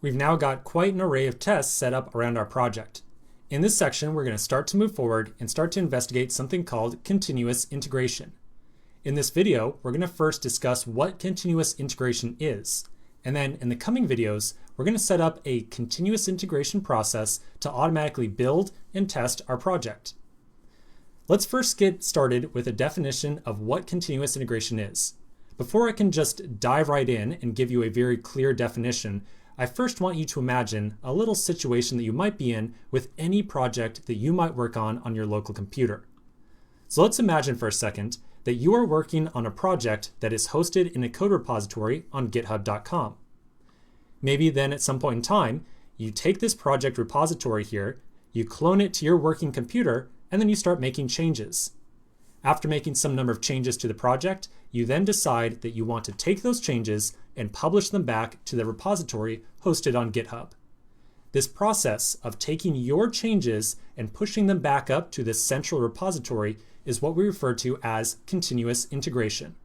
We've now got quite an array of tests set up around our project. In this section, we're going to start to move forward and start to investigate something called continuous integration. In this video, we're going to first discuss what continuous integration is, and then in the coming videos, we're going to set up a continuous integration process to automatically build and test our project. Let's first get started with a definition of what continuous integration is. Before I can just dive right in and give you a very clear definition, I first want you to imagine a little situation that you might be in with any project that you might work on your local computer. So let's imagine for a second that you are working on a project that is hosted in a code repository on github.com. Maybe then at some point in time, you take this project repository here, you clone it to your working computer, and then you start making changes. After making some number of changes to the project, you then decide that you want to take those changes and publish them back to the repository hosted on GitHub. This process of taking your changes and pushing them back up to this central repository is what we refer to as continuous integration.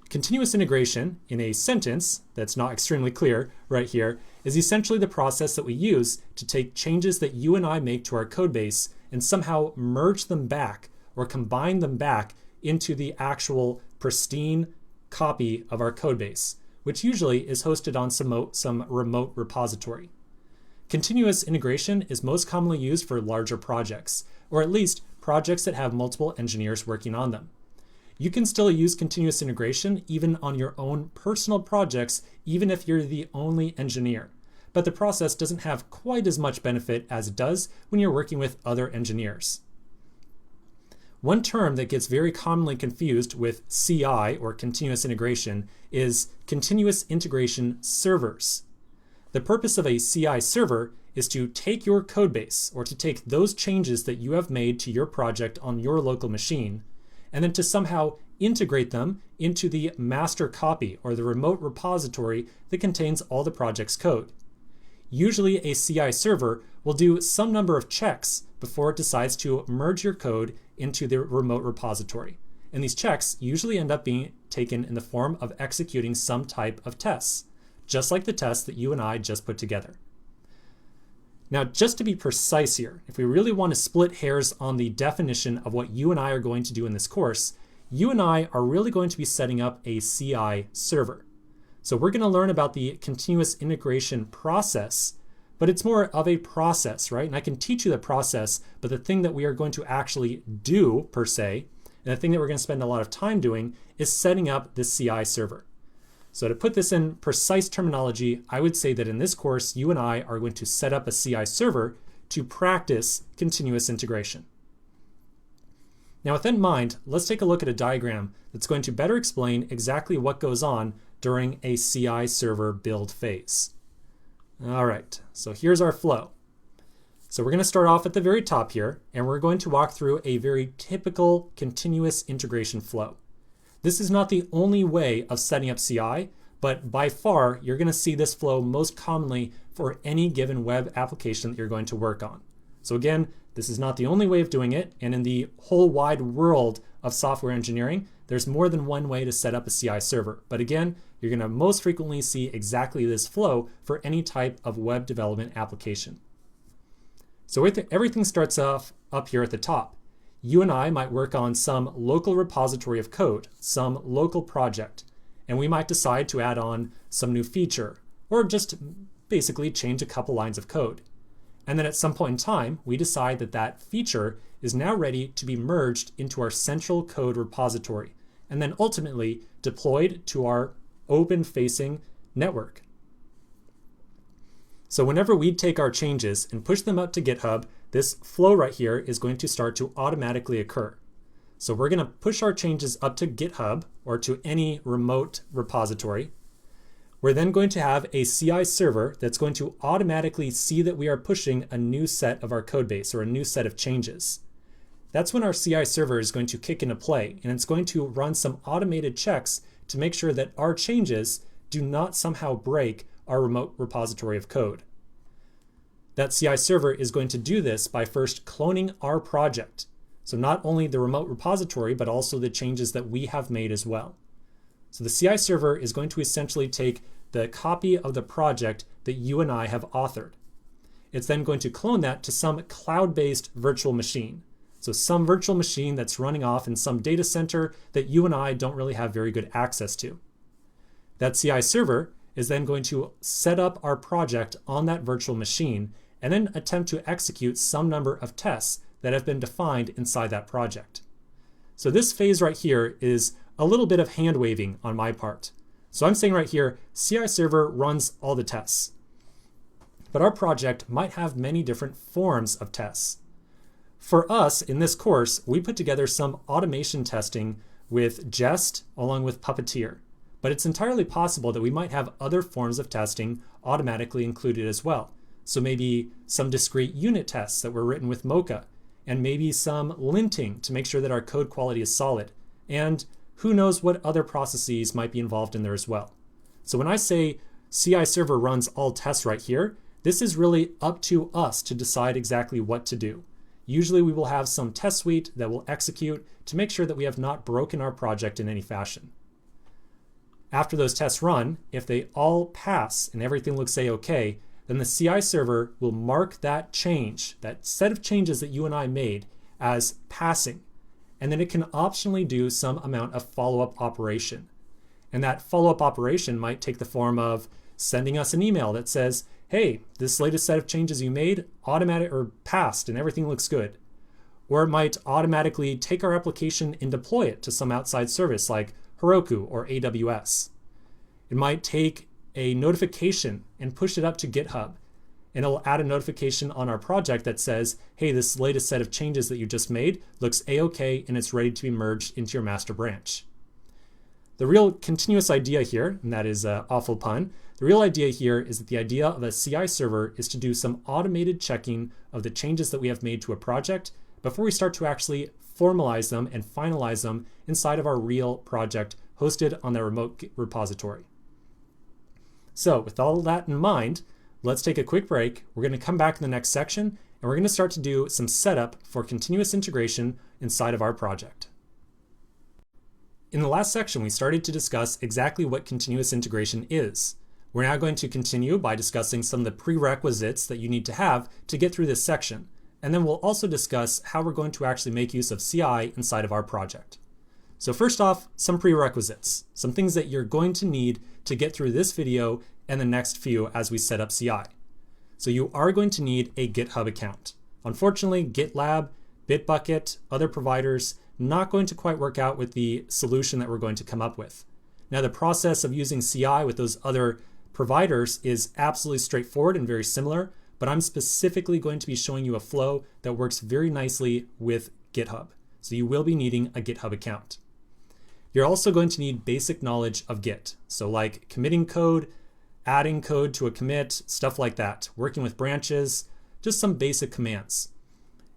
Continuous integration, in a sentence that's not extremely clear right here, is essentially the process that we use to take changes that you and I make to our code base and somehow merge them back or combine them back into the actual pristine copy of our code base, which usually is hosted on some remote repository. Continuous integration is most commonly used for larger projects, or at least projects that have multiple engineers working on them. You can still use continuous integration even on your own personal projects, even if you're the only engineer. But the process doesn't have quite as much benefit as it does when you're working with other engineers. One term that gets very commonly confused with CI, or continuous integration, is continuous integration servers. The purpose of a CI server is to take your code base, or to take those changes that you have made to your project on your local machine, and then to somehow integrate them into the master copy, or the remote repository that contains all the project's code. Usually a CI server will do some number of checks before it decides to merge your code into the remote repository. And these checks usually end up being taken in the form of executing some type of tests, just like the tests that you and I just put together. Now, just to be precise here, if we really want to split hairs on the definition of what you and I are going to do in this course, you and I are really going to be setting up a CI server. So we're going to learn about the continuous integration process, but it's more of a process, right? And I can teach you the process, but the thing that we are going to actually do per se, and the thing that we're going to spend a lot of time doing, is setting up this CI server. So to put this in precise terminology, I would say that in this course, you and I are going to set up a CI server to practice continuous integration. Now with that in mind, let's take a look at a diagram that's going to better explain exactly what goes on during a CI server build phase. All right, so here's our flow. So we're going to start off at the very top here, and we're going to walk through a very typical continuous integration flow. This is not the only way of setting up CI, but by far, you're going to see this flow most commonly for any given web application that you're going to work on. So again, this is not the only way of doing it, and in the whole wide world of software engineering, there's more than one way to set up a CI server. But again, you're going to most frequently see exactly this flow for any type of web development application. So everything starts off up here at the top. You and I might work on some local repository of code, some local project, and we might decide to add on some new feature, or just basically change a couple lines of code. And then at some point in time, we decide that that feature is now ready to be merged into our central code repository, and then ultimately deployed to our open-facing network. So whenever we take our changes and push them up to GitHub, this flow right here is going to start to automatically occur. So we're going to push our changes up to GitHub or to any remote repository. We're then going to have a CI server that's going to automatically see that we are pushing a new set of our code base, or a new set of changes. That's when our CI server is going to kick into play, and it's going to run some automated checks to make sure that our changes do not somehow break our remote repository of code. That CI server is going to do this by first cloning our project. So not only the remote repository, but also the changes that we have made as well. So the CI server is going to essentially take the copy of the project that you and I have authored. It's then going to clone that to some cloud-based virtual machine. So some virtual machine that's running off in some data center that you and I don't really have very good access to. That CI server is then going to set up our project on that virtual machine and then attempt to execute some number of tests that have been defined inside that project. So this phase right here is a little bit of hand waving on my part. So I'm saying right here, CI server runs all the tests. But our project might have many different forms of tests. For us, in this course, we put together some automation testing with Jest along with Puppeteer. But it's entirely possible that we might have other forms of testing automatically included as well. So maybe some discrete unit tests that were written with Mocha, and maybe some linting to make sure that our code quality is solid. And who knows what other processes might be involved in there as well. So when I say CI server runs all tests right here, this is really up to us to decide exactly what to do. Usually we will have some test suite that will execute to make sure that we have not broken our project in any fashion. After those tests run, if they all pass and everything looks A-OK, then the CI server will mark that change, that set of changes that you and I made, as passing. And then it can optionally do some amount of follow-up operation. And that follow-up operation might take the form of sending us an email that says, hey, this latest set of changes you made automatic or passed and everything looks good. Or it might automatically take our application and deploy it to some outside service like Heroku or AWS. It might take a notification and push it up to GitHub. And it'll add a notification on our project that says, hey, this latest set of changes that you just made looks A-OK and it's ready to be merged into your master branch. The real continuous idea here, and that is an awful pun, the real idea here is that the idea of a CI server is to do some automated checking of the changes that we have made to a project before we start to actually formalize them and finalize them inside of our real project hosted on the remote repository. So with all that in mind, let's take a quick break. We're going to come back in the next section and we're going to start to do some setup for continuous integration inside of our project. In the last section, we started to discuss exactly what continuous integration is. We're now going to continue by discussing some of the prerequisites that you need to have to get through this section. And then we'll also discuss how we're going to actually make use of CI inside of our project. So first off, some prerequisites, some things that you're going to need to get through this video and the next few as we set up CI. So you are going to need a GitHub account. Unfortunately, GitLab, Bitbucket, other providers, not going to quite work out with the solution that we're going to come up with. Now, the process of using CI with those other providers is absolutely straightforward and very similar, but I'm specifically going to be showing you a flow that works very nicely with GitHub. So you will be needing a GitHub account. You're also going to need basic knowledge of Git. So like committing code, adding code to a commit, stuff like that, working with branches, just some basic commands.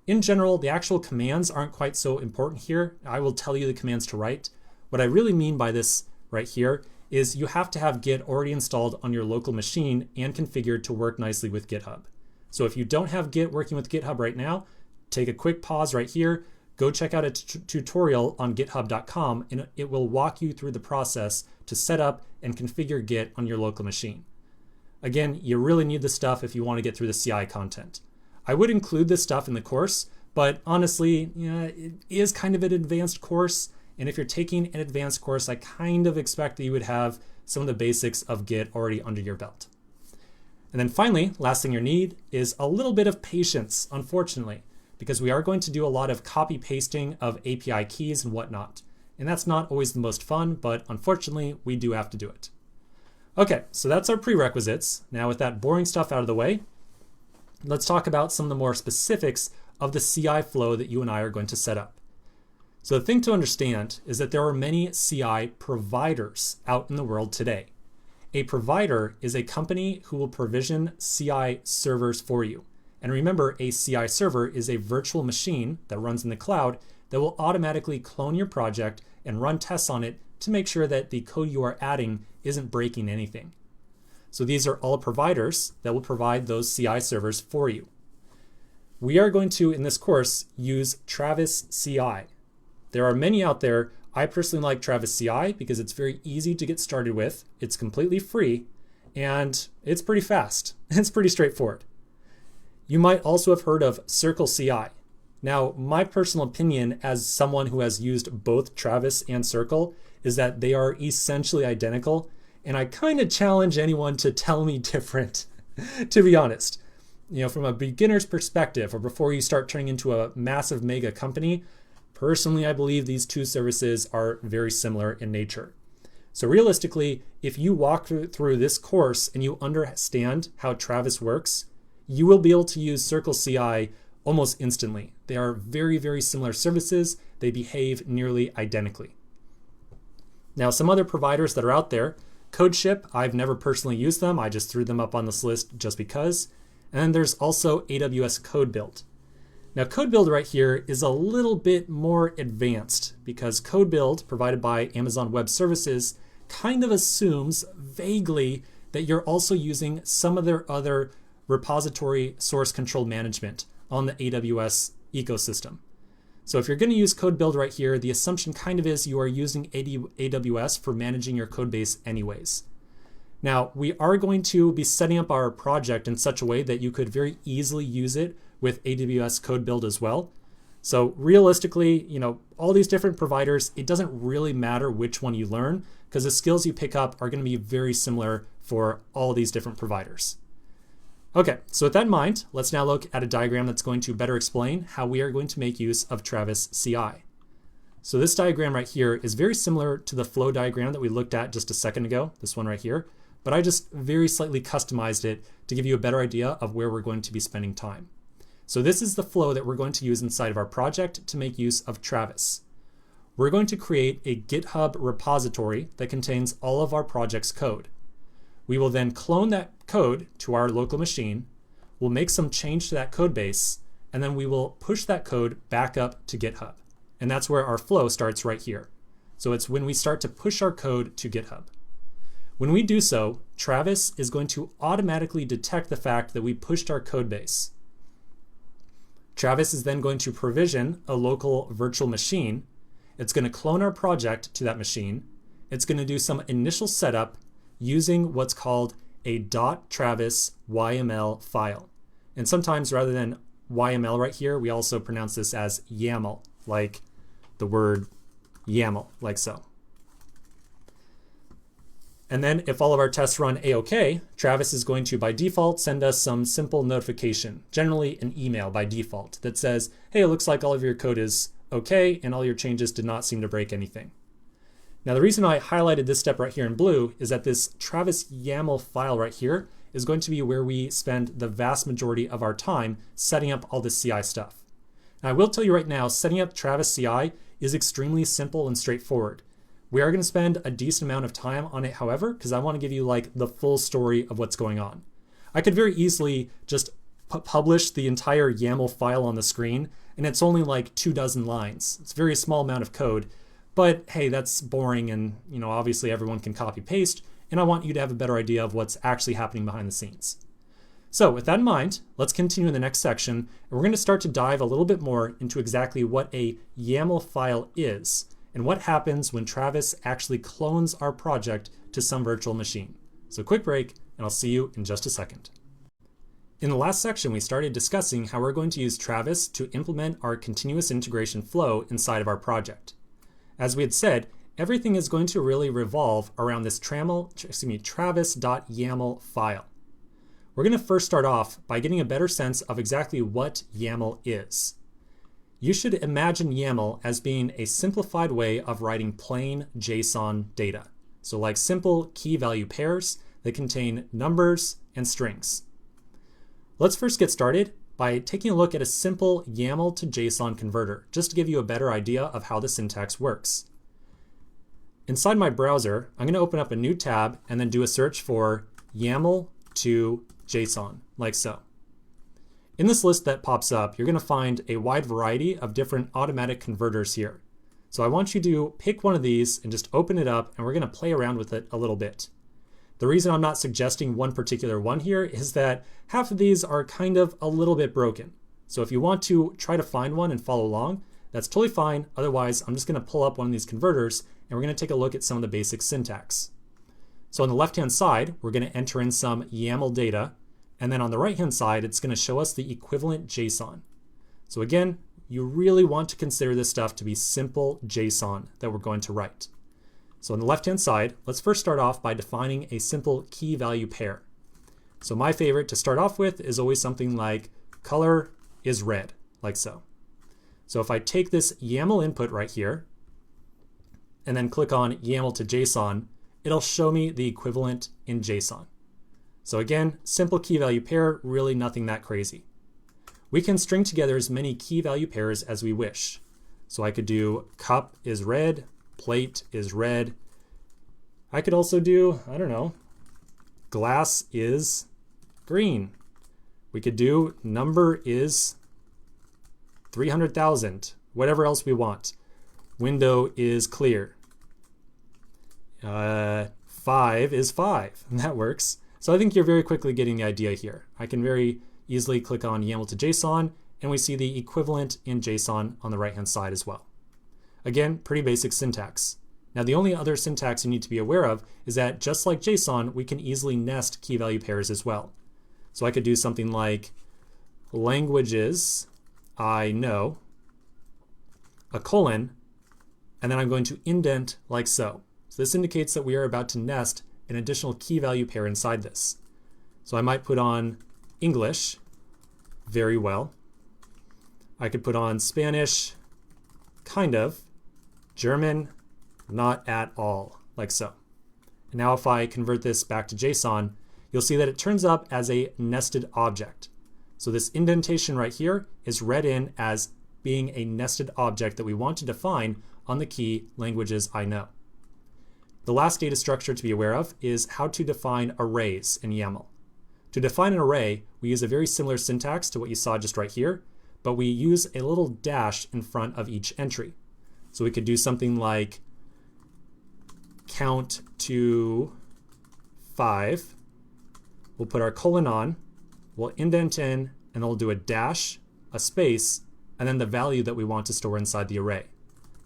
In general, the actual commands aren't quite so important here. I will tell you the commands to write. What I really mean by this right here is you have to have Git already installed on your local machine and configured to work nicely with GitHub. So if you don't have Git working with GitHub right now, take a quick pause right here, go check out a tutorial on github.com and it will walk you through the process to set up and configure Git on your local machine. Again, you really need this stuff if you want to get through the CI content. I would include this stuff in the course, but honestly, it is kind of an advanced course. And if you're taking an advanced course, I kind of expect that you would have some of the basics of Git already under your belt. And then finally, last thing you need is a little bit of patience, unfortunately, because we are going to do a lot of copy pasting of API keys and whatnot. And that's not always the most fun, but unfortunately, we do have to do it. Okay, so that's our prerequisites. Now with that boring stuff out of the way, let's talk about some of the more specifics of the CI flow that you and I are going to set up. So the thing to understand is that there are many CI providers out in the world today. A provider is a company who will provision CI servers for you. And remember, a CI server is a virtual machine that runs in the cloud that will automatically clone your project and run tests on it to make sure that the code you are adding isn't breaking anything. So these are all providers that will provide those CI servers for you. We are going to, in this course, use Travis CI. There are many out there. I personally like Travis CI because it's very easy to get started with. It's completely free. and it's pretty fast. It's pretty straightforward. You might also have heard of Circle CI. Now, my personal opinion as someone who has used both Travis and Circle is that they are essentially identical, and I kind of challenge anyone to tell me different, to be honest. From a beginner's perspective, or before you start turning into a massive mega company, personally, I believe these two services are very similar in nature. So realistically, if you walk through this course and you understand how Travis works, you will be able to use Circle CI almost instantly. They are very, very similar services. They behave nearly identically. Now, some other providers that are out there, CodeShip, I've never personally used them. I just threw them up on this list just because. And then there's also AWS CodeBuild. Now, CodeBuild right here is a little bit more advanced because CodeBuild, provided by Amazon Web Services, kind of assumes vaguely that you're also using some of their other repository source control management on the AWS ecosystem. So if you're going to use CodeBuild right here, the assumption kind of is you are using AWS for managing your code base anyways. Now, we are going to be setting up our project in such a way that you could very easily use it with AWS CodeBuild as well. So realistically, all these different providers, it doesn't really matter which one you learn because the skills you pick up are going to be very similar for all these different providers. Okay, so with that in mind, let's now look at a diagram that's going to better explain how we are going to make use of Travis CI. So this diagram right here is very similar to the flow diagram that we looked at just a second ago, this one right here, but I just very slightly customized it to give you a better idea of where we're going to be spending time. So this is the flow that we're going to use inside of our project to make use of Travis. We're going to create a GitHub repository that contains all of our project's code. We will then clone that code to our local machine, we'll make some change to that code base, and then we will push that code back up to GitHub. And that's where our flow starts right here. So it's when we start to push our code to GitHub. When we do so, Travis is going to automatically detect the fact that we pushed our code base. Travis is then going to provision a local virtual machine. It's going to clone our project to that machine. It's going to do some initial setup using what's called a .travis YAML file. And sometimes rather than YAML right here, we also pronounce this as YAML, like the word YAML, like so. And then if all of our tests run A-OK, Travis is going to, by default, send us some simple notification, generally an email by default, that says, hey, it looks like all of your code is OK and all your changes did not seem to break anything. Now, the reason I highlighted this step right here in blue is that this Travis YAML file right here is going to be where we spend the vast majority of our time setting up all this CI stuff. Now, I will tell you right now, setting up Travis CI is extremely simple and straightforward. We are going to spend a decent amount of time on it, however, because I want to give you like the full story of what's going on. I could very easily just publish the entire YAML file on the screen, and it's only like 24 lines. It's a very small amount of code, but hey, that's boring, and obviously everyone can copy paste, and I want you to have a better idea of what's actually happening behind the scenes. So with that in mind, let's continue in the next section, and we're going to start to dive a little bit more into exactly what a YAML file is, and what happens when Travis actually clones our project to some virtual machine. So quick break, and I'll see you in just a second. In the last section, we started discussing how we're going to use Travis to implement our continuous integration flow inside of our project. As we had said, everything is going to really revolve around this travis.yaml file. We're going to first start off by getting a better sense of exactly what YAML is. You should imagine YAML as being a simplified way of writing plain JSON data. So like simple key value pairs that contain numbers and strings. Let's first get started by taking a look at a simple YAML to JSON converter, just to give you a better idea of how the syntax works. Inside my browser, I'm going to open up a new tab and then do a search for YAML to JSON, like so. In this list that pops up, you're going to find a wide variety of different automatic converters here. So I want you to pick one of these and just open it up, and we're going to play around with it a little bit. The reason I'm not suggesting one particular one here is that half of these are kind of a little bit broken. So if you want to try to find one and follow along, that's totally fine. Otherwise, I'm just going to pull up one of these converters, and we're going to take a look at some of the basic syntax. So on the left-hand side, we're going to enter in some YAML data, and then on the right-hand side, it's going to show us the equivalent JSON. So again, you really want to consider this stuff to be simple JSON that we're going to write. So on the left-hand side, let's first start off by defining a simple key value pair. So my favorite to start off with is always something like color is red, like so. So if I take this YAML input right here, and then click on YAML to JSON, it'll show me the equivalent in JSON. So again, simple key value pair, really nothing that crazy. We can string together as many key value pairs as we wish. So I could do cup is red, plate is red. I could also do, I don't know, glass is green. We could do number is 300,000, whatever else we want. Window is clear. 5 is 5, and that works. So I think you're very quickly getting the idea here. I can very easily click on YAML to JSON, and we see the equivalent in JSON on the right-hand side as well. Again, pretty basic syntax. Now the only other syntax you need to be aware of is that just like JSON, we can easily nest key value pairs as well. So I could do something like languages I know, a colon, and then I'm going to indent like so. So this indicates that we are about to nest an additional key value pair inside this. So I might put on English, very well. I could put on Spanish, kind of, German, not at all, like so. And now if I convert this back to JSON, you'll see that it turns up as a nested object. So this indentation right here is read in as being a nested object that we want to define on the key languages I know. The last data structure to be aware of is how to define arrays in YAML. To define an array, we use a very similar syntax to what you saw just right here, but we use a little dash in front of each entry. So we could do something like count to 5. We'll put our colon on, we'll indent in, and then we'll do a dash, a space, and then the value that we want to store inside the array.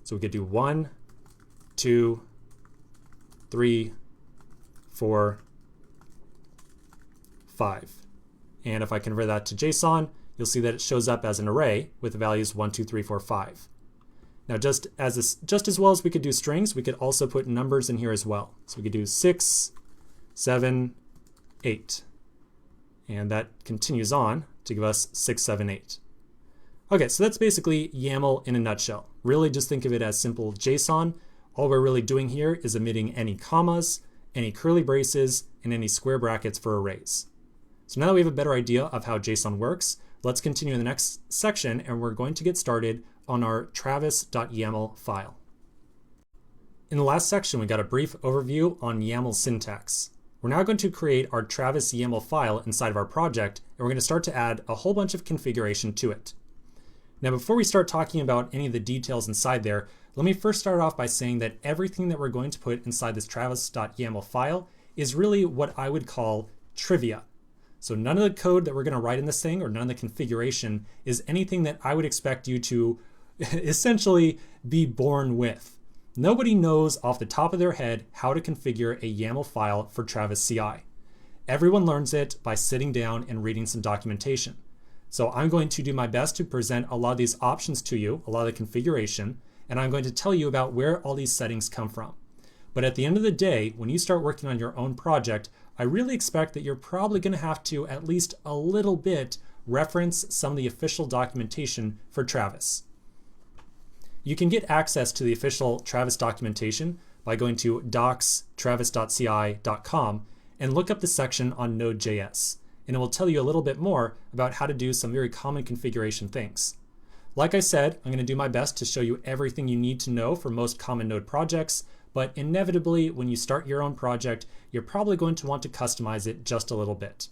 So we could do 1, 2, 3, 4, 5. And if I convert that to JSON, you'll see that it shows up as an array with the values 1, 2, 3, 4, 5. Now just as well as we could do strings, we could also put numbers in here as well. So we could do 6, 7, 8. And that continues on to give us 6, 7, 8. Okay, so that's basically YAML in a nutshell. Really just think of it as simple JSON. All we're really doing here is omitting any commas, any curly braces, and any square brackets for arrays. So now that we have a better idea of how JSON works, let's continue in the next section, and we're going to get started on our travis.yaml file. In the last section, we got a brief overview on YAML syntax. We're now going to create our Travis YAML file inside of our project, and we're going to start to add a whole bunch of configuration to it. Now, before we start talking about any of the details inside there, let me first start off by saying that everything that we're going to put inside this travis.yaml file is really what I would call trivia. So none of the code that we're going to write in this thing, or none of the configuration, is anything that I would expect you to essentially be born with. Nobody knows off the top of their head how to configure a YAML file for Travis CI. Everyone learns it by sitting down and reading some documentation. So I'm going to do my best to present a lot of these options to you, a lot of the configuration, and I'm going to tell you about where all these settings come from. But at the end of the day, when you start working on your own project, I really expect that you're probably going to have to at least a little bit reference some of the official documentation for Travis. You can get access to the official Travis documentation by going to docs.travis.ci.com and look up the section on node.js, and it will tell you a little bit more about how to do some very common configuration things. Like I said, I'm going to do my best to show you everything you need to know for most common Node projects, but inevitably when you start your own project, you're probably going to want to customize it just a little bit.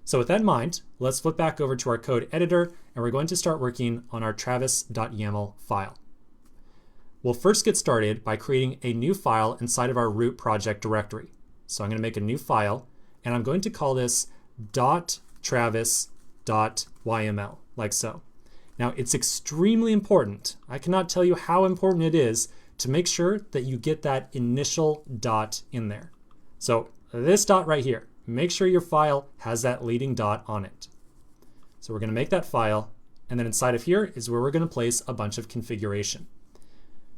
So with that in mind, let's flip back over to our code editor, and we're going to start working on our travis.yaml file. We'll first get started by creating a new file inside of our root project directory. So I'm going to make a new file, and I'm going to call this .travis.yml, like so. Now it's extremely important, I cannot tell you how important it is, to make sure that you get that initial dot in there. So this dot right here, make sure your file has that leading dot on it. So we're going to make that file, and then inside of here is where we're going to place a bunch of configuration.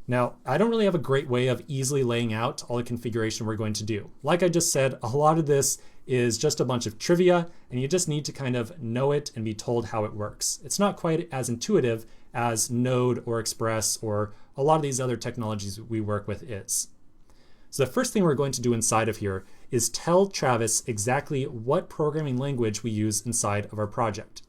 Now, I don't really have a great way of easily laying out all the configuration we're going to do. Like I just said, a lot of this is just a bunch of trivia, and you just need to kind of know it and be told how it works. It's not quite as intuitive as Node or Express or a lot of these other technologies we work with is. So the first thing we're going to do inside of here is tell Travis exactly what programming language we use inside of our project.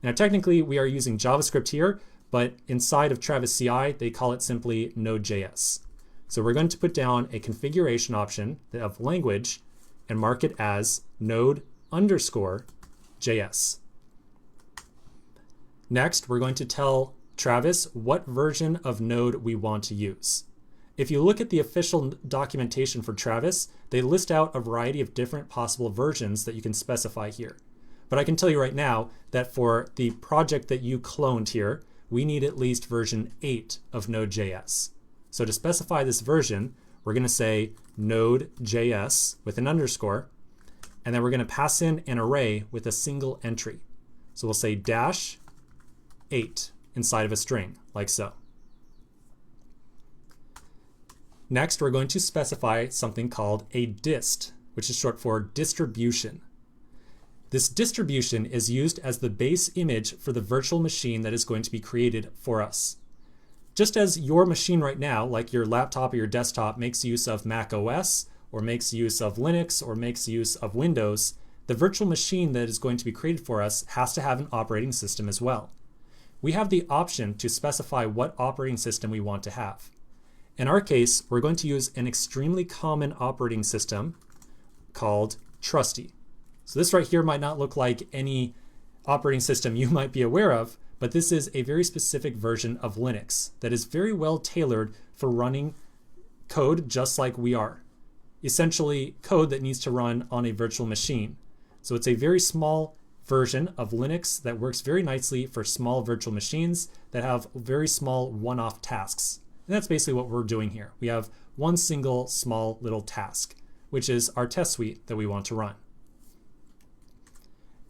Now, technically, we are using JavaScript here, but inside of Travis CI, they call it simply nodejs. So we're going to put down a configuration option of language and mark it as node_js. Next, we're going to tell Travis what version of Node we want to use. If you look at the official documentation for Travis, they list out a variety of different possible versions that you can specify here. But I can tell you right now that for the project that you cloned here, we need at least version 8 of Node.js. So to specify this version, we're going to say nodejs with an underscore, and then we're going to pass in an array with a single entry. So we'll say -8 inside of a string, like so. Next, we're going to specify something called a dist, which is short for distribution. This distribution is used as the base image for the virtual machine that is going to be created for us. Just as your machine right now, like your laptop or your desktop, makes use of Mac OS, or makes use of Linux, or makes use of Windows, the virtual machine that is going to be created for us has to have an operating system as well. We have the option to specify what operating system we want to have. In our case, we're going to use an extremely common operating system called Trusty. So this right here might not look like any operating system you might be aware of, but this is a very specific version of Linux that is very well tailored for running code just like we are. Essentially, code that needs to run on a virtual machine. So it's a very small version of Linux that works very nicely for small virtual machines that have very small one-off tasks. And that's basically what we're doing here. We have one single small little task, which is our test suite that we want to run.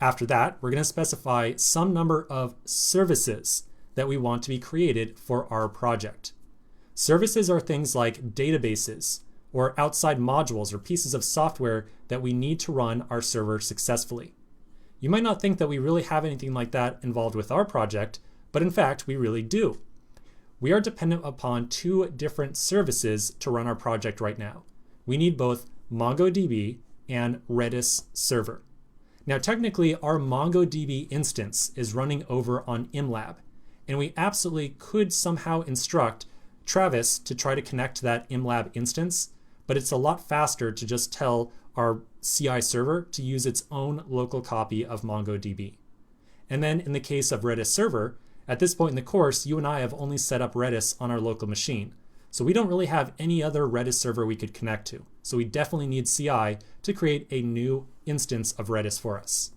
After that, we're going to specify some number of services that we want to be created for our project. Services are things like databases or outside modules or pieces of software that we need to run our server successfully. You might not think that we really have anything like that involved with our project, but in fact, we really do. We are dependent upon two different services to run our project right now. We need both MongoDB and Redis server. Now, technically, our MongoDB instance is running over on ImLab, and we absolutely could somehow instruct Travis to try to connect to that ImLab instance, but it's a lot faster to just tell our CI server to use its own local copy of MongoDB. And then in the case of Redis server, at this point in the course, you and I have only set up Redis on our local machine. So we don't really have any other Redis server we could connect to. So we definitely need CI to create a new instance of Redis for us.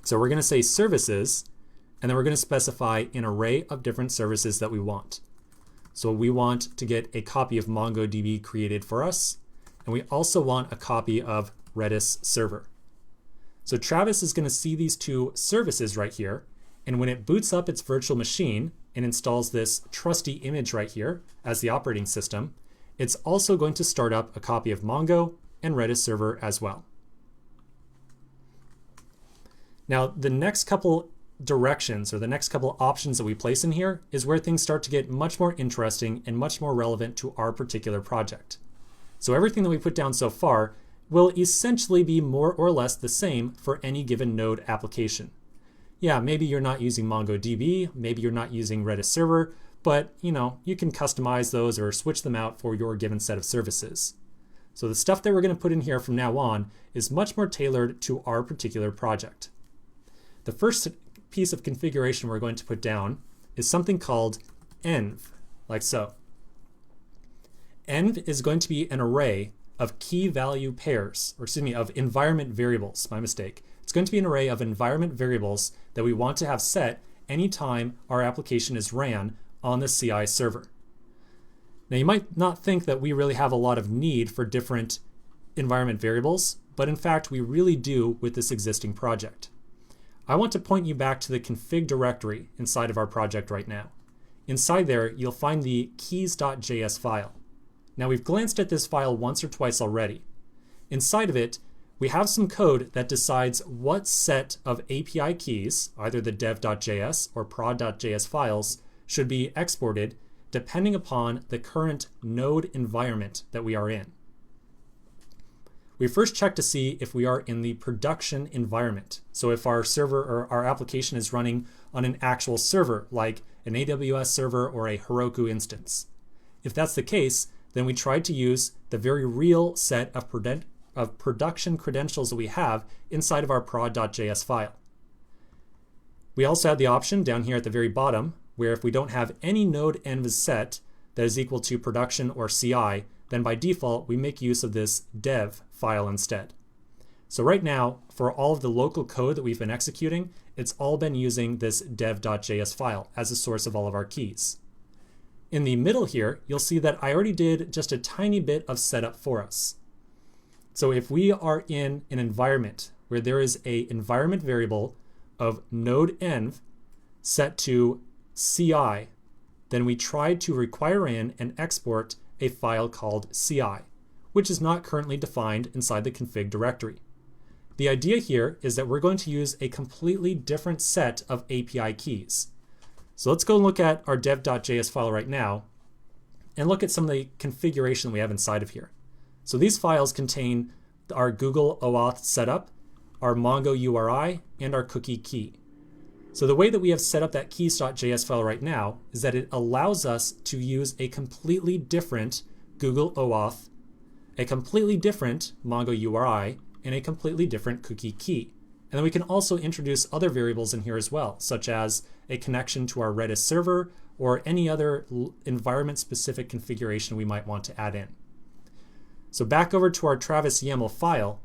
So we're going to say services, and then we're going to specify an array of different services that we want. So we want to get a copy of MongoDB created for us, and we also want a copy of Redis server. So Travis is going to see these two services right here, and when it boots up its virtual machine and installs this trusty image right here as the operating system, it's also going to start up a copy of Mongo and Redis server as well. Now, the next couple directions or the next couple options that we place in here is where things start to get much more interesting and much more relevant to our particular project. So everything that we put down so far will essentially be more or less the same for any given node application. Yeah, maybe you're not using MongoDB, maybe you're not using Redis server, but you can customize those or switch them out for your given set of services. So the stuff that we're going to put in here from now on is much more tailored to our particular project. The first piece of configuration we're going to put down is something called env, like so. Env is going to be an array of key value pairs, or excuse me, of environment variables, my mistake. It's going to be an array of environment variables that we want to have set anytime our application is ran on the CI server. Now, you might not think that we really have a lot of need for different environment variables, but in fact we really do with this existing project. I want to point you back to the config directory inside of our project right now. Inside there, you'll find the keys.js file. Now we've glanced at this file once or twice already. Inside of it, we have some code that decides what set of API keys, either the dev.js or prod.js files, should be exported depending upon the current node environment that we are in. We first check to see if we are in the production environment. So if our server or our application is running on an actual server, like an AWS server or a Heroku instance. If that's the case, then we try to use the very real set of production credentials that we have inside of our prod.js file. We also have the option down here at the very bottom where if we don't have any node env set that is equal to production or CI, then by default we make use of this dev file instead. So right now, for all of the local code that we've been executing, it's all been using this dev.js file as a source of all of our keys. In the middle here, you'll see that I already did just a tiny bit of setup for us. So if we are in an environment where there is an environment variable of node.env set to CI, then we try to require in and export a file called CI, which is not currently defined inside the config directory. The idea here is that we're going to use a completely different set of API keys. So let's go look at our dev.js file right now and look at some of the configuration we have inside of here. So these files contain our Google OAuth setup, our Mongo URI, and our cookie key. So the way that we have set up that keys.js file right now is that it allows us to use a completely different Google OAuth, a completely different Mongo URI, and a completely different cookie key. And then we can also introduce other variables in here as well, such as a connection to our Redis server or any other environment-specific configuration we might want to add in. So back over to our Travis YAML file,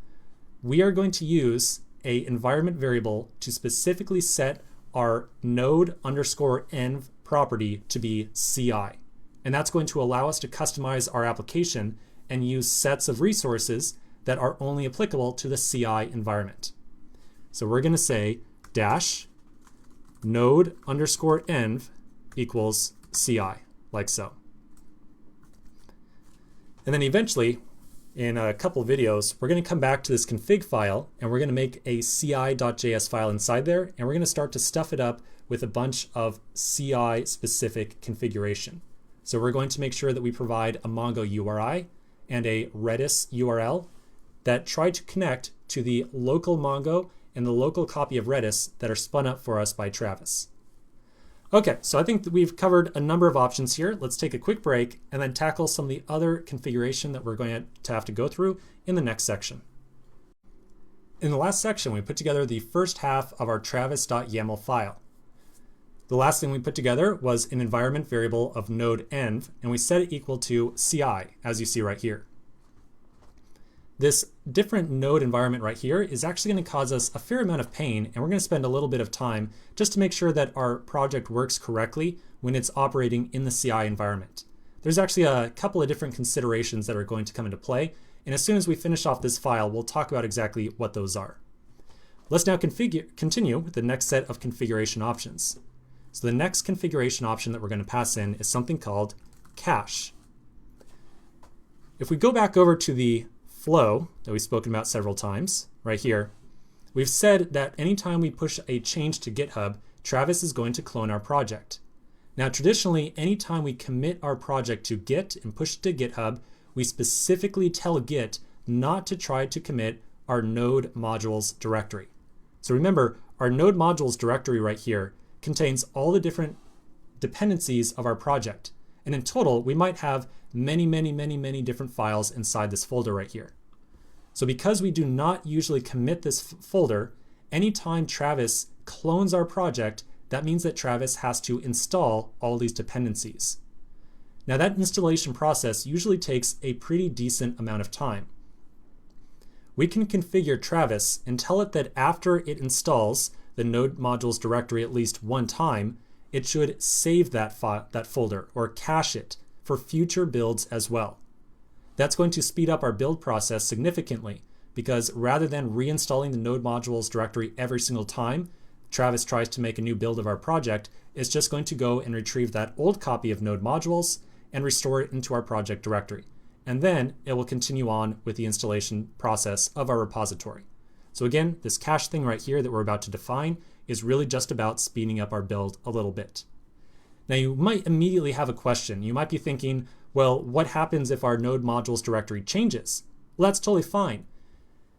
we are going to use an environment variable to specifically set our node_env property to be CI. And that's going to allow us to customize our application and use sets of resources that are only applicable to the CI environment. So we're going to say dash node_env equals CI, like so. And then eventually, in a couple of videos, we're going to come back to this config file and we're going to make a ci.js file inside there, and we're going to start to stuff it up with a bunch of CI specific configuration. So we're going to make sure that we provide a Mongo URI and a Redis URL that try to connect to the local Mongo and the local copy of Redis that are spun up for us by Travis. Okay, so I think that we've covered a number of options here. Let's take a quick break and then tackle some of the other configuration that we're going to have to go through in the next section. In the last section, we put together the first half of our travis.yaml file. The last thing we put together was an environment variable of node.env, and we set it equal to CI, as you see right here. This different node environment right here is actually going to cause us a fair amount of pain, and we're going to spend a little bit of time just to make sure that our project works correctly when it's operating in the CI environment. There's actually a couple of different considerations that are going to come into play, and as soon as we finish off this file, we'll talk about exactly what those are. Let's now continue with the next set of configuration options. So the next configuration option that we're going to pass in is something called cache. If we go back over to the flow that we've spoken about several times right here, we've said that anytime we push a change to GitHub, Travis is going to clone our project. Now traditionally, anytime we commit our project to Git and push it to GitHub, we specifically tell Git not to try to commit our node modules directory. So remember, our node modules directory right here contains all the different dependencies of our project. And in total, we might have many different files inside this folder right here. So because we do not usually commit this folder, anytime Travis clones our project, that means that Travis has to install all these dependencies. Now that installation process usually takes a pretty decent amount of time. We can configure Travis and tell it that after it installs the node modules directory at least one time, it should save that folder or cache it for future builds as well. That's going to speed up our build process significantly, because rather than reinstalling the node modules directory every single time Travis tries to make a new build of our project, it's just going to go and retrieve that old copy of node modules and restore it into our project directory. And then it will continue on with the installation process of our repository. So again, this cache thing right here that we're about to define is really just about speeding up our build a little bit. Now you might immediately have a question. You might be thinking, well, what happens if our node modules directory changes? Well, that's totally fine.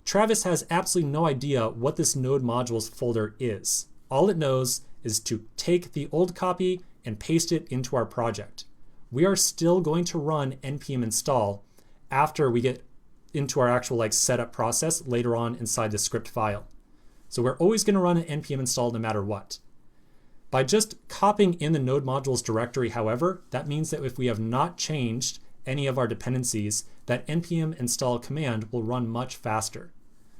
Travis has absolutely no idea what this node modules folder is. All it knows is to take the old copy and paste it into our project. We are still going to run npm install after we get into our actual setup process later on inside the script file. So we're always going to run an npm install no matter what. By just copying in the node modules directory, however, that means that if we have not changed any of our dependencies, that npm install command will run much faster.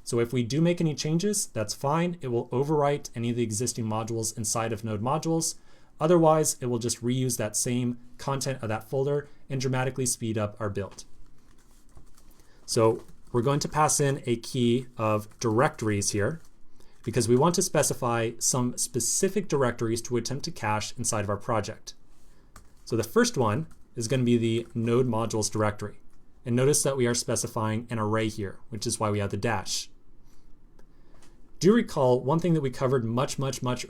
So if we do make any changes, that's fine. It will overwrite any of the existing modules inside of node modules. Otherwise, it will just reuse that same content of that folder and dramatically speed up our build. So we're going to pass in a key of directories here because we want to specify some specific directories to attempt to cache inside of our project. So the first one is going to be the node modules directory. And notice that we are specifying an array here, which is why we have the dash. Do recall one thing that we covered much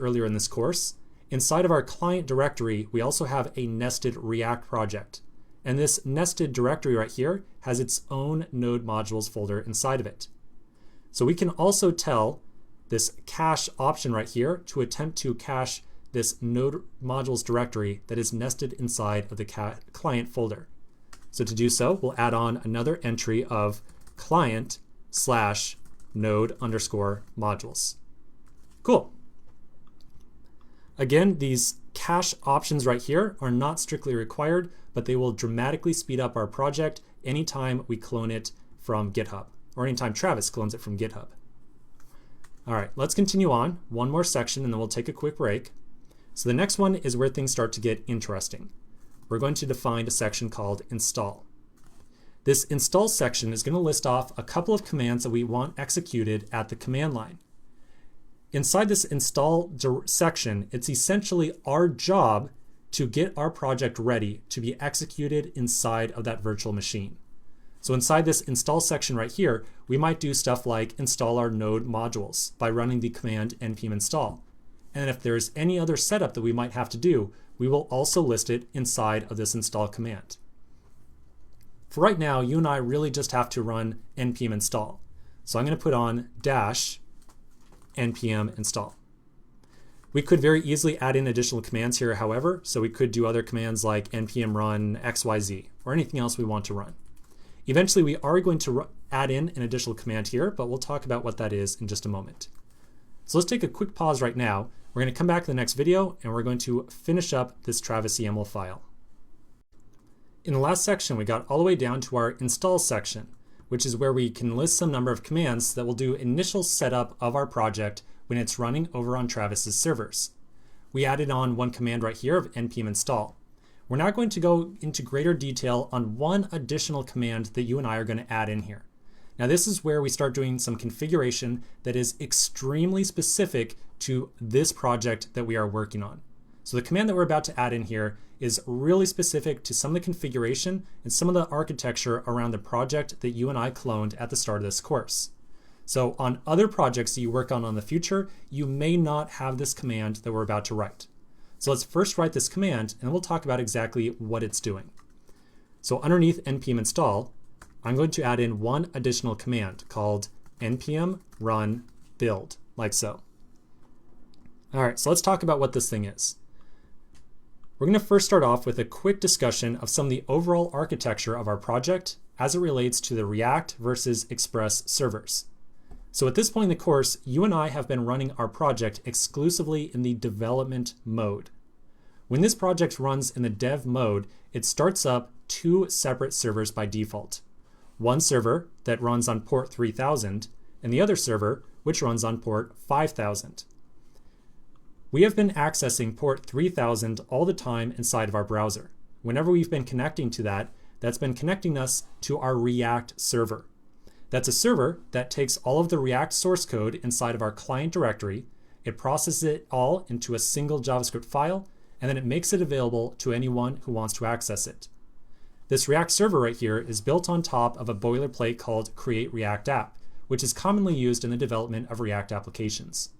earlier in this course. Inside of our client directory, we also have a nested React project. And this nested directory right here has its own node modules folder inside of it. So we can also tell this cache option right here to attempt to cache this node modules directory that is nested inside of the client folder. So to do so, we'll add on another entry of client/node_modules. Cool. Again, these cache options right here are not strictly required, but they will dramatically speed up our project anytime we clone it from GitHub, or anytime Travis clones it from GitHub. All right, let's continue on. One more section and then we'll take a quick break. So the next one is where things start to get interesting. We're going to define a section called install. This install section is going to list off a couple of commands that we want executed at the command line. Inside this install section, it's essentially our job to get our project ready to be executed inside of that virtual machine. So inside this install section right here, we might do stuff like install our node modules by running the command npm install. And if there's any other setup that we might have to do, we will also list it inside of this install command. For right now, you and I really just have to run npm install. So I'm going to put on dash npm install. We could very easily add in additional commands here, however, so we could do other commands like npm run xyz or anything else we want to run. Eventually, we are going to add in an additional command here, but we'll talk about what that is in just a moment. So let's take a quick pause right now. We're going to come back in the next video and we're going to finish up this Travis YAML file. In the last section, we got all the way down to our install section, which is where we can list some number of commands that will do initial setup of our project when it's running over on Travis's servers. We added on one command right here of npm install. We're now going to go into greater detail on one additional command that you and I are going to add in here. Now this is where we start doing some configuration that is extremely specific to this project that we are working on. So the command that we're about to add in here is really specific to some of the configuration and some of the architecture around the project that you and I cloned at the start of this course. So on other projects that you work on in the future, you may not have this command that we're about to write. So let's first write this command and we'll talk about exactly what it's doing. So underneath npm install, I'm going to add in one additional command called npm run build, like so. All right, so let's talk about what this thing is. We're going to first start off with a quick discussion of some of the overall architecture of our project as it relates to the React versus Express servers. So at this point in the course, you and I have been running our project exclusively in the development mode. When this project runs in the dev mode, it starts up two separate servers by default. One server that runs on port 3000 and the other server which runs on port 5000. We have been accessing port 3000 all the time inside of our browser. Whenever we've been connecting to that, that's been connecting us to our React server. That's a server that takes all of the React source code inside of our client directory, it processes it all into a single JavaScript file, and then it makes it available to anyone who wants to access it. This React server right here is built on top of a boilerplate called Create React App, which is commonly used in the development of React applications.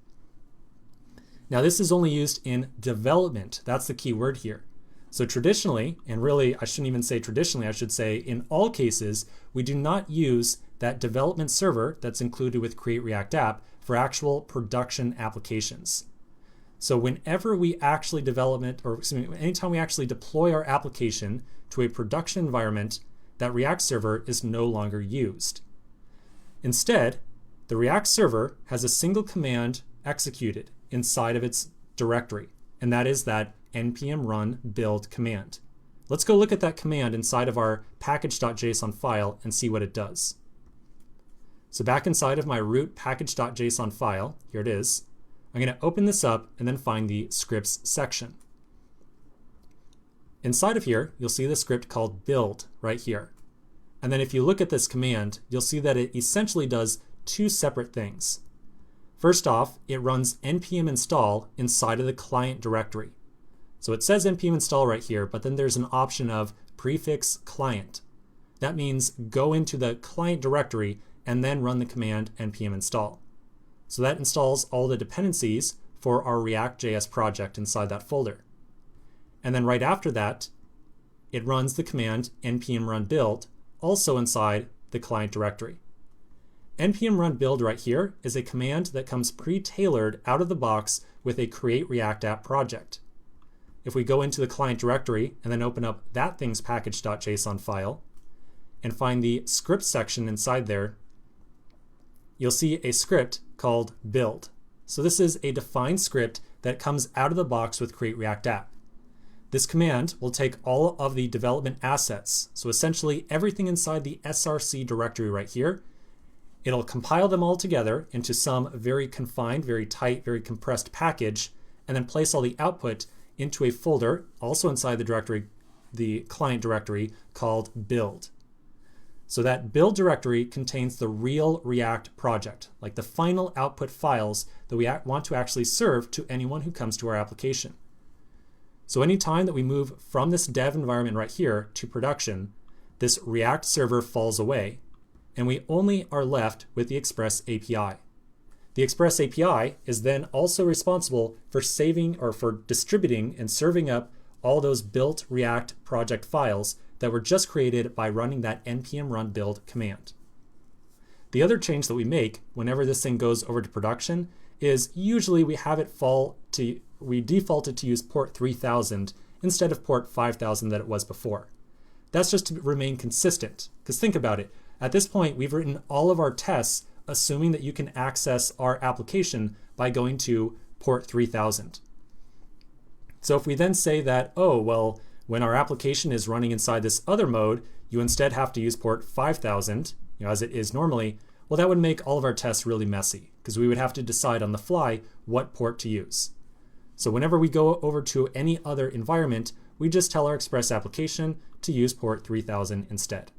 Now this is only used in development. That's the key word here. So traditionally, and really I shouldn't even say traditionally, I should say in all cases, we do not use that development server that's included with Create React App for actual production applications. So whenever we actually anytime we actually deploy our application to a production environment, that React server is no longer used. Instead, the React server has a single command executed inside of its directory, and that is that npm run build command. Let's go look at that command inside of our package.json file and see what it does. So back inside of my root package.json file, here it is, I'm going to open this up and then find the scripts section. Inside of here, you'll see the script called build right here. And then if you look at this command, you'll see that it essentially does two separate things. First off, it runs npm install inside of the client directory. So it says npm install right here, but then there's an option of prefix client. That means go into the client directory and then run the command npm install. So that installs all the dependencies for our React.js project inside that folder. And then right after that, it runs the command npm run build also inside the client directory. npm run build right here is a command that comes pre-tailored out of the box with a Create React App project. If we go into the client directory and then open up that thing's package.json file and find the script section inside there, you'll see a script called build. So this is a defined script that comes out of the box with Create React App. This command will take all of the development assets, so essentially everything inside the src directory right here. It'll compile them all together into some very confined, very tight, very compressed package, and then place all the output into a folder, also inside the directory, the client directory, called build. So that build directory contains the real React project, like the final output files that we want to actually serve to anyone who comes to our application. So anytime that we move from this dev environment right here to production, this React server falls away, and we only are left with the Express API. The Express API is then also responsible for saving or for distributing and serving up all those built React project files that were just created by running that npm run build command. The other change that we make whenever this thing goes over to production is usually we default it to use port 3000 instead of port 5000 that it was before. That's just to remain consistent, because think about it. At this point, we've written all of our tests assuming that you can access our application by going to port 3000. So if we then say that, oh, well, when our application is running inside this other mode, you instead have to use port 5000, as it is normally, well, that would make all of our tests really messy, because we would have to decide on the fly what port to use. So whenever we go over to any other environment, we just tell our Express application to use port 3000 instead.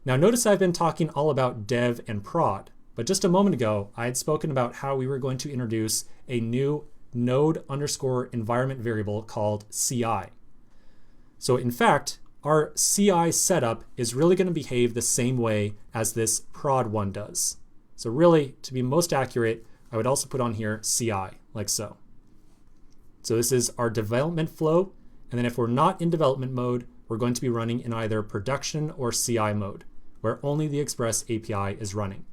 Now notice I've been talking all about dev and prod, but just a moment ago, I had spoken about how we were going to introduce a new node_environment variable called CI. So in fact, our CI setup is really going to behave the same way as this prod one does. So really, to be most accurate, I would also put on here CI, like so. So this is our development flow, and then if we're not in development mode, we're going to be running in either production or CI mode, where only the Express API is running.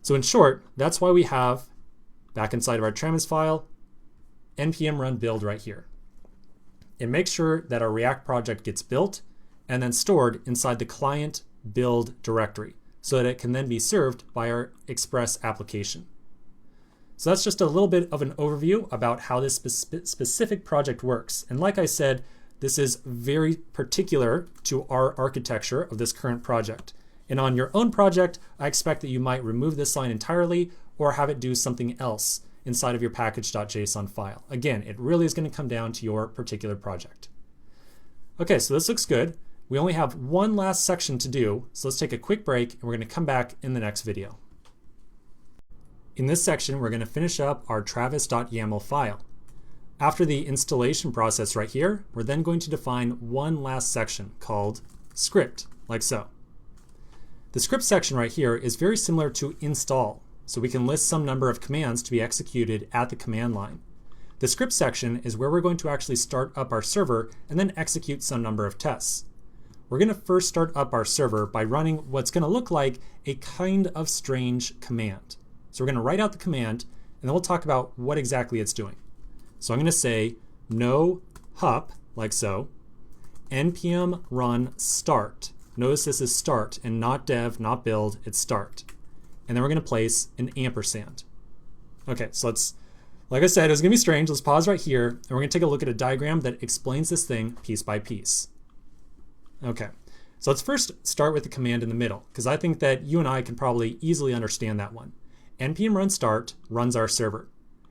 So in short, that's why we have, back inside of our Trammers file, npm run build right here. It makes sure that our React project gets built and then stored inside the client build directory so that it can then be served by our Express application. So that's just a little bit of an overview about how this specific project works. And like I said, this is very particular to our architecture of this current project. And on your own project, I expect that you might remove this line entirely or have it do something else inside of your package.json file. Again, it really is going to come down to your particular project. Okay, so this looks good, We only have one last section to do, so let's take a quick break and we're going to come back in the next video. In this section, we're going to finish up our travis.yaml file. After the installation process right here, we're then going to define one last section called script, like so. The script section right here is very similar to install, so we can list some number of commands to be executed at the command line. The script section is where we're going to actually start up our server and then execute some number of tests. We're going to first start up our server by running what's going to look like a kind of strange command. So we're going to write out the command and then we'll talk about what exactly it's doing. So I'm going to say no hup, like so, npm run start. Notice this is start and not dev, not build, it's start. And then we're going to place an ampersand. Okay, so like I said, it's going to be strange. Let's pause right here and we're going to take a look at a diagram that explains this thing piece by piece. Okay, so let's first start with the command in the middle, because I think that you and I can probably easily understand that one. npm run start runs our server.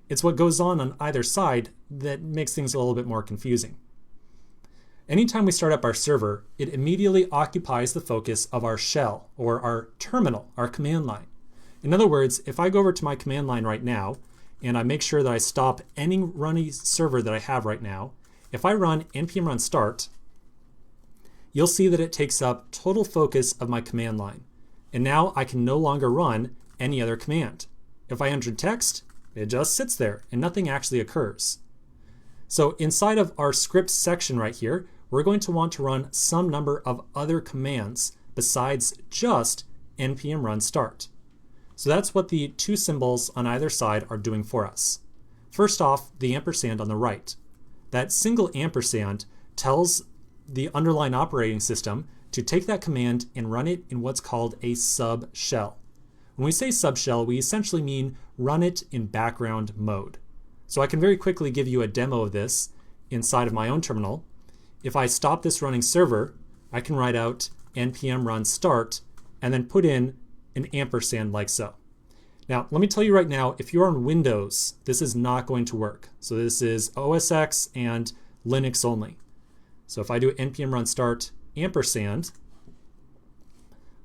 It's what goes on either side that makes things a little bit more confusing. Anytime we start up our server, it immediately occupies the focus of our shell, or our terminal, our command line. In other words, if I go over to my command line right now, and I make sure that I stop any running server that I have right now, if I run npm run start, you'll see that it takes up total focus of my command line. And now I can no longer run any other command. If I enter text, it just sits there and nothing actually occurs. So inside of our script section right here, we're going to want to run some number of other commands besides just npm run start. So that's what the two symbols on either side are doing for us. First off, the ampersand on the right. That single ampersand tells the underlying operating system to take that command and run it in what's called a subshell. When we say subshell, we essentially mean run it in background mode. So I can very quickly give you a demo of this inside of my own terminal. If I stop this running server, I can write out npm run start and then put in an ampersand like so. Now, let me tell you right now, if you're on Windows, this is not going to work. So this is OS X and Linux only. So if I do npm run start ampersand,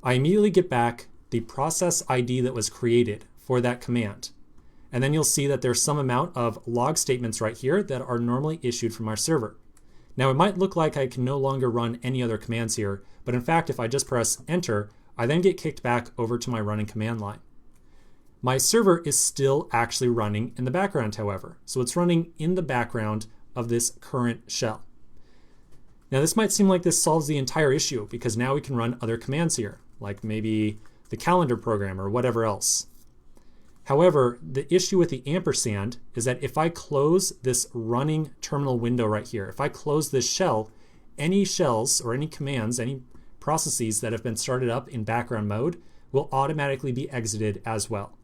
I immediately get back the process ID that was created for that command. And then you'll see that there's some amount of log statements right here that are normally issued from our server. Now it might look like I can no longer run any other commands here, but in fact if I just press enter, I then get kicked back over to my running command line. My server is still actually running in the background, however. So it's running in the background of this current shell. Now this might seem like this solves the entire issue because now we can run other commands here, like maybe the calendar program or whatever else. However, the issue with the ampersand is that if I close this running terminal window right here, if I close this shell, any shells or any commands, any processes that have been started up in background mode will automatically be exited as well.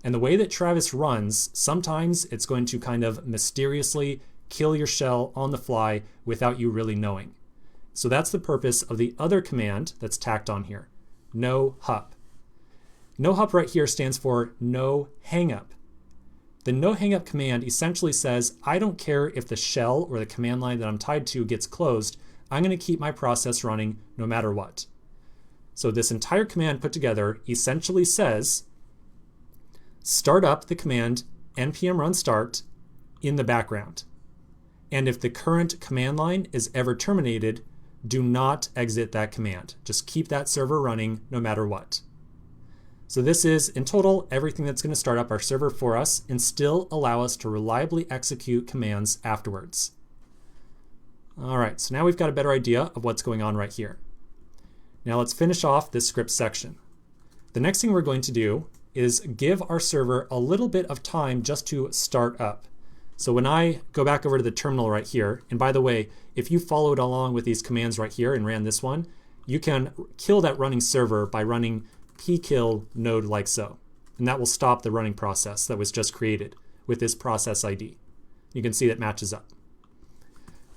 And the way that Travis runs, sometimes it's going to kind of mysteriously kill your shell on the fly without you really knowing. So that's the purpose of the other command that's tacked on here, no hup. No hup right here stands for no hangup. The no hangup command essentially says, I don't care if the shell or the command line that I'm tied to gets closed, I'm going to keep my process running no matter what. So this entire command put together essentially says, start up the command npm run start in the background. And if the current command line is ever terminated, do not exit that command. Just keep that server running no matter what. So this is, in total, everything that's going to start up our server for us and still allow us to reliably execute commands afterwards. All right, so now we've got a better idea of what's going on right here. Now let's finish off this script section. The next thing we're going to do is give our server a little bit of time just to start up. So when I go back over to the terminal right here, and by the way, if you followed along with these commands right here and ran this one, you can kill that running server by running pkill node like so. And that will stop the running process that was just created with this process ID. You can see that matches up.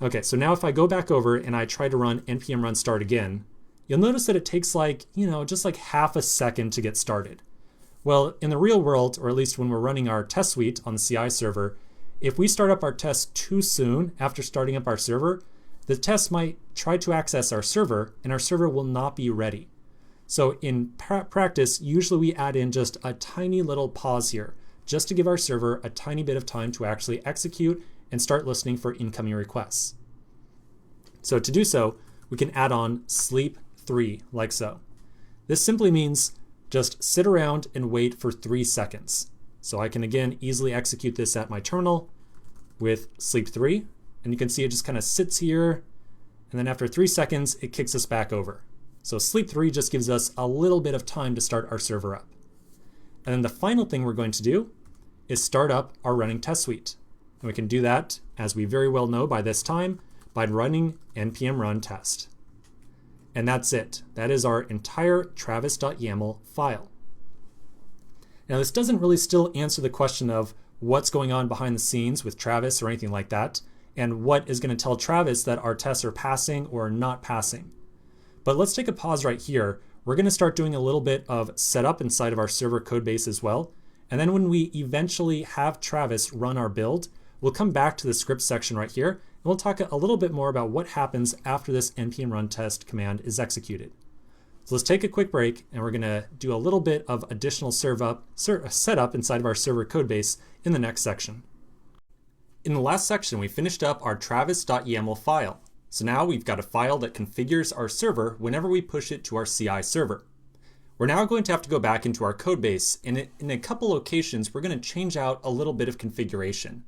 Okay, so now if I go back over and I try to run npm run start again, you'll notice that it takes just like half a second to get started. Well, in the real world, or at least when we're running our test suite on the CI server, if we start up our test too soon after starting up our server, the test might try to access our server and our server will not be ready. So in practice, usually we add in just a tiny little pause here, just to give our server a tiny bit of time to actually execute and start listening for incoming requests. So to do so, we can add on sleep 3 like so. This simply means just sit around and wait for 3 seconds. So I can again easily execute this at my terminal with sleep 3, and you can see it just kind of sits here, and then after 3 seconds it kicks us back over. So sleep 3 just gives us a little bit of time to start our server up. And then the final thing we're going to do is start up our running test suite. And we can do that, as we very well know by this time, by running npm run test. And that's it. That is our entire travis.yaml file. Now this doesn't really still answer the question of what's going on behind the scenes with Travis or anything like that, and what is going to tell Travis that our tests are passing or not passing. But let's take a pause right here. We're going to start doing a little bit of setup inside of our server code base as well. And then when we eventually have Travis run our build, we'll come back to the script section right here, and we'll talk a little bit more about what happens after this npm run test command is executed. So let's take a quick break, and we're going to do a little bit of additional setup inside of our server code base in the next section. In the last section, we finished up our travis.yaml file. So now we've got a file that configures our server whenever we push it to our CI server. We're now going to have to go back into our code base, and in a couple locations, we're going to change out a little bit of configuration.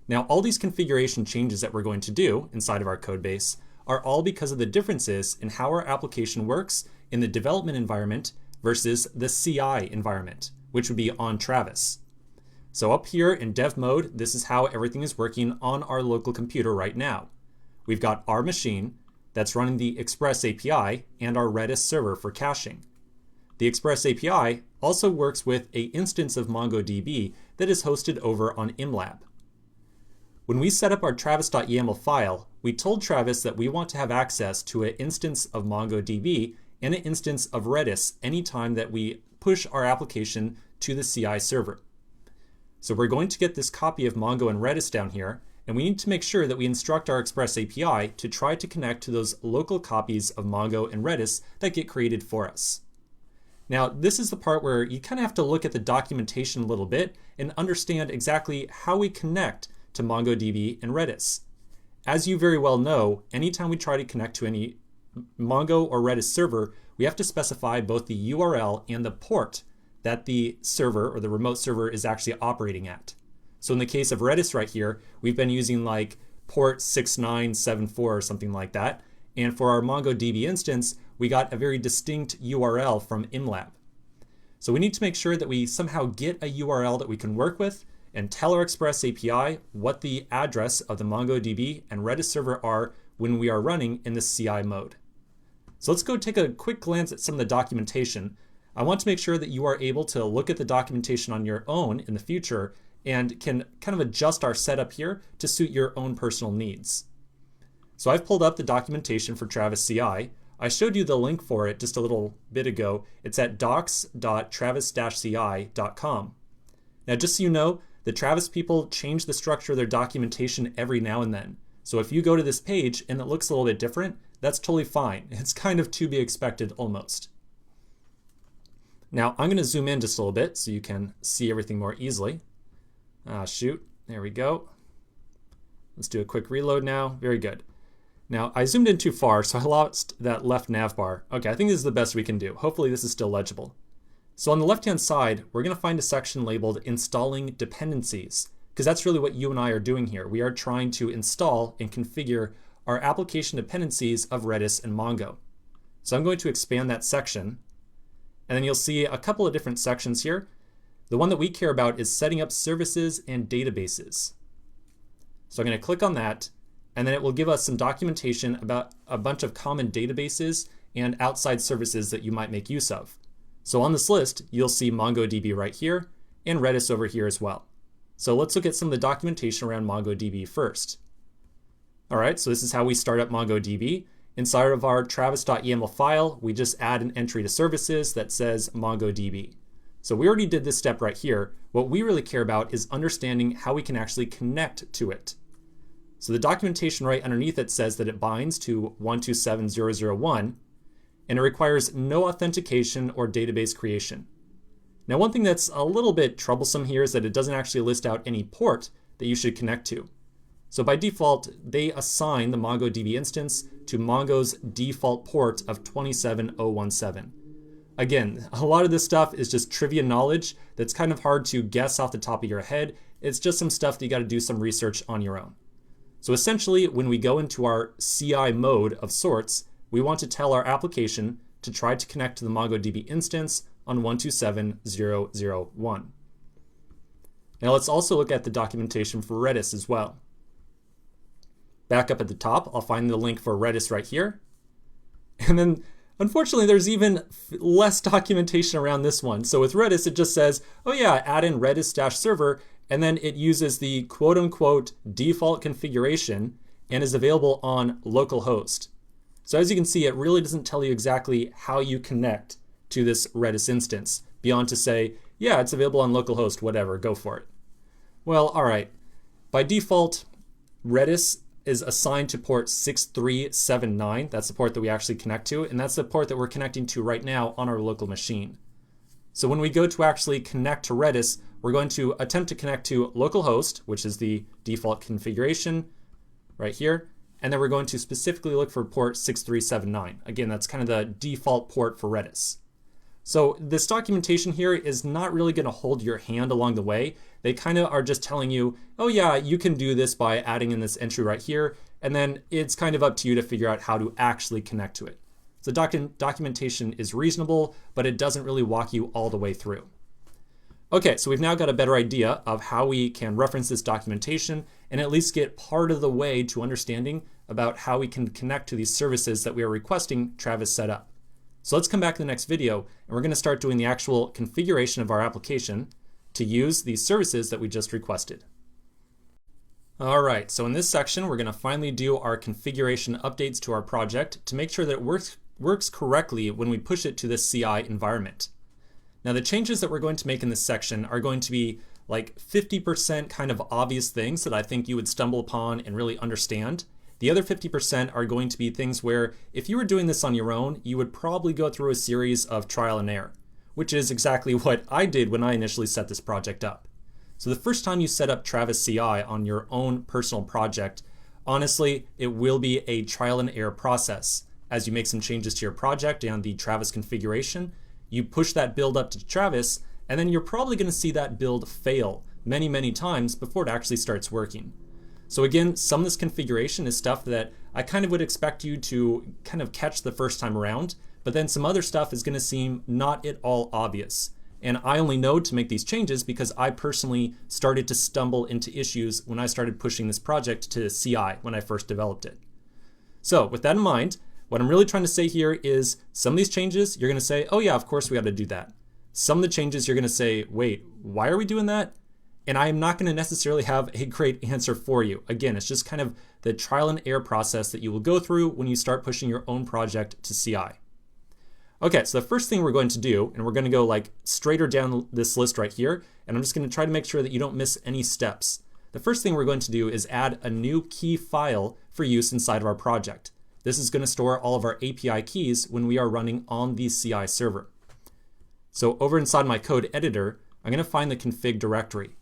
Now, all these configuration changes that we're going to do inside of our code base are all because of the differences in how our application works in the development environment versus the CI environment, which would be on Travis. So up here in dev mode, this is how everything is working on our local computer right now. We've got our machine that's running the Express API and our Redis server for caching. The Express API also works with an instance of MongoDB that is hosted over on imlab. When we set up our travis.yaml file, we told Travis that we want to have access to an instance of MongoDB and an instance of Redis anytime that we push our application to the CI server. So we're going to get this copy of Mongo and Redis down here, and we need to make sure that we instruct our Express API to try to connect to those local copies of Mongo and Redis that get created for us. Now, this is the part where you kind of have to look at the documentation a little bit and understand exactly how we connect to MongoDB and Redis. As you very well know, anytime we try to connect to any Mongo or Redis server, we have to specify both the URL and the port that the server or the remote server is actually operating at. So in the case of Redis right here, we've been using like port 6974 or something like that. And for our MongoDB instance, we got a very distinct URL from imlab. So we need to make sure that we somehow get a URL that we can work with and tell our Express API what the address of the MongoDB and Redis server are when we are running in the CI mode. So let's go take a quick glance at some of the documentation. I want to make sure that you are able to look at the documentation on your own in the future and can kind of adjust our setup here to suit your own personal needs. So I've pulled up the documentation for Travis CI. I showed you the link for it just a little bit ago. It's at docs.travis-ci.com. Now, just so you know, the Travis people change the structure of their documentation every now and then. So if you go to this page and it looks a little bit different, that's totally fine. It's kind of to be expected almost. Now, I'm going to zoom in just a little bit so you can see everything more easily. Shoot, there we go. Let's do a quick reload now. Very good. Now, I zoomed in too far, so I lost that left nav bar. Okay, I think this is the best we can do. Hopefully this is still legible. So on the left-hand side, we're going to find a section labeled Installing Dependencies, because that's really what you and I are doing here. We are trying to install and configure our application dependencies of Redis and Mongo. So I'm going to expand that section, and then you'll see a couple of different sections here. The one that we care about is setting up services and databases. So I'm going to click on that, and then it will give us some documentation about a bunch of common databases and outside services that you might make use of. So on this list, you'll see MongoDB right here and Redis over here as well. So let's look at some of the documentation around MongoDB first. All right, so this is how we start up MongoDB. Inside of our travis.yaml file, we just add an entry to services that says MongoDB. So we already did this step right here. What we really care about is understanding how we can actually connect to it. So the documentation right underneath it says that it binds to 127.0.0.1, and it requires no authentication or database creation. Now, one thing that's a little bit troublesome here is that it doesn't actually list out any port that you should connect to. So by default, they assign the MongoDB instance to Mongo's default port of 27017. Again, a lot of this stuff is just trivia knowledge that's kind of hard to guess off the top of your head. It's just some stuff that you got to do some research on your own. So essentially, when we go into our CI mode of sorts, we want to tell our application to try to connect to the MongoDB instance on 127.0.0.1. Now let's also look at the documentation for Redis as well. Back up at the top, I'll find the link for Redis right here. And then, unfortunately, there's even less documentation around this one. So with Redis, it just says, oh yeah, add in Redis-server, and then it uses the quote-unquote default configuration and is available on localhost. So as you can see, it really doesn't tell you exactly how you connect to this Redis instance, beyond to say, yeah, it's available on localhost, whatever, go for it. Well, all right. By default, Redis is assigned to port 6379. That's the port that we actually connect to, and that's the port that we're connecting to right now on our local machine. So when we go to actually connect to Redis, we're going to attempt to connect to localhost, which is the default configuration right here, and then we're going to specifically look for port 6379. Again, that's kind of the default port for Redis. So this documentation here is not really going to hold your hand along the way. They kind of are just telling you, oh yeah, you can do this by adding in this entry right here, and then it's kind of up to you to figure out how to actually connect to it. So documentation is reasonable, but it doesn't really walk you all the way through. Okay, so we've now got a better idea of how we can reference this documentation and at least get part of the way to understanding about how we can connect to these services that we are requesting Travis set up. So let's come back in the next video, and we're going to start doing the actual configuration of our application to use these services that we just requested. All right, so in this section, we're going to finally do our configuration updates to our project to make sure that it works correctly when we push it to this CI environment. Now, the changes that we're going to make in this section are going to be like 50% kind of obvious things that I think you would stumble upon and really understand. The other 50% are going to be things where if you were doing this on your own, you would probably go through a series of trial and error, which is exactly what I did when I initially set this project up. So the first time you set up Travis CI on your own personal project, honestly, it will be a trial and error process. As you make some changes to your project and the Travis configuration, you push that build up to Travis, and then you're probably going to see that build fail many, many times before it actually starts working. So again, some of this configuration is stuff that I kind of would expect you to kind of catch the first time around, but then some other stuff is going to seem not at all obvious. And I only know to make these changes because I personally started to stumble into issues when I started pushing this project to CI when I first developed it. So with that in mind, what I'm really trying to say here is some of these changes, you're going to say, oh yeah, of course we got to do that. Some of the changes you're going to say, wait, why are we doing that? And I am not going to necessarily have a great answer for you. Again, it's just kind of the trial and error process that you will go through when you start pushing your own project to CI. Okay, so the first thing we're going to do, and we're going to go like straighter down this list right here, and I'm just going to try to make sure that you don't miss any steps. The first thing we're going to do is add a new key file for use inside of our project. This is going to store all of our API keys when we are running on the CI server. So over inside my code editor, I'm going to find the config directory.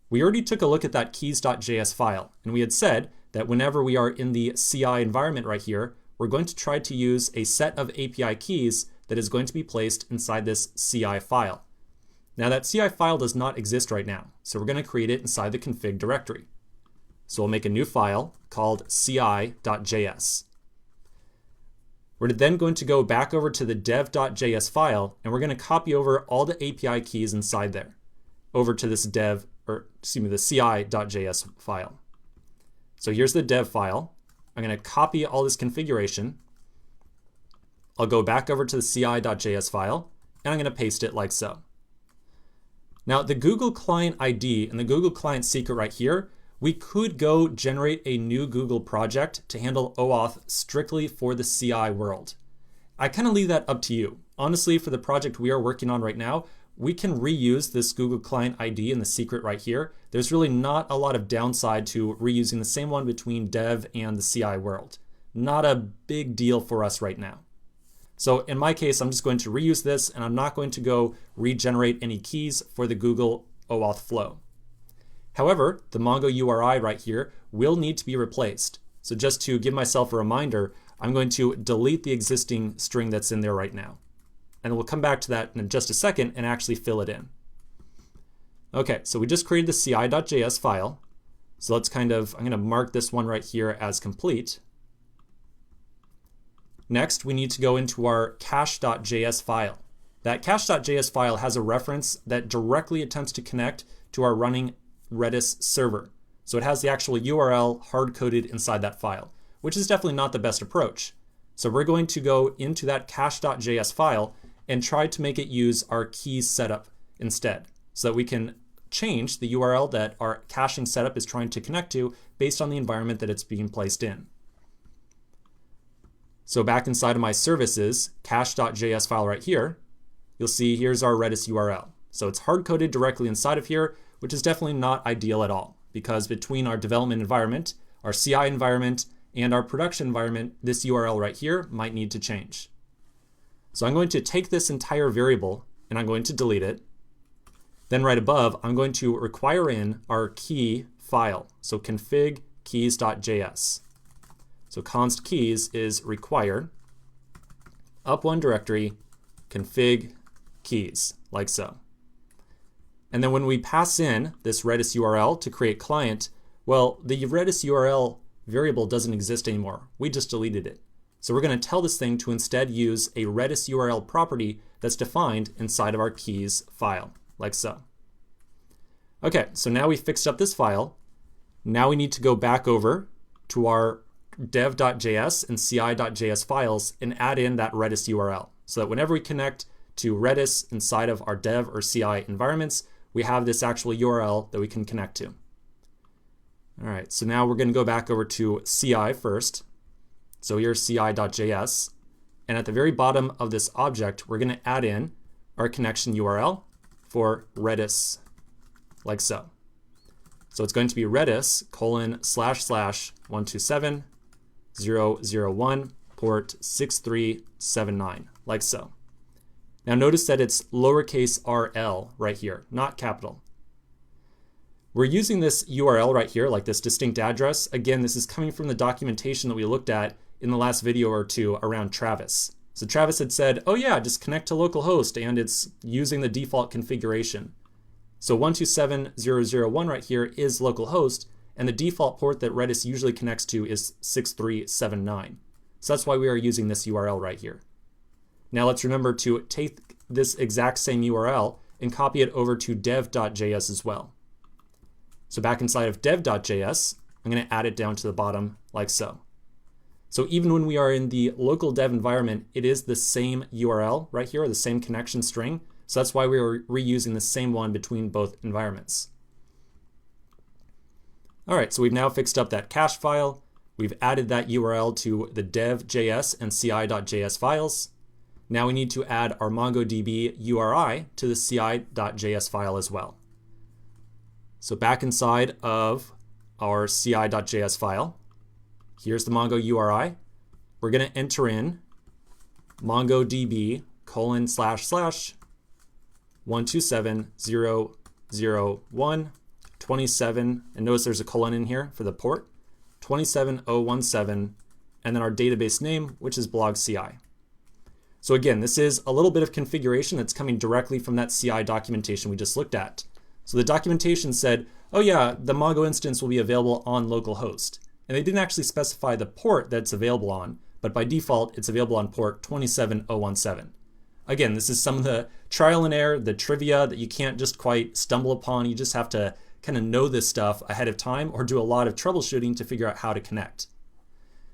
We already took a look at that keys.js file, and we had said that whenever we are in the CI environment right here, we're going to try to use a set of API keys that is going to be placed inside this CI file. Now that CI file does not exist right now, so we're going to create it inside the config directory. So we'll make a new file called ci.js. We're then going to go back over to the dev.js file, and we're going to copy over all the API keys inside there over to this the ci.js file. So here's the dev file. I'm going to copy all this configuration. I'll go back over to the ci.js file, and I'm going to paste it like so. Now the Google Client ID and the Google Client secret right here, we could go generate a new Google project to handle OAuth strictly for the CI world. I kind of leave that up to you. Honestly, for the project we are working on right now, we can reuse this Google Client ID and the secret right here. There's really not a lot of downside to reusing the same one between dev and the CI world. Not a big deal for us right now. So in my case, I'm just going to reuse this, and I'm not going to go regenerate any keys for the Google OAuth flow. However, the Mongo URI right here will need to be replaced. So just to give myself a reminder, I'm going to delete the existing string that's in there right now. And we'll come back to that in just a second and actually fill it in. Okay, so we just created the ci.js file. So let's I'm going to mark this one right here as complete. Next, we need to go into our cache.js file. That cache.js file has a reference that directly attempts to connect to our running Redis server. So it has the actual URL hard-coded inside that file, which is definitely not the best approach. So we're going to go into that cache.js file and try to make it use our keys setup instead, so that we can change the URL that our caching setup is trying to connect to based on the environment that it's being placed in. So back inside of my services, cache.js file right here, you'll see here's our Redis URL. So it's hard-coded directly inside of here, which is definitely not ideal at all, because between our development environment, our CI environment, and our production environment, this URL right here might need to change. So I'm going to take this entire variable and I'm going to delete it. Then right above, I'm going to require in our key file. So config keys.js. So const keys is require up one directory config keys, like so. And then when we pass in this Redis URL to create client, well, the Redis URL variable doesn't exist anymore. We just deleted it. So we're going to tell this thing to instead use a Redis URL property that's defined inside of our keys file, like so. Okay, so now we fixed up this file. Now we need to go back over to our dev.js and ci.js files and add in that Redis URL, so that whenever we connect to Redis inside of our dev or CI environments, we have this actual URL that we can connect to. All right, so now we're going to go back over to CI first. So here's ci.js. And at the very bottom of this object, we're going to add in our connection URL for Redis, like so. So it's going to be redis://127.0.0.1 port 6379, like so. Now notice that it's lowercase rl right here, not capital. We're using this URL right here, like this distinct address. Again, this is coming from the documentation that we looked at in the last video or two around Travis. So Travis had said, oh yeah, just connect to localhost, and it's using the default configuration. So 127.0.0.1 right here is localhost, and the default port that Redis usually connects to is 6379. So that's why we are using this URL right here. Now let's remember to take this exact same URL and copy it over to dev.js as well. So back inside of dev.js, I'm going to add it down to the bottom like so. So even when we are in the local dev environment, it is the same URL right here, the same connection string. So that's why we are reusing the same one between both environments. All right, so we've now fixed up that cache file. We've added that URL to the dev.js and ci.js files. Now we need to add our MongoDB URI to the ci.js file as well. So back inside of our ci.js file, here's the Mongo URI. We're going to enter in MongoDB://127.0.0.1 and notice there's a colon in here for the port, 27017, and then our database name, which is blog CI. So again, this is a little bit of configuration that's coming directly from that CI documentation we just looked at. So the documentation said, oh yeah, the Mongo instance will be available on localhost. And they didn't actually specify the port that it's available on, but by default, it's available on port 27017. Again, this is some of the trial and error, the trivia that you can't just quite stumble upon. You just have to kind of know this stuff ahead of time or do a lot of troubleshooting to figure out how to connect.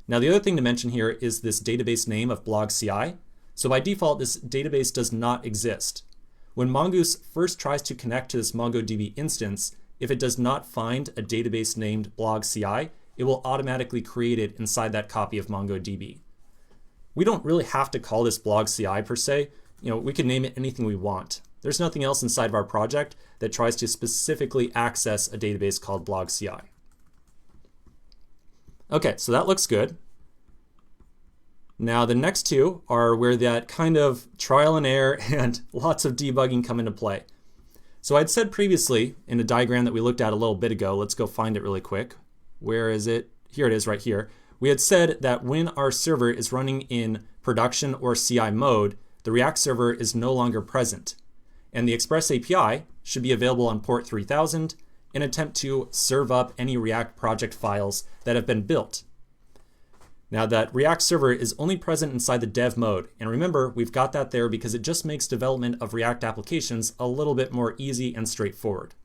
Now, the other thing to mention here is this database name of blog CI. So by default, this database does not exist. When Mongoose first tries to connect to this MongoDB instance, if it does not find a database named blog CI, it will automatically create it inside that copy of MongoDB. We don't really have to call this blog CI per se. We can name it anything we want. There's nothing else inside of our project that tries to specifically access a database called blog CI. Okay, so that looks good. Now the next two are where that kind of trial and error and lots of debugging come into play. So I'd said previously in a diagram that we looked at a little bit ago, let's go find it really quick. Where is it? Here it is right here. We had said that when our server is running in production or CI mode, the React server is no longer present. And the Express API should be available on port 3000 and attempt to serve up any React project files that have been built. Now that React server is only present inside the dev mode. And remember, we've got that there because it just makes development of React applications a little bit more easy and straightforward.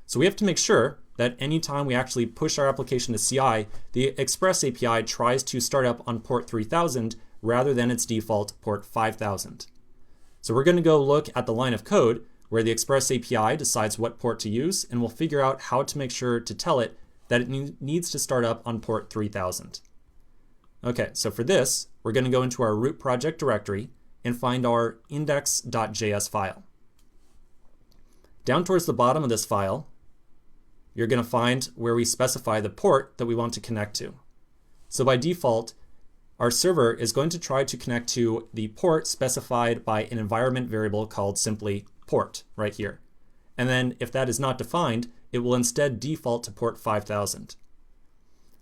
So we have to make sure that anytime we actually push our application to CI, the Express API tries to start up on port 3000 rather than its default port 5000. So we're going to go look at the line of code where the Express API decides what port to use, and we'll figure out how to make sure to tell it that it needs to start up on port 3000. Okay, so for this, we're going to go into our root project directory and find our index.js file. Down towards the bottom of this file, you're going to find where we specify the port that we want to connect to. So by default, our server is going to try to connect to the port specified by an environment variable called simply port right here. And then if that is not defined, it will instead default to port 5000.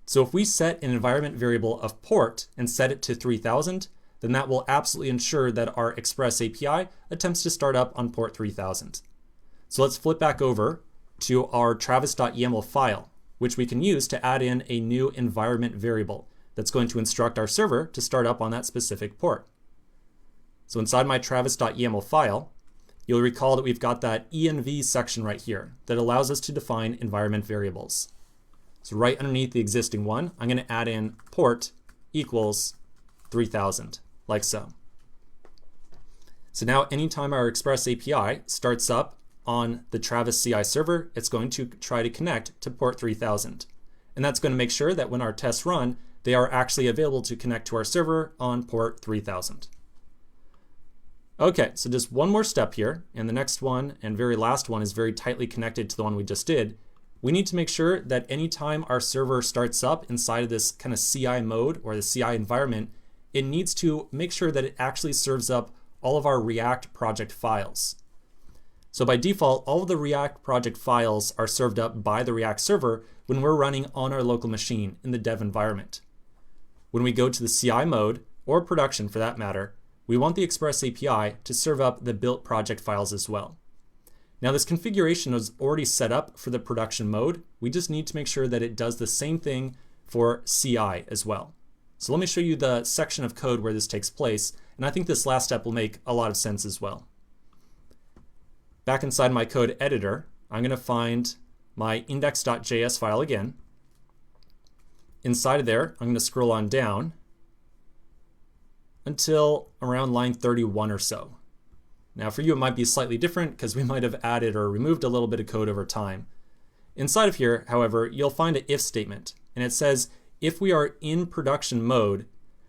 So if we set an environment variable of port and set it to 3000, then that will absolutely ensure that our Express API attempts to start up on port 3000. So let's flip back over to our travis.yaml file, which we can use to add in a new environment variable that's going to instruct our server to start up on that specific port. So inside my travis.yaml file, you'll recall that we've got that env section right here that allows us to define environment variables. So right underneath the existing one, I'm going to add in port equals 3000, like so. So now anytime our Express API starts up on the Travis CI server, it's going to try to connect to port 3000. And that's going to make sure that when our tests run, they are actually available to connect to our server on port 3000. Okay, so just one more step here, and the next one and very last one is very tightly connected to the one we just did. We need to make sure that anytime our server starts up inside of this kind of CI mode or the CI environment, it needs to make sure that it actually serves up all of our React project files. So by default, all of the React project files are served up by the React server when we're running on our local machine in the dev environment. When we go to the CI mode, or production for that matter, we want the Express API to serve up the built project files as well. Now this configuration is already set up for the production mode. We just need to make sure that it does the same thing for CI as well. So let me show you the section of code where this takes place, and I think this last step will make a lot of sense as well. Back inside my code editor, I'm going to find my index.js file again. Inside of there, I'm going to scroll on down until around line 31 or so. Now for you it might be slightly different because we might have added or removed a little bit of code over time. Inside of here, however, you'll find an if statement, and it says if we are in production mode,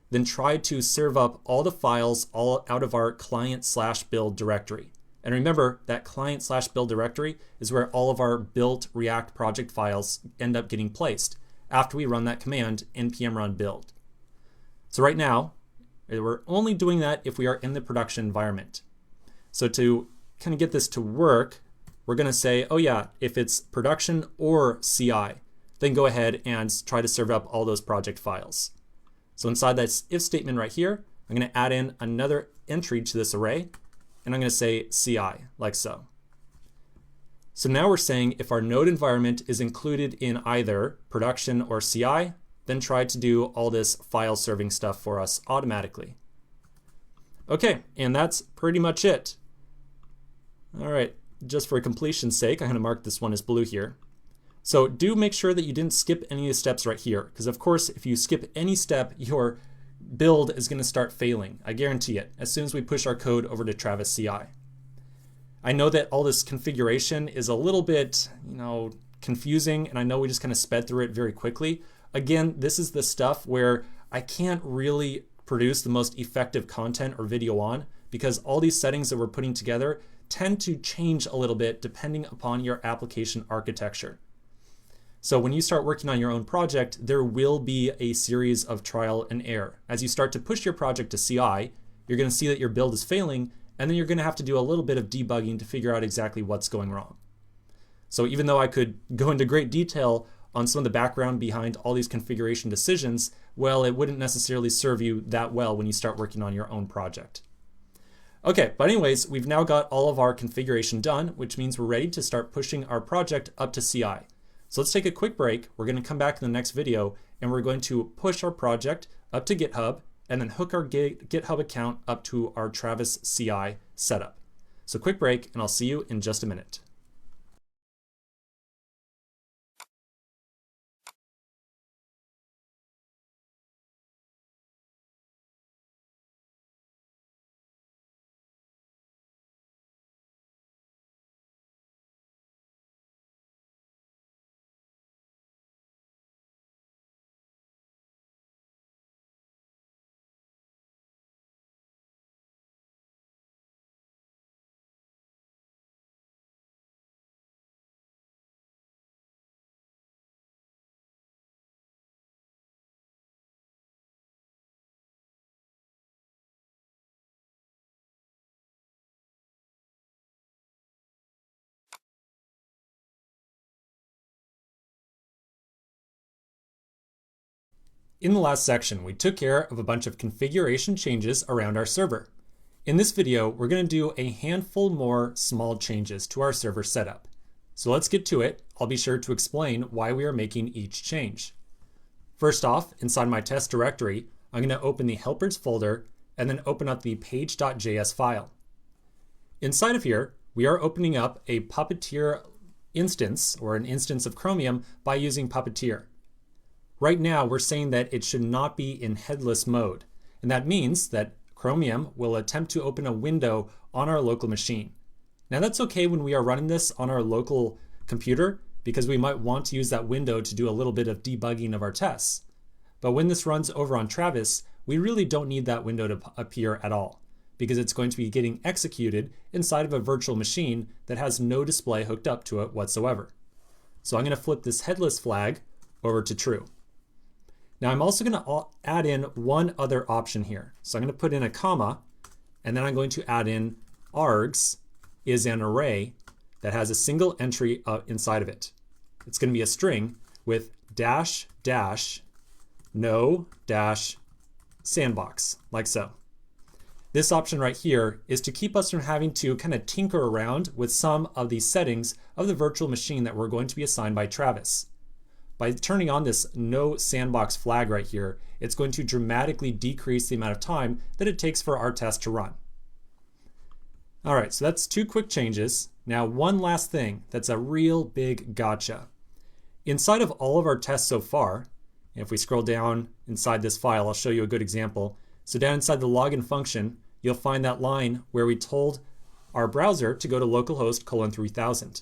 then try to serve up all the files all out of our client/build directory. And remember that client/build directory is where all of our built React project files end up getting placed after we run that command npm run build. So right now, we're only doing that if we are in the production environment. So to kind of get this to work, we're going to say, oh yeah, if it's production or CI, then go ahead and try to serve up all those project files. So inside that if statement right here, I'm going to add in another entry to this array, and I'm going to say CI, like so. So now we're saying if our node environment is included in either production or CI, then try to do all this file serving stuff for us automatically. Okay, and that's pretty much it. All right, just for completion's sake, I'm going to mark this one as blue here. So do make sure that you didn't skip any of the steps right here, because of course if you skip any step, your build is going to start failing. I guarantee it, as soon as we push our code over to Travis CI. I know that all this configuration is a little bit, confusing, and I know we just kind of sped through it very quickly. Again, this is the stuff where I can't really produce the most effective content or video on, because all these settings that we're putting together, tend to change a little bit depending upon your application architecture. So when you start working on your own project, there will be a series of trial and error. As you start to push your project to CI, you're going to see that your build is failing, and then you're going to have to do a little bit of debugging to figure out exactly what's going wrong. So even though I could go into great detail on some of the background behind all these configuration decisions, well, it wouldn't necessarily serve you that well when you start working on your own project. Okay, but anyways, we've now got all of our configuration done, which means we're ready to start pushing our project up to CI. So let's take a quick break. We're going to come back in the next video and we're going to push our project up to GitHub and then hook our GitHub account up to our Travis CI setup. So quick break and I'll see you in just a minute. In the last section, we took care of a bunch of configuration changes around our server. In this video, we're going to do a handful more small changes to our server setup. So let's get to it. I'll be sure to explain why we are making each change. First off, inside my test directory, I'm going to open the helpers folder and then open up the page.js file. Inside of here, we are opening up a Puppeteer instance or an instance of Chromium by using Puppeteer. Right now, we're saying that it should not be in headless mode. And that means that Chromium will attempt to open a window on our local machine. Now that's okay when we are running this on our local computer because we might want to use that window to do a little bit of debugging of our tests. But when this runs over on Travis, we really don't need that window to appear at all because it's going to be getting executed inside of a virtual machine that has no display hooked up to it whatsoever. So I'm going to flip this headless flag over to true. Now I'm also going to add in one other option here. So I'm going to put in a comma, and then I'm going to add in args is an array that has a single entry inside of it. It's going to be a string with dash dash no dash sandbox, like so. This option right here is to keep us from having to kind of tinker around with some of the settings of the virtual machine that we're going to be assigned by Travis. By turning on this no sandbox flag right here, it's going to dramatically decrease the amount of time that it takes for our test to run. All right, so that's two quick changes. Now one last thing that's a real big gotcha. Inside of all of our tests so far, if we scroll down inside this file, I'll show you a good example. So down inside the login function, you'll find that line where we told our browser to go to localhost :3000.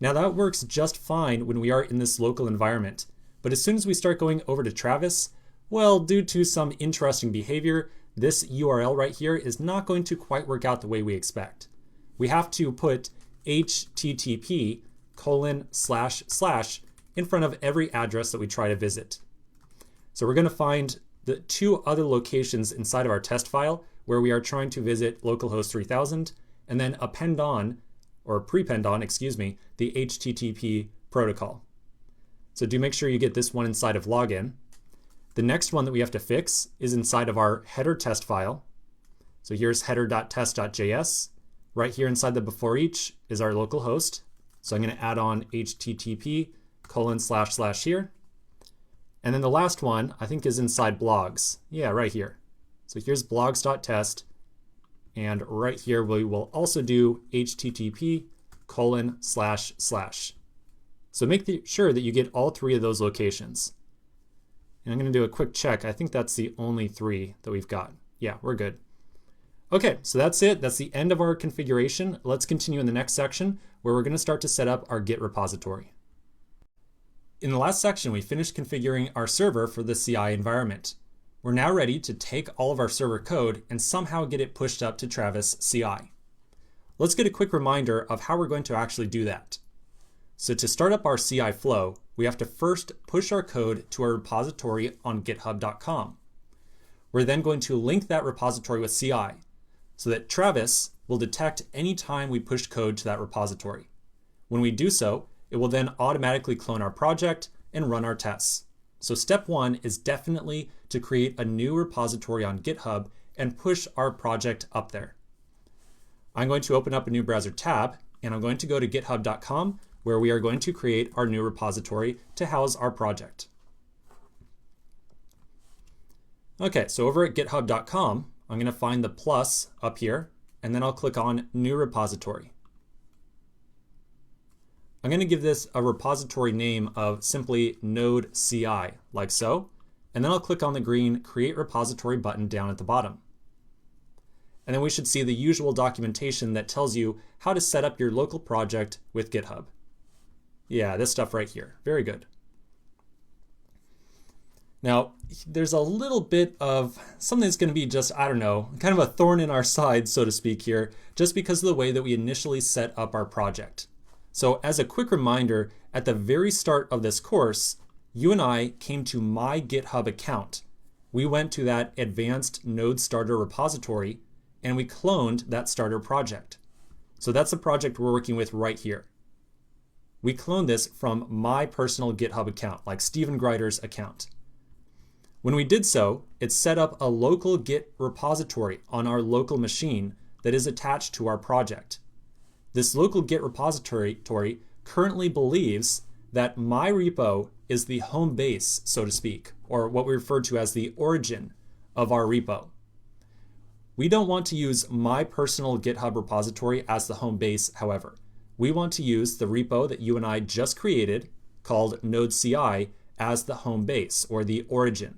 Now that works just fine when we are in this local environment, but as soon as we start going over to Travis, well, due to some interesting behavior, this URL right here is not going to quite work out the way we expect. We have to put http:// in front of every address that we try to visit. So we're going to find the two other locations inside of our test file where we are trying to visit localhost 3000 and then prepend on, the HTTP protocol. So do make sure you get this one inside of login. The next one that we have to fix is inside of our header test file. So here's header.test.js. Right here inside the before each is our local host. So I'm going to add on http:// here. And then the last one I think is inside blogs. Yeah, right here. So here's blogs.test. And right here we will also do http://. So make sure that you get all three of those locations. And I'm going to do a quick check. I think that's the only three that we've got. Yeah, we're good. Okay, so that's it. That's the end of our configuration. Let's continue in the next section where we're going to start to set up our Git repository. In the last section, we finished configuring our server for the CI environment. We're now ready to take all of our server code and somehow get it pushed up to Travis CI. let's get a quick reminder of how we're going to actually do that. So to start up our CI flow, we have to first push our code to our repository on github.com. We're then going to link that repository with CI so that Travis will detect any time we push code to that repository. When we do so, it will then automatically clone our project and run our tests. So step one is definitely to create a new repository on GitHub and push our project up there. I'm going to open up a new browser tab, and I'm going to go to github.com, where we are going to create our new repository to house our project. Okay, so over at github.com, I'm going to find the plus up here, and then I'll click on New Repository. I'm going to give this a repository name of simply node.js, like so, and then I'll click on the green Create Repository button down at the bottom. And then we should see the usual documentation that tells you how to set up your local project with GitHub. Yeah, this stuff right here. Very good. Now, there's a little bit of something that's going to be just, I don't know, kind of a thorn in our side, so to speak here, just because of the way that we initially set up our project. So as a quick reminder, at the very start of this course, you and I came to my GitHub account. We went to that advanced node starter repository and we cloned that starter project. So that's the project we're working with right here. We cloned this from my personal GitHub account, like Stephen Greider's account. When we did so, it set up a local Git repository on our local machine that is attached to our project. This local Git repository currently believes that my repo is the home base, so to speak, or what we refer to as the origin of our repo. We don't want to use my personal GitHub repository as the home base, however. We want to use the repo that you and I just created, called nodejs, as the home base, or the origin.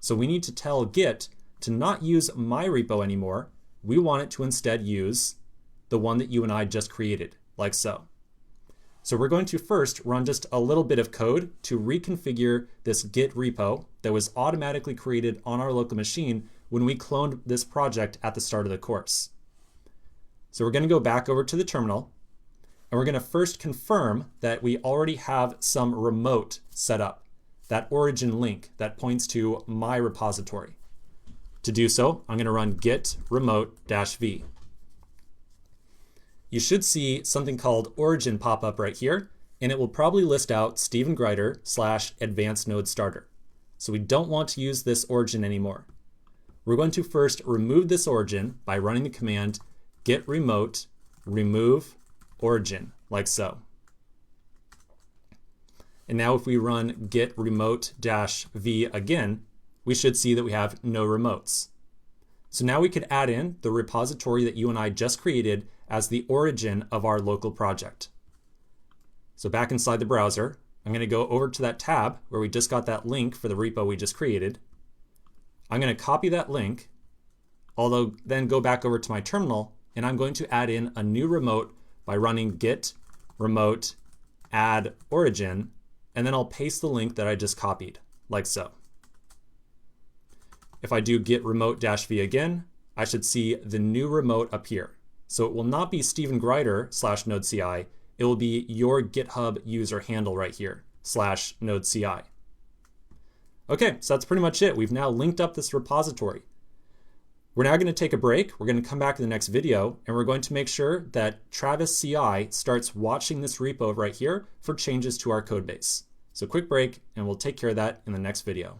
So we need to tell Git to not use my repo anymore. We want it to instead use the one that you and I just created, like so. So we're going to first run just a little bit of code to reconfigure this Git repo that was automatically created on our local machine when we cloned this project at the start of the course. So we're going to go back over to the terminal, and we're going to first confirm that we already have some remote set up, that origin link that points to my repository. To do so, I'm going to run git remote-v. You should see something called origin pop up right here, and it will probably list out Stephen Greider / advanced node starter. So we don't want to use this origin anymore. We're going to first remove this origin by running the command git remote remove origin, like so. And now if we run git remote-v again, we should see that we have no remotes. So now we could add in the repository that you and I just created as the origin of our local project. So back inside the browser, I'm going to go over to that tab where we just got that link for the repo we just created. I'm going to copy that link, although then go back over to my terminal, and I'm going to add in a new remote by running git remote add origin, and then I'll paste the link that I just copied, like so. If I do git remote-v again, I should see the new remote appear. So it will not be Stephen Greider / nodejs, it will be your GitHub user handle right here, /nodejs. Okay, so that's pretty much it. We've now linked up this repository. We're now going to take a break. We're going to come back in the next video, and we're going to make sure that Travis CI starts watching this repo right here for changes to our code base. So quick break, and we'll take care of that in the next video.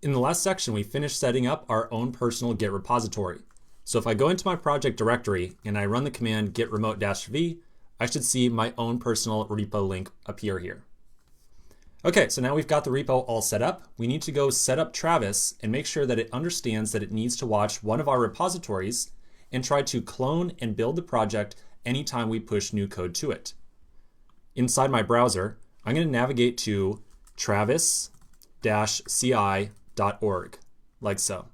In the last section, we finished setting up our own personal Git repository. So if I go into my project directory and I run the command git remote-v, I should see my own personal repo link appear here. Okay, so now we've got the repo all set up. We need to go set up Travis and make sure that it understands that it needs to watch one of our repositories and try to clone and build the project anytime we push new code to it. Inside my browser, I'm going to navigate to travis-ci.org, like so.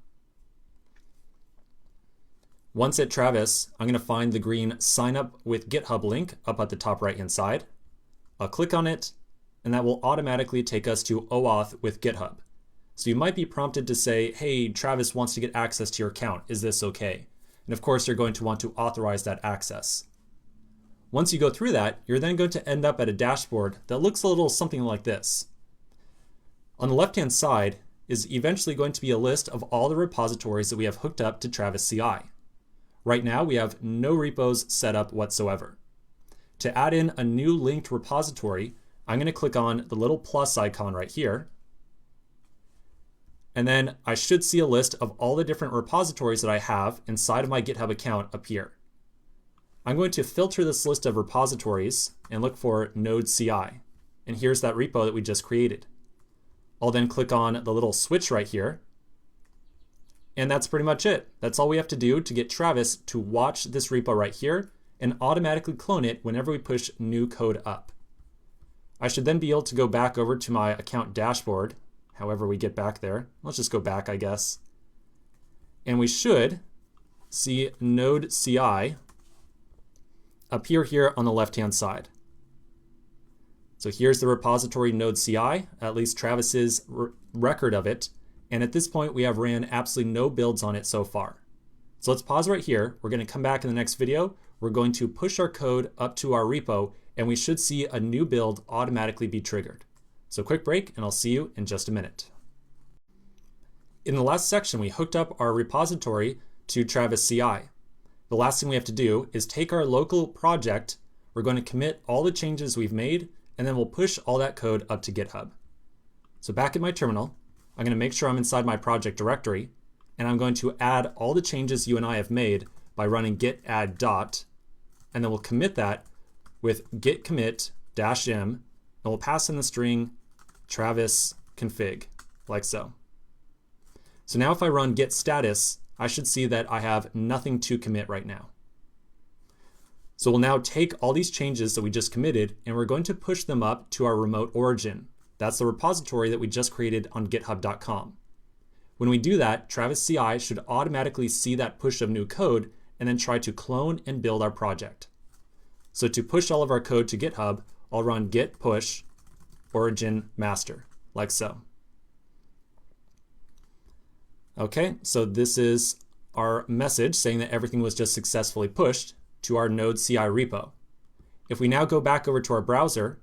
Once at Travis, I'm going to find the green Sign Up with GitHub link up at the top right-hand side. I'll click on it, and that will automatically take us to OAuth with GitHub. So you might be prompted to say, hey, Travis wants to get access to your account. Is this okay? And of course, you're going to want to authorize that access. Once you go through that, you're then going to end up at a dashboard that looks a little something like this. On the left-hand side is eventually going to be a list of all the repositories that we have hooked up to Travis CI. Right now, we have no repos set up whatsoever. To add in a new linked repository, I'm going to click on the little plus icon right here. And then I should see a list of all the different repositories that I have inside of my GitHub account appear. I'm going to filter this list of repositories and look for node.js. And here's that repo that we just created. I'll then click on the little switch right here. And that's pretty much it. That's all we have to do to get Travis to watch this repo right here and automatically clone it whenever we push new code up. I should then be able to go back over to my account dashboard, however we get back there. Let's just go back, I guess. And we should see node.js appear here on the left-hand side. So here's the repository node.js, at least Travis's record of it. And at this point, we have ran absolutely no builds on it so far. So let's pause right here. We're going to come back in the next video. We're going to push our code up to our repo, and we should see a new build automatically be triggered. So quick break, and I'll see you in just a minute. In the last section, we hooked up our repository to Travis CI. The last thing we have to do is take our local project. We're going to commit all the changes we've made, and then we'll push all that code up to GitHub. So back at my terminal, I'm going to make sure I'm inside my project directory, and I'm going to add all the changes you and I have made by running git add dot, and then we'll commit that with git commit -m, and we'll pass in the string Travis config, like so. So now if I run git status, I should see that I have nothing to commit right now. So we'll now take all these changes that we just committed, and we're going to push them up to our remote origin. That's the repository that we just created on github.com. When we do that, Travis CI should automatically see that push of new code and then try to clone and build our project. So to push all of our code to GitHub, I'll run git push origin master, like so. Okay, so this is our message saying that everything was just successfully pushed to our node.js repo. If we now go back over to our browser,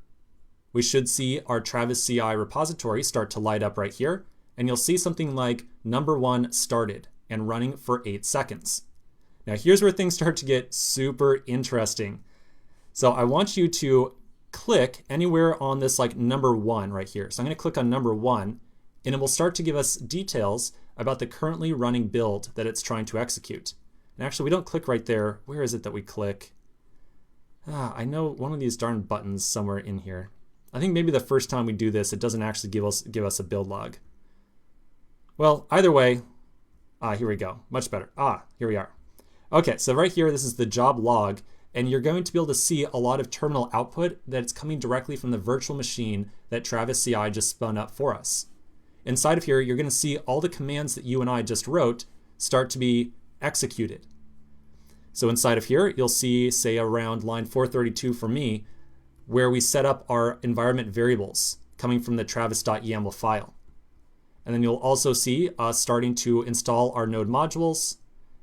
we should see our Travis CI repository start to light up right here, and you'll see something like #1 started and running for 8 seconds. Now here's where things start to get super interesting. So I want you to click anywhere on this like #1 right here. So I'm going to click on #1, and it will start to give us details about the currently running build that it's trying to execute. And actually, we don't click right there. Where is it that we click? I know one of these darn buttons somewhere in here. I think maybe the first time we do this, it doesn't actually give us a build log. Well, either way, here we go. Much better. Here we are. Okay, so right here, this is the job log, and you're going to be able to see a lot of terminal output that's coming directly from the virtual machine that Travis CI just spun up for us. Inside of here, you're going to see all the commands that you and I just wrote start to be executed. So inside of here, you'll see, say around line 432 for me, where we set up our environment variables coming from the travis.yaml file. And then you'll also see us starting to install our node modules.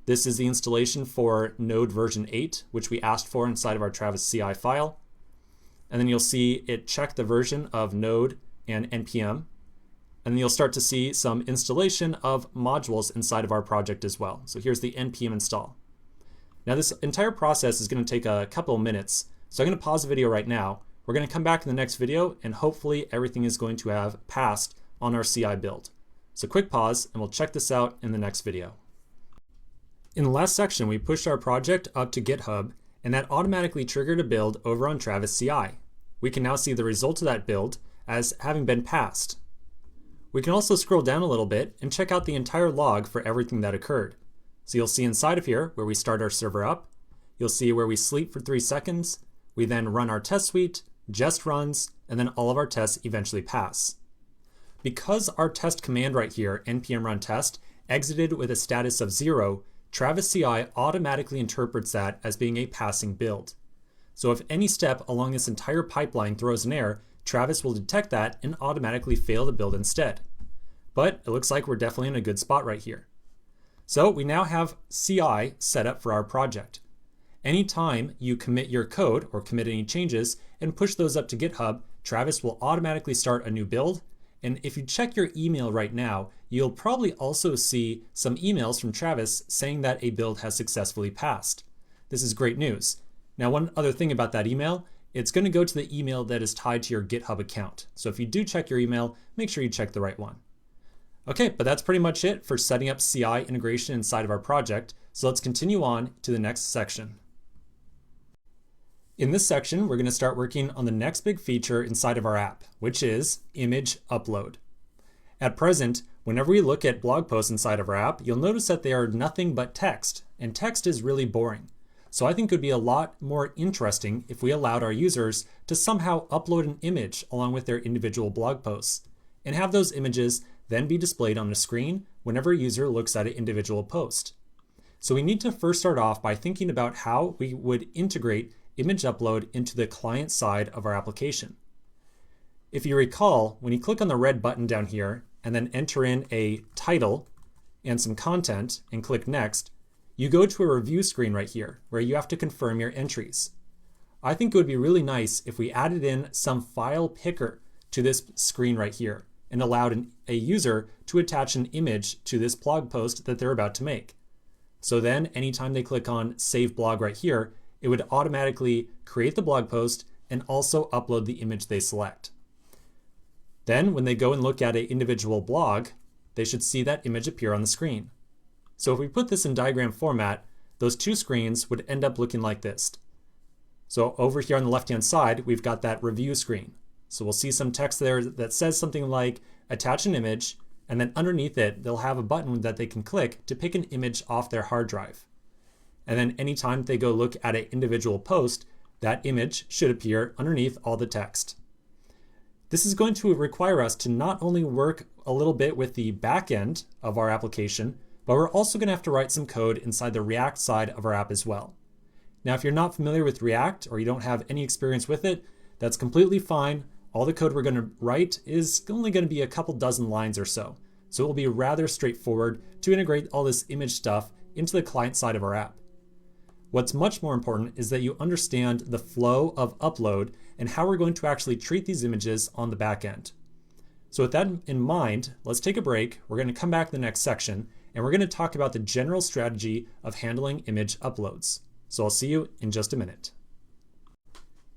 This is the installation for node version 8, which we asked for inside of our Travis CI file. And then you'll see it check the version of node and npm. And then you'll start to see some installation of modules inside of our project as well. So here's the npm install. Now this entire process is going to take a couple of minutes. So I'm going to pause the video right now. We're going to come back in the next video, and hopefully everything is going to have passed on our CI build. So quick pause, and we'll check this out in the next video. In the last section, we pushed our project up to GitHub, and that automatically triggered a build over on Travis CI. We can now see the result of that build as having been passed. We can also scroll down a little bit and check out the entire log for everything that occurred. So you'll see inside of here where we start our server up, you'll see where we sleep for 3 seconds, we then run our test suite, just runs, and then all of our tests eventually pass. Because our test command right here, npm run test, exited with a status of 0, Travis CI automatically interprets that as being a passing build. So if any step along this entire pipeline throws an error, Travis will detect that and automatically fail the build instead. But it looks like we're definitely in a good spot right here. So we now have CI set up for our project. Anytime you commit your code or commit any changes and push those up to GitHub, Travis will automatically start a new build. And if you check your email right now, you'll probably also see some emails from Travis saying that a build has successfully passed. This is great news. Now, one other thing about that email, it's going to go to the email that is tied to your GitHub account. So if you do check your email, make sure you check the right one. Okay, but that's pretty much it for setting up CI integration inside of our project. So let's continue on to the next section. In this section, we're going to start working on the next big feature inside of our app, which is image upload. At present, whenever we look at blog posts inside of our app, you'll notice that they are nothing but text, and text is really boring. So I think it would be a lot more interesting if we allowed our users to somehow upload an image along with their individual blog posts, and have those images then be displayed on the screen whenever a user looks at an individual post. So we need to first start off by thinking about how we would integrate image upload into the client side of our application. If you recall, when you click on the red button down here and then enter in a title and some content and click next, you go to a review screen right here where you have to confirm your entries. I think it would be really nice if we added in some file picker to this screen right here and allowed a user to attach an image to this blog post that they're about to make. So then anytime they click on Save Blog right here, it would automatically create the blog post and also upload the image they select. Then when they go and look at an individual blog, they should see that image appear on the screen. So if we put this in diagram format, those two screens would end up looking like this. So over here on the left-hand side, we've got that review screen. So we'll see some text there that says something like attach an image, and then underneath it, they'll have a button that they can click to pick an image off their hard drive. And then anytime they go look at an individual post, that image should appear underneath all the text. This is going to require us to not only work a little bit with the back end of our application, but we're also going to have to write some code inside the React side of our app as well. Now, if you're not familiar with React or you don't have any experience with it, that's completely fine. All the code we're going to write is only going to be a couple dozen lines or so. So it will be rather straightforward to integrate all this image stuff into the client side of our app. What's much more important is that you understand the flow of upload and how we're going to actually treat these images on the back end. So with that in mind, let's take a break. We're going to come back to the next section and we're going to talk about the general strategy of handling image uploads. So I'll see you in just a minute.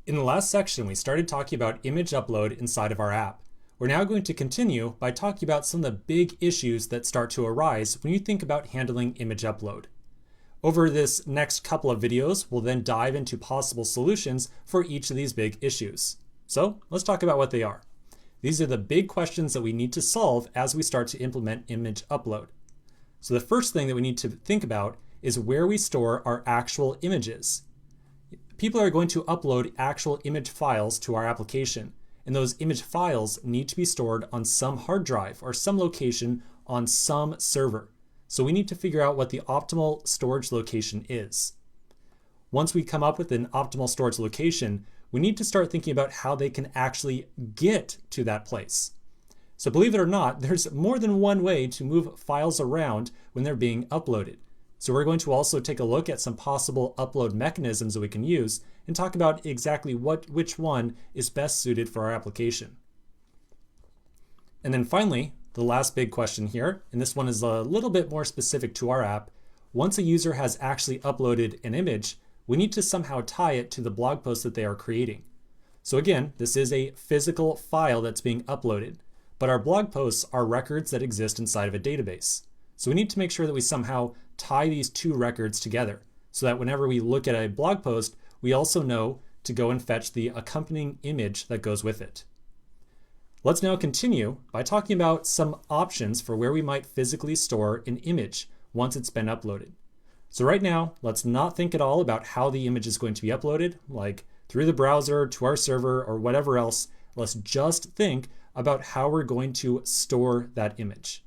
In the last section, we started talking about image upload inside of our app. We're now going to continue by talking about some of the big issues that start to arise when you think about handling image upload. Over this next couple of videos, we'll then dive into possible solutions for each of these big issues. So let's talk about what they are. These are the big questions that we need to solve as we start to implement image upload. So the first thing that we need to think about is where we store our actual images. People are going to upload actual image files to our application, and those image files need to be stored on some hard drive or some location on some server. So we need to figure out what the optimal storage location is. Once we come up with an optimal storage location, we need to start thinking about how they can actually get to that place. So believe it or not, there's more than one way to move files around when they're being uploaded. So we're going to also take a look at some possible upload mechanisms that we can use and talk about exactly which one is best suited for our application. And then finally, the last big question here, and this one is a little bit more specific to our app. Once a user has actually uploaded an image, we need to somehow tie it to the blog post that they are creating. So again, this is a physical file that's being uploaded, but our blog posts are records that exist inside of a database. So we need to make sure that we somehow tie these two records together so that whenever we look at a blog post, we also know to go and fetch the accompanying image that goes with it. Let's now continue by talking about some options for where we might physically store an image once it's been uploaded. So right now, let's not think at all about how the image is going to be uploaded, like through the browser to our server or whatever else. Let's just think about how we're going to store that image.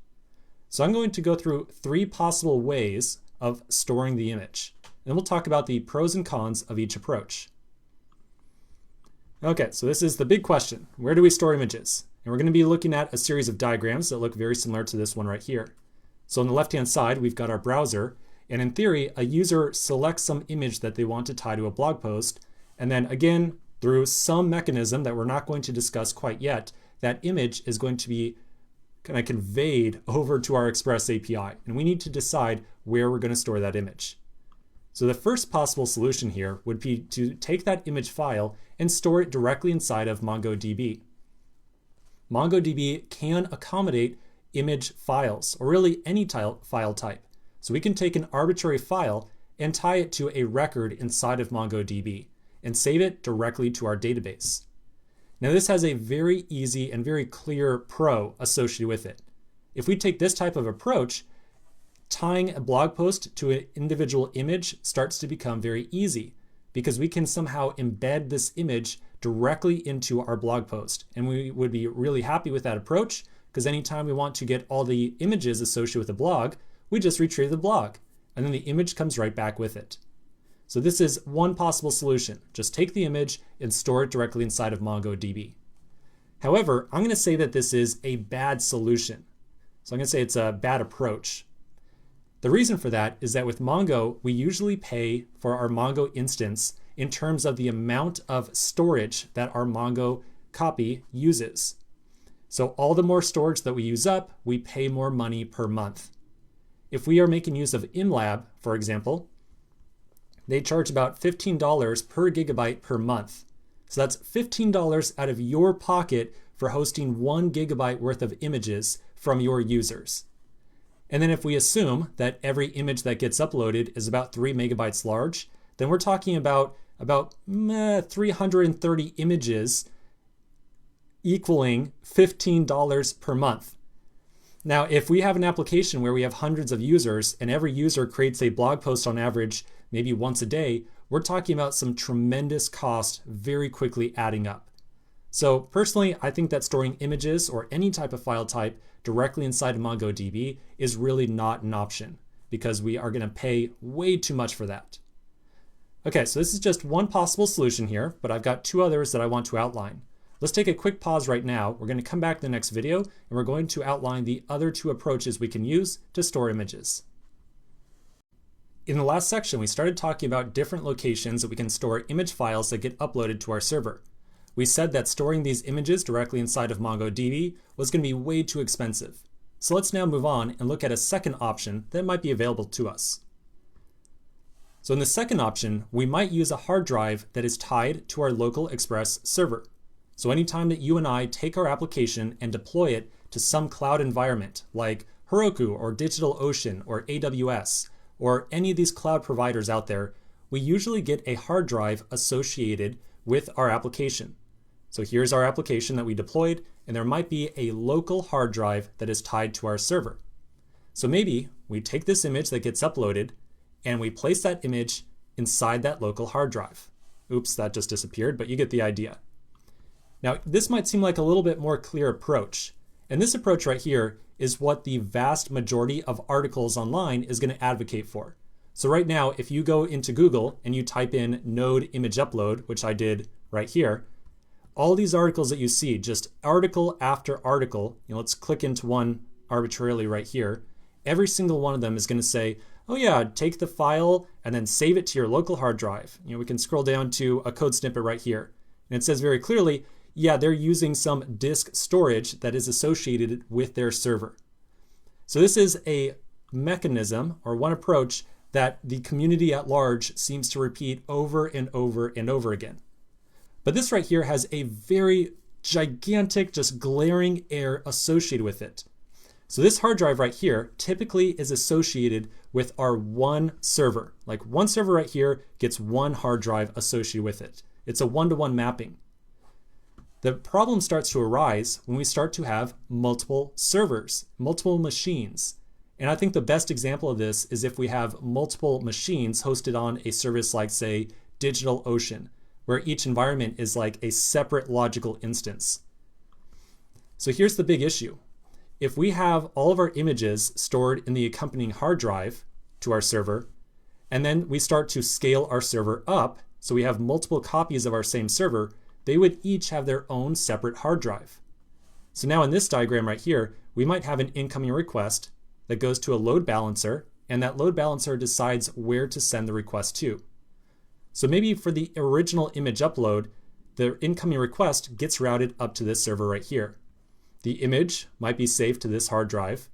So I'm going to go through 3 possible ways of storing the image. Then we'll talk about the pros and cons of each approach. Okay, so this is the big question. Where do we store images? And we're going to be looking at a series of diagrams that look very similar to this one right here. So on the left-hand side, we've got our browser, and in theory, a user selects some image that they want to tie to a blog post, and then again, through some mechanism that we're not going to discuss quite yet, that image is going to be kind of conveyed over to our Express API, and we need to decide where we're going to store that image. So the first possible solution here would be to take that image file and store it directly inside of MongoDB. MongoDB can accommodate image files, or really any file type. So we can take an arbitrary file and tie it to a record inside of MongoDB and save it directly to our database. Now this has a very easy and very clear pro associated with it. If we take this type of approach, tying a blog post to an individual image starts to become very easy because we can somehow embed this image directly into our blog post. And we would be really happy with that approach because anytime we want to get all the images associated with a blog, we just retrieve the blog and then the image comes right back with it. So this is one possible solution. Just take the image and store it directly inside of MongoDB. However, I'm going to say that this is a bad solution. So I'm going to say it's a bad approach. The reason for that is that with Mongo, we usually pay for our Mongo instance in terms of the amount of storage that our Mongo copy uses. So all the more storage that we use up, we pay more money per month. If we are making use of ImLab, for example, they charge about $15 per gigabyte per month. So that's $15 out of your pocket for hosting 1 gigabyte worth of images from your users. And then if we assume that every image that gets uploaded is about 3 megabytes large, then we're talking about 330 images equaling $15 per month. Now, if we have an application where we have hundreds of users and every user creates a blog post on average maybe once a day, we're talking about some tremendous cost very quickly adding up. So personally, I think that storing images or any type of file type directly inside of MongoDB is really not an option because we are going to pay way too much for that. Okay, so this is just one possible solution here, but I've got two others that I want to outline. Let's take a quick pause right now. We're going to come back in the next video and we're going to outline the other two approaches we can use to store images. In the last section, we started talking about different locations that we can store image files that get uploaded to our server. We said that storing these images directly inside of MongoDB was going to be way too expensive. So let's now move on and look at a second option that might be available to us. So in the second option, we might use a hard drive that is tied to our local Express server. So anytime that you and I take our application and deploy it to some cloud environment like Heroku or DigitalOcean or AWS or any of these cloud providers out there, we usually get a hard drive associated with our application. So here's our application that we deployed, and there might be a local hard drive that is tied to our server. So maybe we take this image that gets uploaded and we place that image inside that local hard drive. Oops, that just disappeared, but you get the idea. Now, this might seem like a little bit more clear approach. And this approach right here is what the vast majority of articles online is going to advocate for. So right now, if you go into Google and you type in node image upload, which I did right here, all these articles that you see, just article after article, let's click into one arbitrarily right here. Every single one of them is going to say, oh yeah, take the file and then save it to your local hard drive. We can scroll down to a code snippet right here. And it says very clearly, yeah, they're using some disk storage that is associated with their server. So this is a mechanism or one approach that the community at large seems to repeat over and over and over again. But this right here has a very gigantic, just glaring error associated with it. So this hard drive right here typically is associated with our one server. Like one server right here gets one hard drive associated with it. It's a one-to-one mapping. The problem starts to arise when we start to have multiple servers, multiple machines. And I think the best example of this is if we have multiple machines hosted on a service like, say, DigitalOcean, where each environment is like a separate logical instance. So here's the big issue. If we have all of our images stored in the accompanying hard drive to our server, and then we start to scale our server up, so we have multiple copies of our same server, they would each have their own separate hard drive. So now in this diagram right here, we might have an incoming request, that goes to a load balancer, and that load balancer decides where to send the request to. So maybe for the original image upload, the incoming request gets routed up to this server right here. The image might be saved to this hard drive.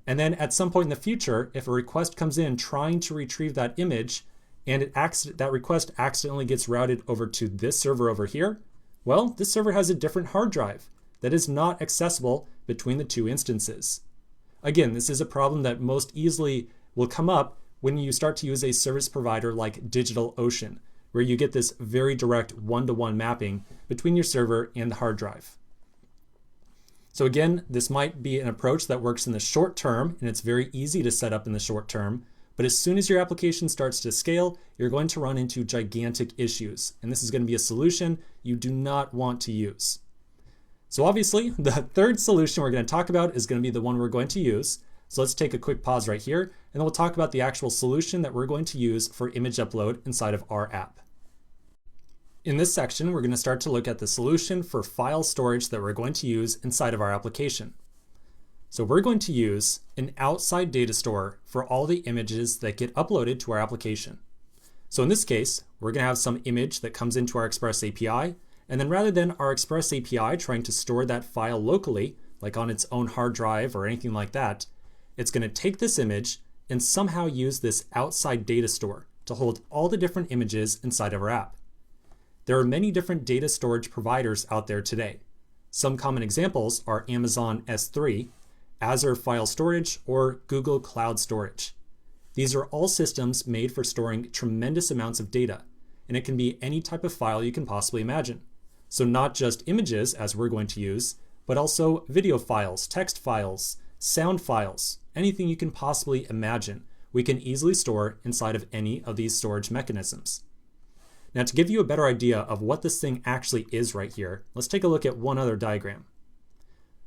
And then at some point in the future, if a request comes in trying to retrieve that image and that request accidentally gets routed over to this server over here, well, this server has a different hard drive that is not accessible between the two instances. Again, this is a problem that most easily will come up when you start to use a service provider like DigitalOcean, where you get this very direct one-to-one mapping between your server and the hard drive. So again, this might be an approach that works in the short term, and it's very easy to set up in the short term. But as soon as your application starts to scale, you're going to run into gigantic issues. And this is going to be a solution you do not want to use. So obviously, the third solution we're going to talk about is going to be the one we're going to use. So let's take a quick pause right here, and then we'll talk about the actual solution that we're going to use for image upload inside of our app. In this section, we're going to start to look at the solution for file storage that we're going to use inside of our application. So we're going to use an outside data store for all the images that get uploaded to our application. So in this case, we're going to have some image that comes into our Express API, and then rather than our Express API trying to store that file locally, like on its own hard drive or anything like that, it's going to take this image and somehow use this outside data store to hold all the different images inside of our app. There are many different data storage providers out there today. Some common examples are Amazon S3, Azure File Storage, or Google Cloud Storage. These are all systems made for storing tremendous amounts of data, and it can be any type of file you can possibly imagine. So not just images, as we're going to use, but also video files, text files, sound files, anything you can possibly imagine, we can easily store inside of any of these storage mechanisms. Now, to give you a better idea of what this thing actually is right here, let's take a look at one other diagram.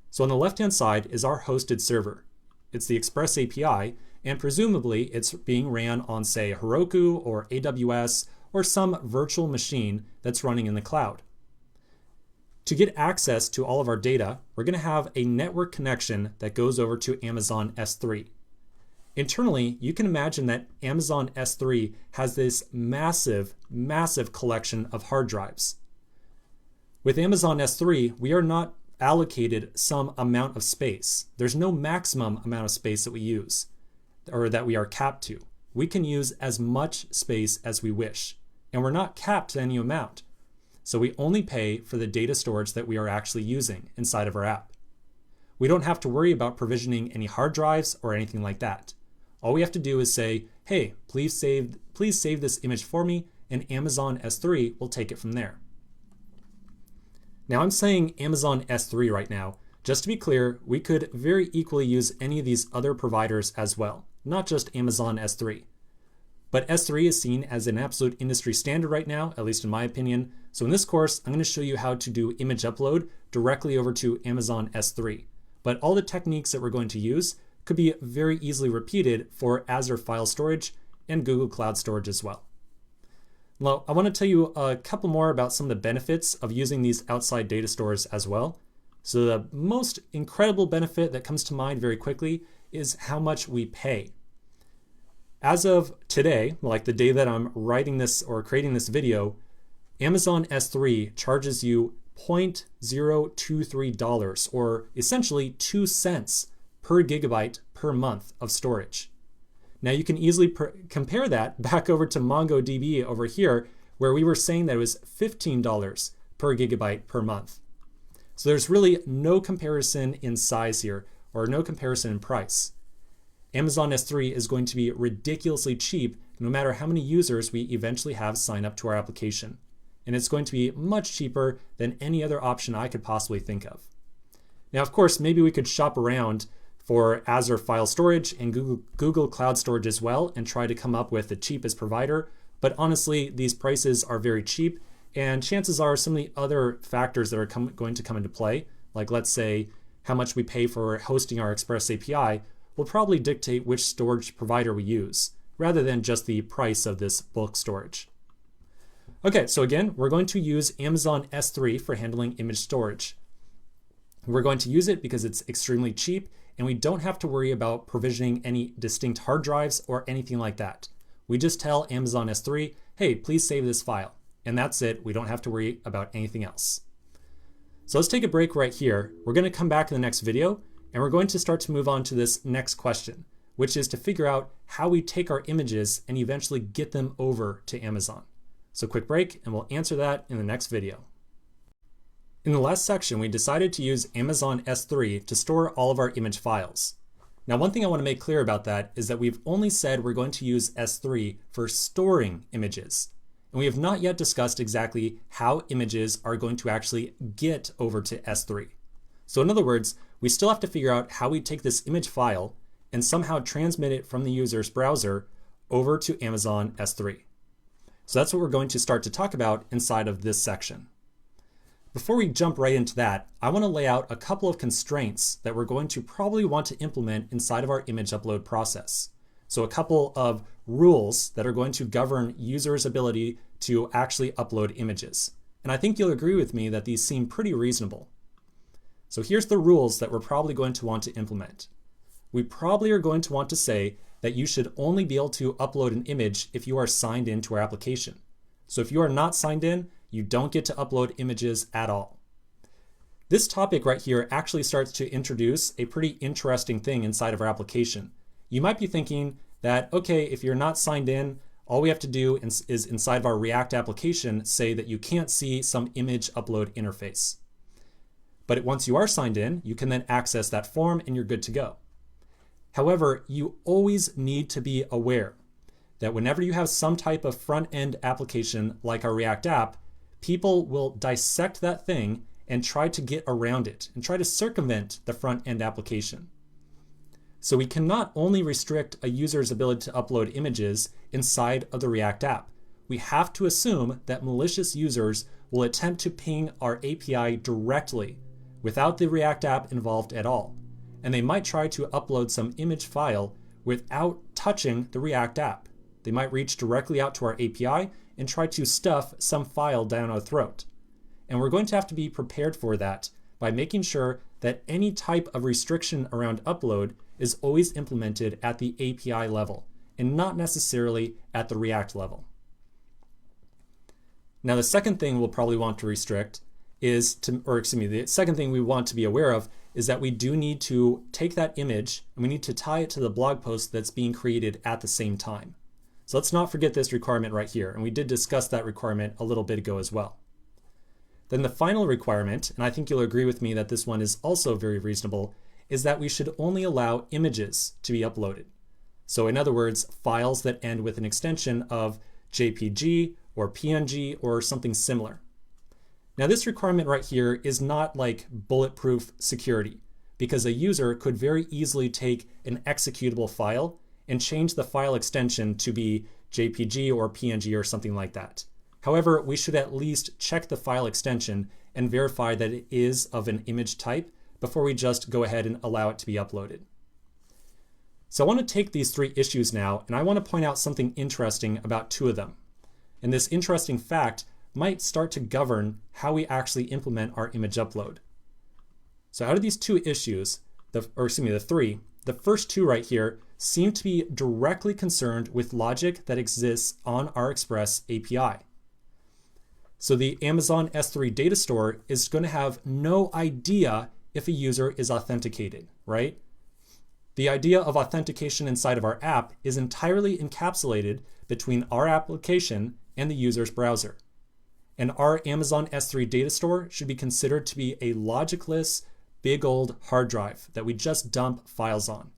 So on the left-hand side is our hosted server. It's the Express API, and presumably it's being ran on, say, Heroku or AWS or some virtual machine that's running in the cloud. To get access to all of our data, we're going to have a network connection that goes over to Amazon S3. Internally, you can imagine that Amazon S3 has this massive, massive collection of hard drives. With Amazon S3, we are not allocated some amount of space. There's no maximum amount of space that we use or that we are capped to. We can use as much space as we wish, and we're not capped to any amount. So we only pay for the data storage that we are actually using inside of our app. We don't have to worry about provisioning any hard drives or anything like that. All we have to do is say, hey, please save this image for me, and Amazon S3 will take it from there. Now I'm saying Amazon S3 right now. Just to be clear, we could very equally use any of these other providers as well, not just Amazon S3. But S3 is seen as an absolute industry standard right now, at least in my opinion. So in this course, I'm going to show you how to do image upload directly over to Amazon S3. But all the techniques that we're going to use could be very easily repeated for Azure File Storage and Google Cloud Storage as well. Well, I want to tell you a couple more about some of the benefits of using these outside data stores as well. So the most incredible benefit that comes to mind very quickly is how much we pay. As of today, like the day that I'm writing this or creating this video, Amazon S3 charges you $0.023, or essentially 2 cents per gigabyte per month of storage. Now you can easily compare that back over to MongoDB over here, where we were saying that it was $15 per gigabyte per month. So there's really no comparison in size here, or no comparison in price. Amazon S3 is going to be ridiculously cheap no matter how many users we eventually have sign up to our application. And it's going to be much cheaper than any other option I could possibly think of. Now, of course, maybe we could shop around for Azure File Storage and Google Cloud Storage as well and try to come up with the cheapest provider. But honestly, these prices are very cheap, and chances are some of the other factors that are going to come into play, like let's say how much we pay for hosting our Express API, will probably dictate which storage provider we use, rather than just the price of this bulk storage. Okay, so again, we're going to use Amazon S3 for handling image storage. We're going to use it because it's extremely cheap and we don't have to worry about provisioning any distinct hard drives or anything like that. We just tell Amazon S3, hey, please save this file. And that's it. We don't have to worry about anything else. So let's take a break right here. We're going to come back in the next video, and we're going to start to move on to this next question, which is to figure out how we take our images and eventually get them over to Amazon. So quick break, and we'll answer that in the next video. In the last section, we decided to use Amazon S3 to store all of our image files. Now, one thing I want to make clear about that is that we've only said we're going to use S3 for storing images. And we have not yet discussed exactly how images are going to actually get over to S3. So in other words, we still have to figure out how we take this image file and somehow transmit it from the user's browser over to Amazon S3. So that's what we're going to start to talk about inside of this section. Before we jump right into that, I want to lay out a couple of constraints that we're going to probably want to implement inside of our image upload process. So a couple of rules that are going to govern users' ability to actually upload images. And I think you'll agree with me that these seem pretty reasonable. So here's the rules that we're probably going to want to implement. We probably are going to want to say that you should only be able to upload an image if you are signed into our application. So if you are not signed in, you don't get to upload images at all. This topic right here actually starts to introduce a pretty interesting thing inside of our application. You might be thinking that, okay, if you're not signed in, all we have to do is inside of our React application say that you can't see some image upload interface. But once you are signed in, you can then access that form and you're good to go. However, you always need to be aware that whenever you have some type of front-end application like our React app, people will dissect that thing and try to get around it and try to circumvent the front-end application. So we cannot only restrict a user's ability to upload images inside of the React app. We have to assume that malicious users will attempt to ping our API directly without the React app involved at all. And they might try to upload some image file without touching the React app. They might reach directly out to our API and try to stuff some file down our throat. And we're going to have to be prepared for that by making sure that any type of restriction around upload is always implemented at the API level and not necessarily at the React level. Now, the second thing we'll probably want to restrict is the second thing we want to be aware of is that we do need to take that image and we need to tie it to the blog post that's being created at the same time. So let's not forget this requirement right here, and we did discuss that requirement a little bit ago as well. Then the final requirement, and I think you'll agree with me that this one is also very reasonable, is that we should only allow images to be uploaded. So in other words, files that end with an extension of JPG or PNG or something similar. Now this requirement right here is not like bulletproof security, because a user could very easily take an executable file and change the file extension to be JPG or PNG or something like that. However, we should at least check the file extension and verify that it is of an image type before we just go ahead and allow it to be uploaded. So I want to take these three issues now, and I want to point out something interesting about two of them. And this interesting fact might start to govern how we actually implement our image upload. So out of these two issues, the three, the first two right here seem to be directly concerned with logic that exists on our Express API. So the Amazon S3 data store is going to have no idea if a user is authenticated, right? The idea of authentication inside of our app is entirely encapsulated between our application and the user's browser. And our Amazon S3 data store should be considered to be a logicless, big old hard drive that we just dump files on.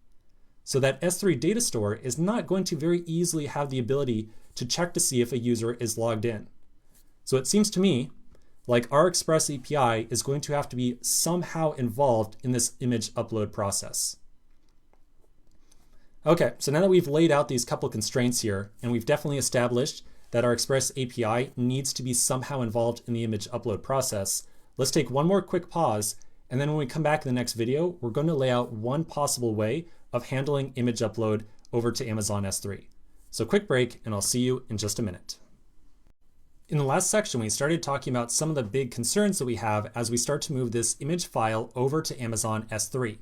So that S3 data store is not going to very easily have the ability to check to see if a user is logged in. So it seems to me like our Express API is going to have to be somehow involved in this image upload process. Okay, so now that we've laid out these couple constraints here, and we've definitely established that our Express API needs to be somehow involved in the image upload process, let's take one more quick pause, and then when we come back in the next video, we're going to lay out one possible way of handling image upload over to Amazon S3. So quick break, and I'll see you in just a minute. In the last section, we started talking about some of the big concerns that we have as we start to move this image file over to Amazon S3.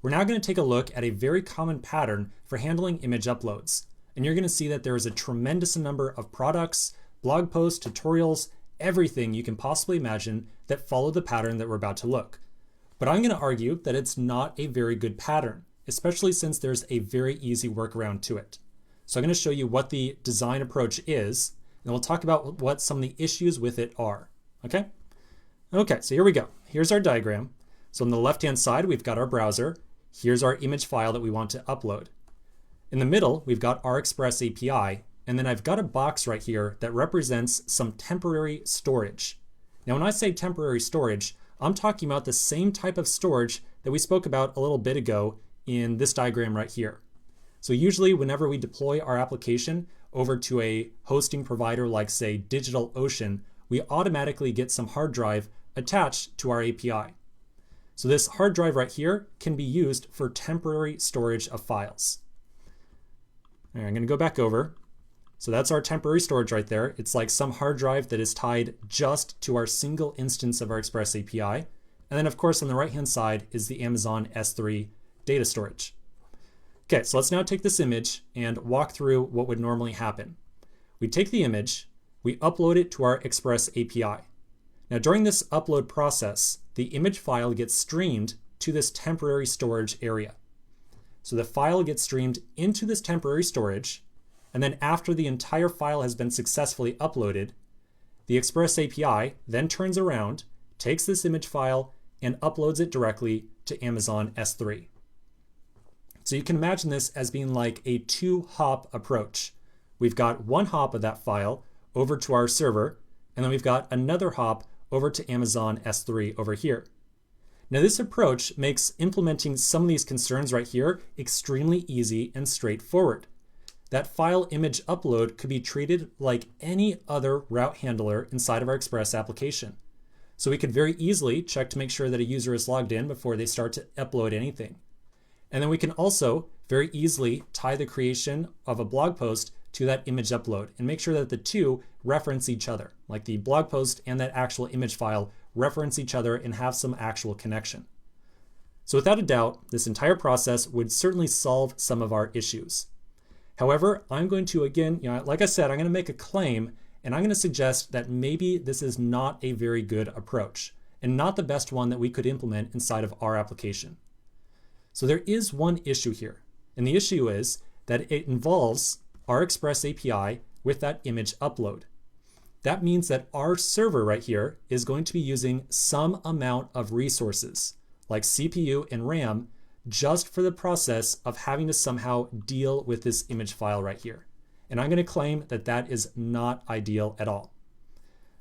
we're now going to take a look at a very common pattern for handling image uploads. And you're going to see that there is a tremendous number of products, blog posts, tutorials, everything you can possibly imagine that follow the pattern that we're about to look. But I'm going to argue that it's not a very good pattern, especially since there's a very easy workaround to it. So I'm going to show you what the design approach is, and we'll talk about what some of the issues with it are. Okay? Okay, so here we go. Here's our diagram. So on the left-hand side, we've got our browser. Here's our image file that we want to upload. In the middle, we've got our Express API, and then I've got a box right here that represents some temporary storage. Now, when I say temporary storage, I'm talking about the same type of storage that we spoke about a little bit ago in this diagram right here. So usually whenever we deploy our application over to a hosting provider like, say, DigitalOcean, we automatically get some hard drive attached to our API. So this hard drive right here can be used for temporary storage of files. All right, I'm going to go back over. So that's our temporary storage right there. It's like some hard drive that is tied just to our single instance of our Express API. And then of course on the right-hand side is the Amazon S3 data storage. Okay, so let's now take this image and walk through what would normally happen. We take the image, we upload it to our Express API. Now during this upload process, the image file gets streamed to this temporary storage area. So the file gets streamed into this temporary storage, and then after the entire file has been successfully uploaded, the Express API then turns around, takes this image file, and uploads it directly to Amazon S3. So you can imagine this as being like a two-hop approach. We've got one hop of that file over to our server, and then we've got another hop over to Amazon S3 over here. Now this approach makes implementing some of these concerns right here extremely easy and straightforward. That file image upload could be treated like any other route handler inside of our Express application. So we could very easily check to make sure that a user is logged in before they start to upload anything. And then we can also very easily tie the creation of a blog post to that image upload and make sure that the two reference each other, like the blog post and that actual image file reference each other and have some actual connection. So without a doubt, this entire process would certainly solve some of our issues. However, I'm going to, again, like I said, I'm going to make a claim and I'm going to suggest that maybe this is not a very good approach and not the best one that we could implement inside of our application. So there is one issue here, and the issue is that it involves our Express API with that image upload. That means that our server right here is going to be using some amount of resources, like CPU and RAM, just for the process of having to somehow deal with this image file right here. And I'm going to claim that that is not ideal at all.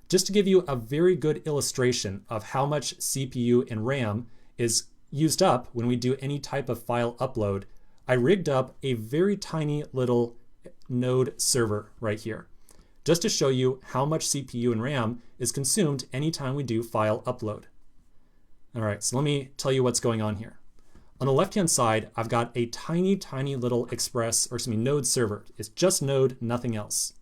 Just to give you a very good illustration of how much CPU and RAM is used up when we do any type of file upload, I rigged up a very tiny little node server right here, just to show you how much CPU and RAM is consumed anytime we do file upload. All right, so let me tell you what's going on here. On the left-hand side, I've got a tiny little node server. It's just node, nothing else.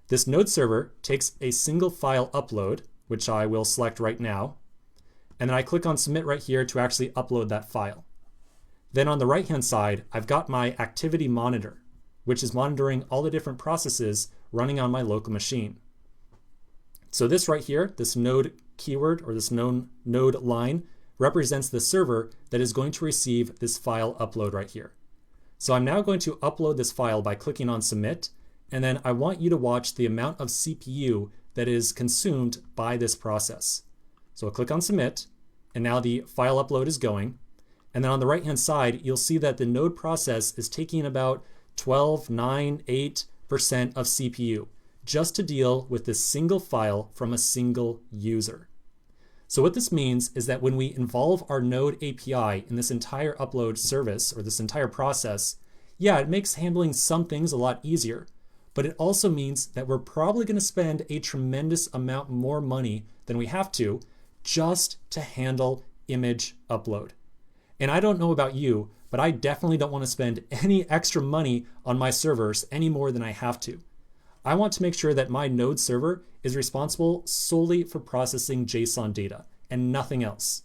This node server takes a single file upload, which I will select right now, and then I click on submit right here to actually upload that file. Then on the right-hand side, I've got my activity monitor, which is monitoring all the different processes running on my local machine. So this right here, this node keyword or this node line represents the server that is going to receive this file upload right here. So I'm now going to upload this file by clicking on submit, and then I want you to watch the amount of CPU that is consumed by this process. So I'll click on submit, and now the file upload is going. And then on the right-hand side, you'll see that the node process is taking about 12, 9, 8% of CPU just to deal with this single file from a single user. So what this means is that when we involve our node API in this entire upload service or this entire process, yeah, it makes handling some things a lot easier, but it also means that we're probably going to spend a tremendous amount more money than we have to just to handle image upload. And I don't know about you, but I definitely don't want to spend any extra money on my servers any more than I have to. I want to make sure that my node server is responsible solely for processing JSON data and nothing else.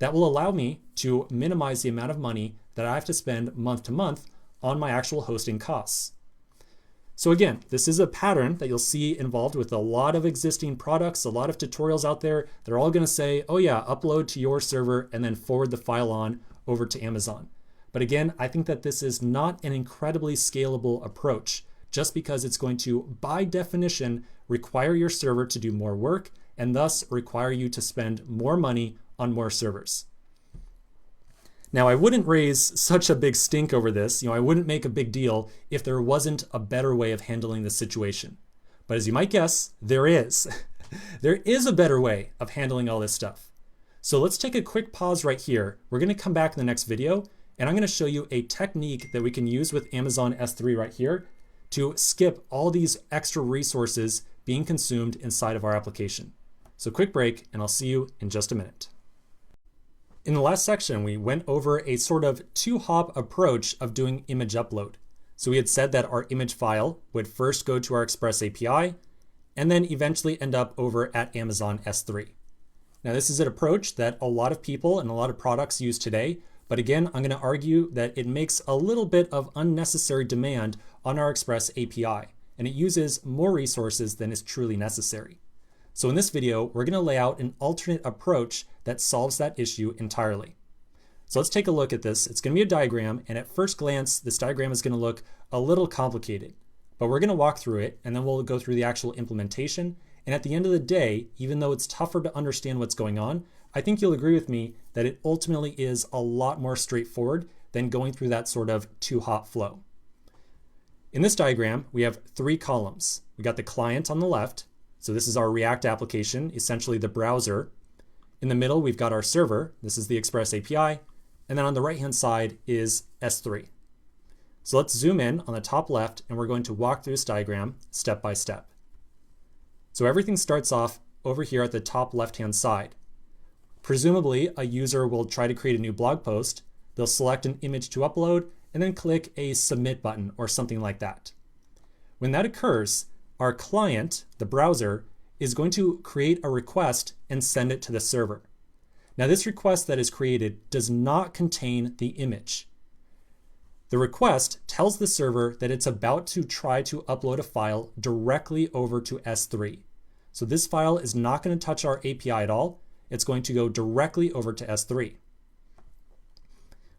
that will allow me to minimize the amount of money that I have to spend month to month on my actual hosting costs. So again, this is a pattern that you'll see involved with a lot of existing products, a lot of tutorials out there. They're all going to say, oh yeah, upload to your server and then forward the file on over to Amazon. But again, I think that this is not an incredibly scalable approach, just because it's going to, by definition, require your server to do more work and thus require you to spend more money on more servers. Now, I wouldn't raise such a big stink over this. I wouldn't make a big deal if there wasn't a better way of handling this situation. But as you might guess, there is. There is a better way of handling all this stuff. So let's take a quick pause right here. We're going to come back in the next video, and I'm going to show you a technique that we can use with Amazon S3 right here to skip all these extra resources being consumed inside of our application. So quick break, and I'll see you in just a minute. In the last section, we went over a sort of two-hop approach of doing image upload. So we had said that our image file would first go to our Express API and then eventually end up over at Amazon S3. Now, this is an approach that a lot of people and a lot of products use today, but again, I'm going to argue that it makes a little bit of unnecessary demand on our Express API, and it uses more resources than is truly necessary. So in this video, we're going to lay out an alternate approach that solves that issue entirely. So let's take a look at this. It's going to be a diagram, and at first glance, this diagram is going to look a little complicated, but we're going to walk through it, and then we'll go through the actual implementation. And at the end of the day, even though it's tougher to understand what's going on, I think you'll agree with me that it ultimately is a lot more straightforward than going through that sort of two-hop flow. In this diagram, we have three columns. We got the client on the left. So this is our React application, essentially the browser. In the middle, we've got our server. This is the Express API. And then on the right-hand side is S3. So let's zoom in on the top left, and we're going to walk through this diagram step by step. So everything starts off over here at the top left-hand side. Presumably, a user will try to create a new blog post. They'll select an image to upload and then click a submit button or something like that. When that occurs, our client, the browser, is going to create a request and send it to the server. Now, this request that is created does not contain the image. The request tells the server that it's about to try to upload a file directly over to S3. So this file is not going to touch our API at all. It's going to go directly over to S3.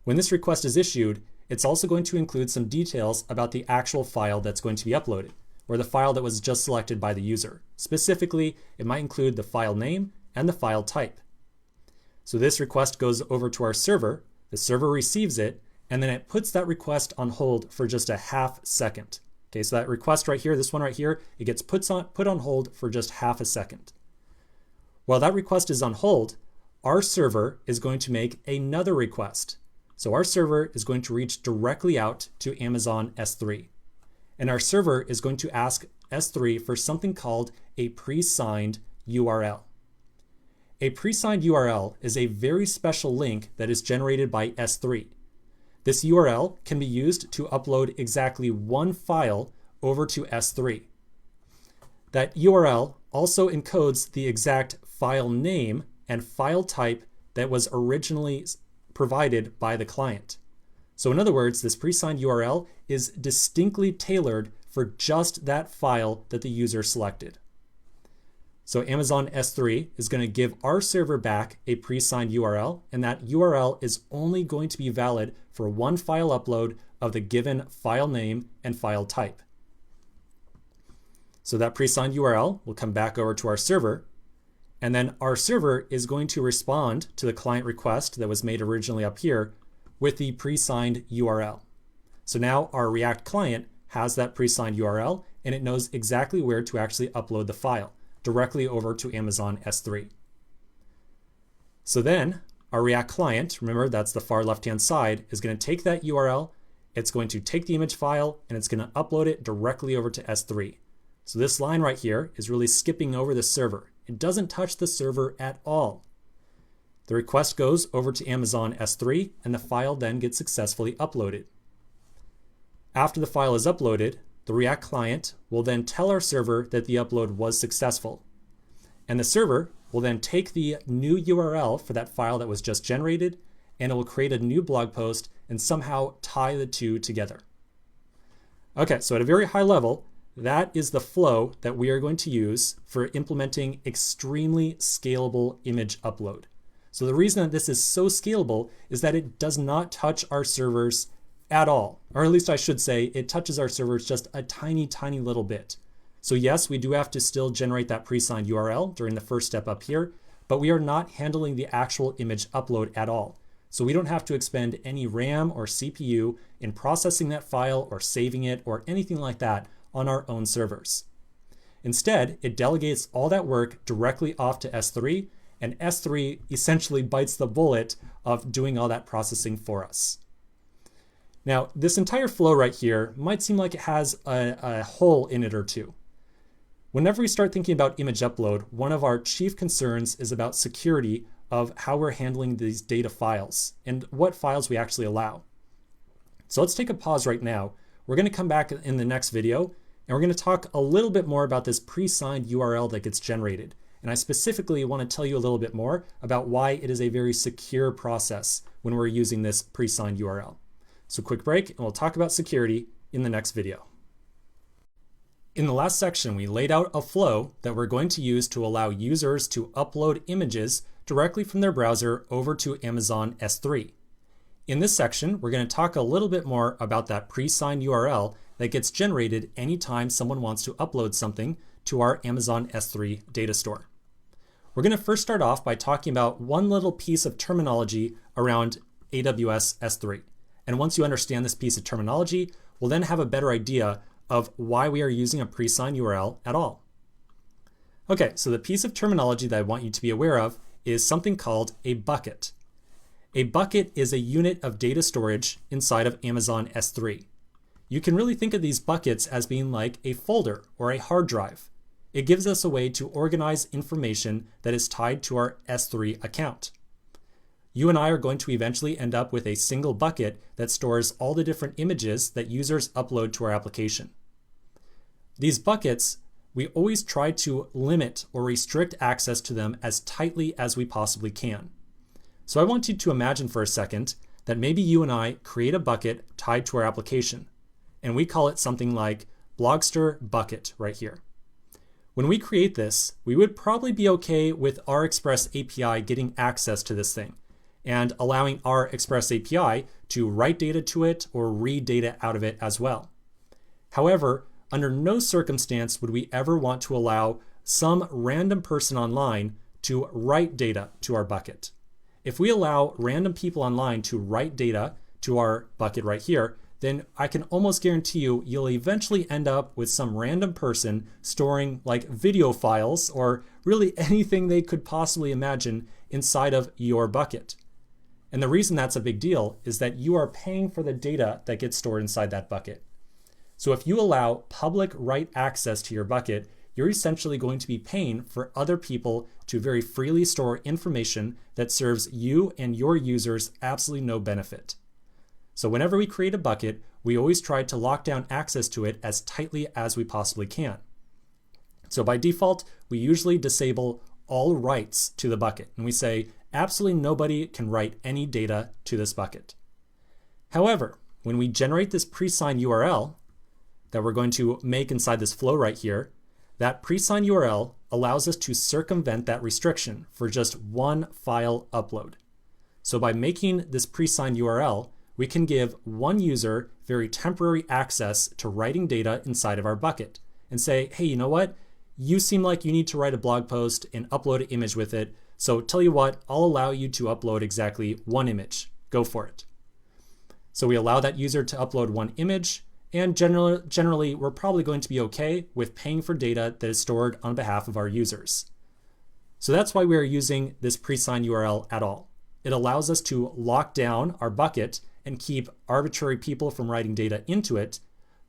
When this request is issued, it's also going to include some details about the actual file that's going to be uploaded, or the file that was just selected by the user. Specifically, it might include the file name and the file type. So this request goes over to our server, the server receives it, and then it puts that request on hold for just a half second. Okay, so that request right here, this one right here, it gets put on hold for just half a second. While that request is on hold, our server is going to make another request. So our server is going to reach directly out to Amazon S3. And our server is going to ask S3 for something called a presigned URL. A presigned URL is a very special link that is generated by S3. This URL can be used to upload exactly one file over to S3. That URL also encodes the exact file name and file type that was originally provided by the client. So in other words, this presigned URL is distinctly tailored for just that file that the user selected. So Amazon S3 is going to give our server back a presigned URL, and that URL is only going to be valid for one file upload of the given file name and file type. So that presigned URL will come back over to our server, and then our server is going to respond to the client request that was made originally up here with the presigned URL. So now our React client has that presigned URL, and it knows exactly where to actually upload the file, directly over to Amazon S3. So then our React client, remember that's the far left-hand side, is going to take that URL, it's going to take the image file, and it's going to upload it directly over to S3. So this line right here is really skipping over the server. It doesn't touch the server at all. The request goes over to Amazon S3, and the file then gets successfully uploaded. After the file is uploaded, the React client will then tell our server that the upload was successful. And the server will then take the new URL for that file that was just generated, and it will create a new blog post and somehow tie the two together. Okay, so at a very high level, that is the flow that we are going to use for implementing extremely scalable image upload. So the reason that this is so scalable is that it does not touch our servers at all, or at least I should say it touches our servers just a tiny, tiny little bit. So yes, we do have to still generate that pre-signed URL during the first step up here, but we are not handling the actual image upload at all. So we don't have to expend any RAM or CPU in processing that file or saving it or anything like that on our own servers. Instead, it delegates all that work directly off to S3, and S3 essentially bites the bullet of doing all that processing for us. Now, this entire flow right here might seem like it has a hole in it or two. Whenever we start thinking about image upload, one of our chief concerns is about security of how we're handling these data files and what files we actually allow. So let's take a pause right now. We're going to come back in the next video, and we're going to talk a little bit more about this pre-signed URL that gets generated. And I specifically want to tell you a little bit more about why it is a very secure process when we're using this pre-signed URL. So quick break, and we'll talk about security in the next video. In the last section, we laid out a flow that we're going to use to allow users to upload images directly from their browser over to Amazon S3. In this section, we're going to talk a little bit more about that pre-signed URL that gets generated anytime someone wants to upload something to our Amazon S3 data store. We're going to first start off by talking about one little piece of terminology around AWS S3. And once you understand this piece of terminology, we'll then have a better idea of why we are using a pre-signed URL at all. Okay, so the piece of terminology that I want you to be aware of is something called a bucket. A bucket is a unit of data storage inside of Amazon S3. You can really think of these buckets as being like a folder or a hard drive. It gives us a way to organize information that is tied to our S3 account. You and I are going to eventually end up with a single bucket that stores all the different images that users upload to our application. These buckets, we always try to limit or restrict access to them as tightly as we possibly can. So I want you to imagine for a second that maybe you and I create a bucket tied to our application, and we call it something like Blogster bucket right here. When we create this, we would probably be okay with our Express API getting access to this thing and allowing our Express API to write data to it or read data out of it as well. However, under no circumstance would we ever want to allow some random person online to write data to our bucket. If we allow random people online to write data to our bucket right here, then I can almost guarantee you, you'll eventually end up with some random person storing like video files or really anything they could possibly imagine inside of your bucket. And the reason that's a big deal is that you are paying for the data that gets stored inside that bucket. So if you allow public write access to your bucket, you're essentially going to be paying for other people to very freely store information that serves you and your users absolutely no benefit. So whenever we create a bucket, we always try to lock down access to it as tightly as we possibly can. So by default, we usually disable all writes to the bucket, and we say absolutely nobody can write any data to this bucket. However, when we generate this pre-signed URL that we're going to make inside this flow right here, that pre-signed URL allows us to circumvent that restriction for just one file upload. So by making this pre-signed URL, we can give one user very temporary access to writing data inside of our bucket and say, hey, you know what? You seem like you need to write a blog post and upload an image with it. So tell you what, I'll allow you to upload exactly one image. Go for it. So we allow that user to upload one image, and generally we're probably going to be okay with paying for data that is stored on behalf of our users. So that's why we are using this pre-signed URL at all. It allows us to lock down our bucket and keep arbitrary people from writing data into it,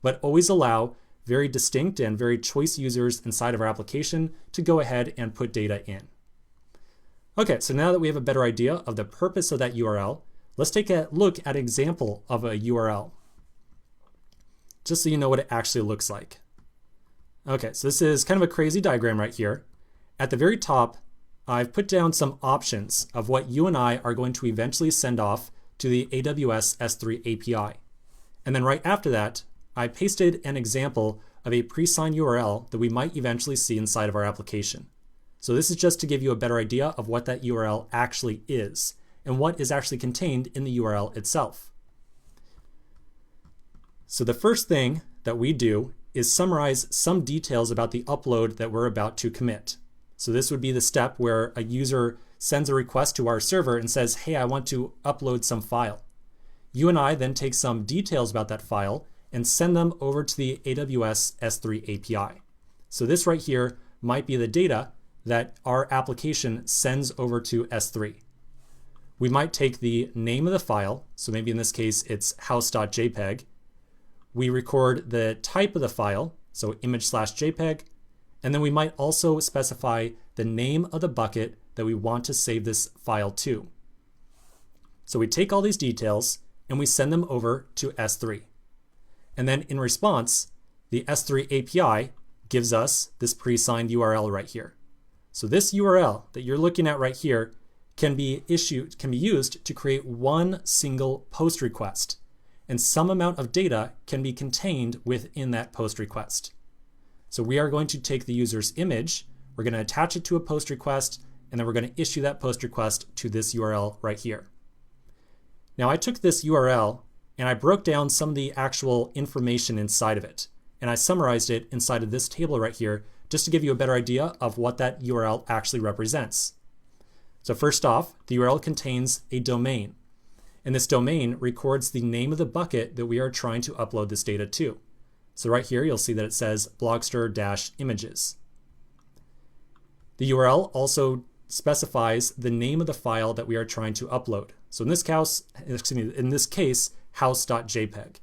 but always allow very distinct and very choice users inside of our application to go ahead and put data in. Okay, so now that we have a better idea of the purpose of that URL, let's take a look at an example of a URL, just so you know what it actually looks like. Okay, so this is kind of a crazy diagram right here. At the very top, I've put down some options of what you and I are going to eventually send off to the AWS S3 API. And then right after that, I pasted an example of a pre-signed URL that we might eventually see inside of our application. So this is just to give you a better idea of what that URL actually is and what is actually contained in the URL itself. So the first thing that we do is summarize some details about the upload that we're about to commit. So this would be the step where a user sends a request to our server and says, hey, I want to upload some file. You and I then take some details about that file and send them over to the AWS S3 API. So this right here might be the data that our application sends over to S3. We might take the name of the file, so maybe in this case it's house.jpg. We record the type of the file, so image/JPEG, and then we might also specify the name of the bucket that we want to save this file to. So we take all these details and we send them over to S3. And then in response, the S3 API gives us this pre-signed URL right here. So this URL that you're looking at right here can be used to create one single post request. And some amount of data can be contained within that post request. So we are going to take the user's image, we're going to attach it to a post request, and then we're going to issue that post request to this URL right here. Now I took this URL and I broke down some of the actual information inside of it. And I summarized it inside of this table right here just to give you a better idea of what that URL actually represents. So first off, the URL contains a domain. And this domain records the name of the bucket that we are trying to upload this data to. So right here, you'll see that it says blogster-images. The URL also specifies the name of the file that we are trying to upload. So in this case, house.jpg.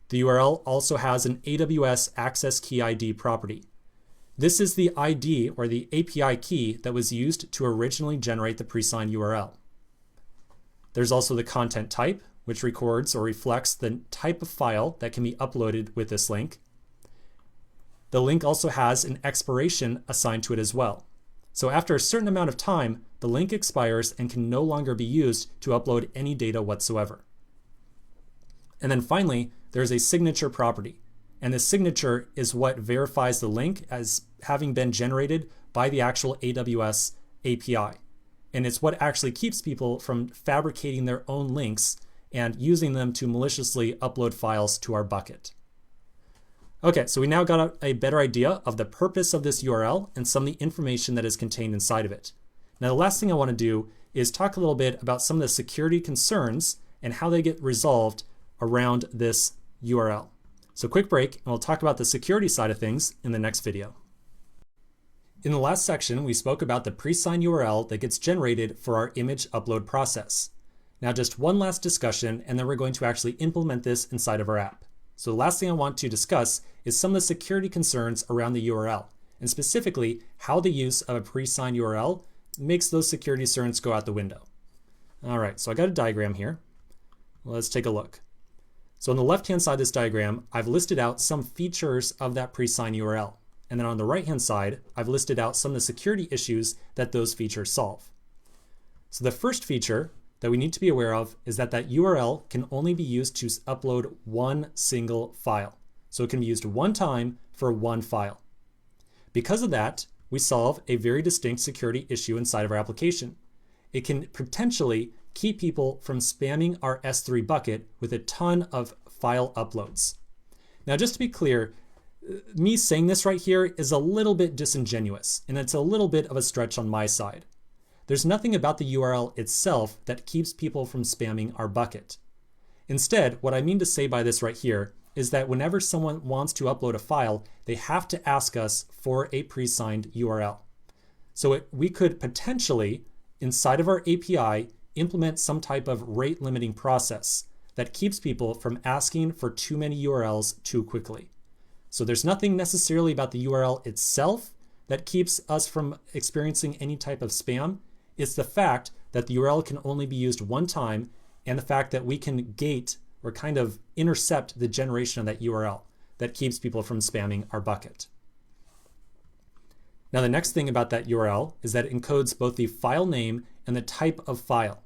The URL also has an AWS Access Key ID property. This is the ID or the API key that was used to originally generate the pre-signed URL. There's also the content type, which records or reflects the type of file that can be uploaded with this link. The link also has an expiration assigned to it as well. So after a certain amount of time, the link expires and can no longer be used to upload any data whatsoever. And then finally, there's a signature property. And the signature is what verifies the link as having been generated by the actual AWS API. And it's what actually keeps people from fabricating their own links and using them to maliciously upload files to our bucket. Okay, so we now got a better idea of the purpose of this URL and some of the information that is contained inside of it. Now, the last thing I want to do is talk a little bit about some of the security concerns and how they get resolved around this URL. So quick break, and we'll talk about the security side of things in the next video. In the last section, we spoke about the pre-signed URL that gets generated for our image upload process. Now just one last discussion, and then we're going to actually implement this inside of our app. So the last thing I want to discuss is some of the security concerns around the URL, and specifically how the use of a pre-signed URL makes those security concerns go out the window. All right, so I got a diagram here. Let's take a look. So on the left-hand side of this diagram, I've listed out some features of that pre-signed URL. And then on the right-hand side, I've listed out some of the security issues that those features solve. So the first feature that we need to be aware of is that that URL can only be used to upload one single file. So it can be used one time for one file. Because of that, we solve a very distinct security issue inside of our application. It can potentially keep people from spamming our S3 bucket with a ton of file uploads. Now, just to be clear, me saying this right here is a little bit disingenuous, and it's a little bit of a stretch on my side. There's nothing about the URL itself that keeps people from spamming our bucket. Instead, what I mean to say by this right here is that whenever someone wants to upload a file, they have to ask us for a pre-signed URL. So we could potentially, inside of our API, implement some type of rate limiting process that keeps people from asking for too many URLs too quickly. So there's nothing necessarily about the URL itself that keeps us from experiencing any type of spam. It's the fact that the URL can only be used one time, and the fact that we can gate or kind of intercept the generation of that URL that keeps people from spamming our bucket. Now the next thing about that URL is that it encodes both the file name and the type of file.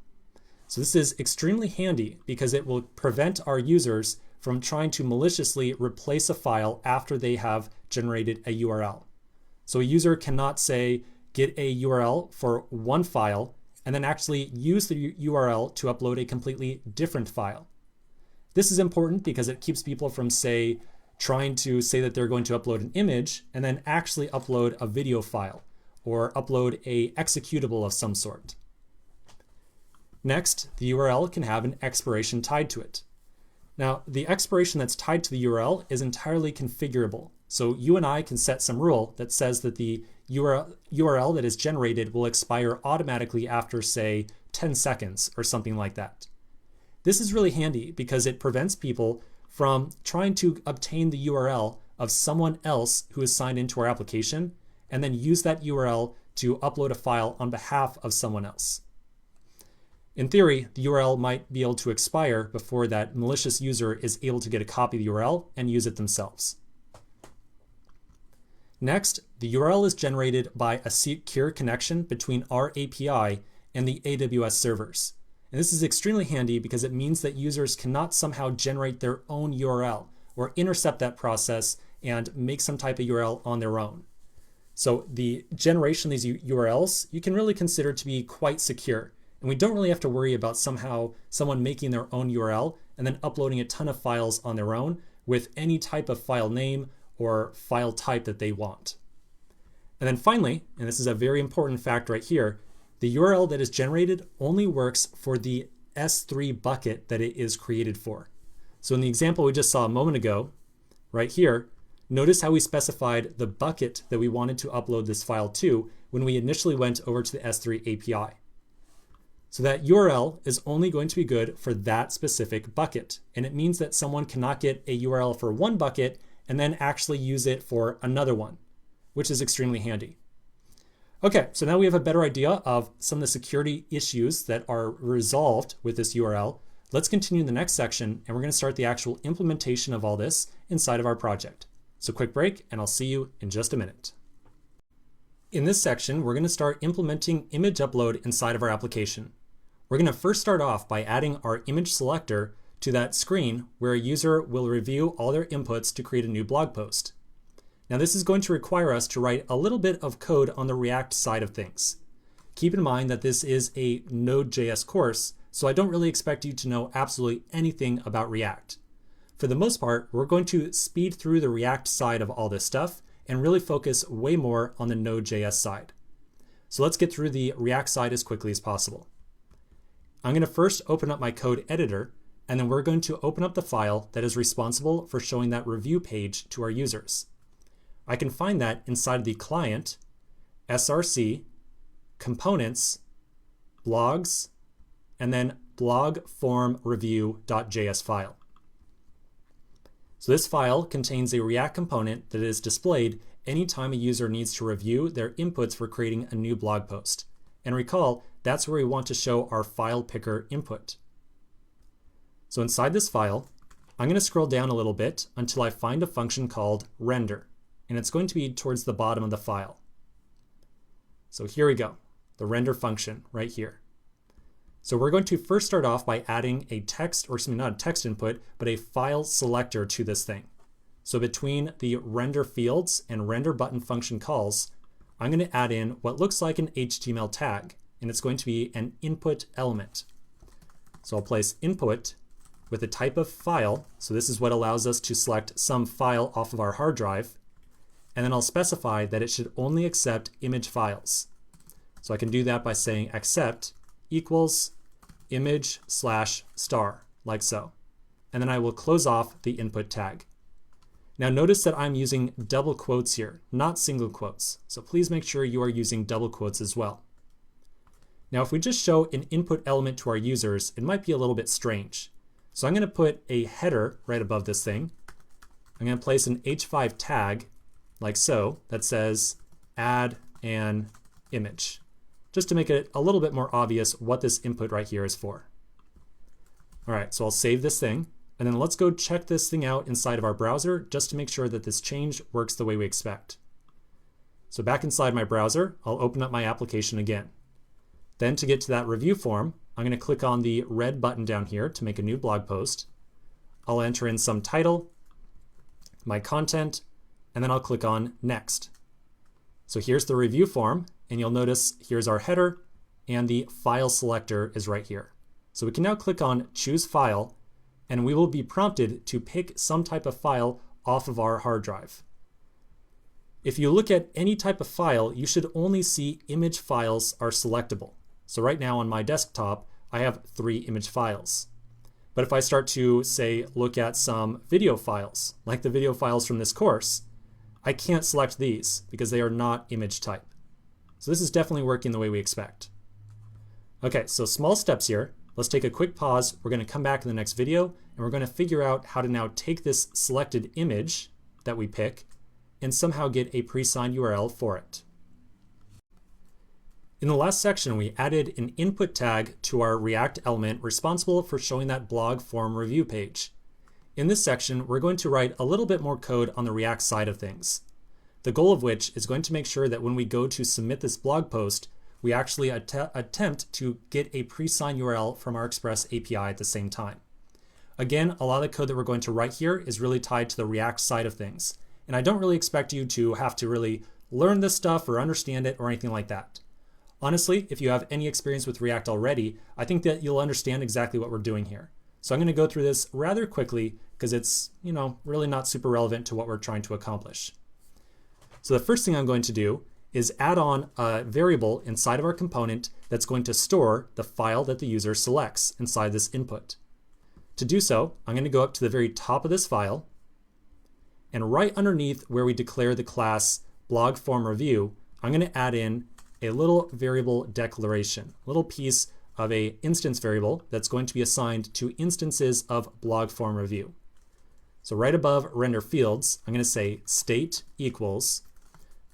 So this is extremely handy because it will prevent our users from trying to maliciously replace a file after they have generated a URL. So a user cannot say get a URL for one file and then actually use the URL to upload a completely different file. This is important because it keeps people from, say, trying to say that they're going to upload an image and then actually upload a video file or upload a executable of some sort. Next, the URL can have an expiration tied to it. Now, the expiration that's tied to the URL is entirely configurable. So you and I can set some rule that says that the URL that is generated will expire automatically after, say, 10 seconds or something like that. This is really handy because it prevents people from trying to obtain the URL of someone else who is signed into our application and then use that URL to upload a file on behalf of someone else. In theory, the URL might be able to expire before that malicious user is able to get a copy of the URL and use it themselves. Next, the URL is generated by a secure connection between our API and the AWS servers. And this is extremely handy because it means that users cannot somehow generate their own URL or intercept that process and make some type of URL on their own. So the generation of these URLs you can really consider to be quite secure. And we don't really have to worry about someone making their own URL and then uploading a ton of files on their own with any type of file name or file type that they want. And then finally, and this is a very important fact right here, the URL that is generated only works for the S3 bucket that it is created for. So in the example we just saw a moment ago, right here, notice how we specified the bucket that we wanted to upload this file to when we initially went over to the S3 API. So that URL is only going to be good for that specific bucket. And it means that someone cannot get a URL for one bucket and then actually use it for another one, which is extremely handy. Okay, so now we have a better idea of some of the security issues that are resolved with this URL. Let's continue in the next section, and we're going to start the actual implementation of all this inside of our project. So quick break, and I'll see you in just a minute. In this section, we're going to start implementing image upload inside of our application. We're going to first start off by adding our image selector to that screen where a user will review all their inputs to create a new blog post. Now this is going to require us to write a little bit of code on the React side of things. Keep in mind that this is a nodejs course, so I don't really expect you to know absolutely anything about React. For the most part, we're going to speed through the React side of all this stuff and really focus way more on the nodejs side. So let's get through the React side as quickly as possible. I'm going to first open up my code editor, and then we're going to open up the file that is responsible for showing that review page to our users. I can find that inside of the client, src, components, blogs, and then blog form review.js file. So this file contains a React component that is displayed anytime a user needs to review their inputs for creating a new blog post. And recall, that's where we want to show our file picker input. So inside this file, I'm going to scroll down a little bit until I find a function called render, and it's going to be towards the bottom of the file. So here we go, the render function right here. So we're going to first start off by adding a text, or not a text input, but a file selector to this thing. So between the render fields and render button function calls, I'm going to add in what looks like an HTML tag, and it's going to be an input element. So I'll place input with a type of file. So this is what allows us to select some file off of our hard drive. And then I'll specify that it should only accept image files. So I can do that by saying accept equals image/star, like so. And then I will close off the input tag. Now notice that I'm using double quotes here, not single quotes. So please make sure you are using double quotes as well. Now if we just show an input element to our users, it might be a little bit strange. So I'm going to put a header right above this thing. I'm going to place an h5 tag, like so, that says add an image, just to make it a little bit more obvious what this input right here is for. All right, so I'll save this thing. And then let's go check this thing out inside of our browser just to make sure that this change works the way we expect. So back inside my browser, I'll open up my application again. Then to get to that review form, I'm going to click on the red button down here to make a new blog post. I'll enter in some title, my content, and then I'll click on Next. So here's the review form, and you'll notice here's our header, and the file selector is right here. So we can now click on Choose File, and we will be prompted to pick some type of file off of our hard drive. If you look at any type of file, you should only see image files are selectable. So right now on my desktop, I have 3 image files. But if I start to, say, look at some video files, like the video files from this course, I can't select these because they are not image type. So this is definitely working the way we expect. Okay, so small steps here. Let's take a quick pause. We're going to come back in the next video, and we're going to figure out how to now take this selected image that we pick and somehow get a pre-signed URL for it. In the last section, we added an input tag to our React element responsible for showing that blog form review page. In this section, we're going to write a little bit more code on the React side of things. The goal of which is going to make sure that when we go to submit this blog post, we actually attempt to get a pre-signed URL from our Express API at the same time. Again, a lot of the code that we're going to write here is really tied to the React side of things. And I don't really expect you to have to really learn this stuff or understand it or anything like that. Honestly, if you have any experience with React already, I think that you'll understand exactly what we're doing here. So I'm going to go through this rather quickly because it's, really not super relevant to what we're trying to accomplish. So the first thing I'm going to do is add on a variable inside of our component that's going to store the file that the user selects inside this input. To do so, I'm going to go up to the very top of this file, and right underneath where we declare the class blog form review, I'm going to add in a little variable declaration, a little piece of a instance variable that's going to be assigned to instances of blog form review. So right above render fields, I'm going to say state equals,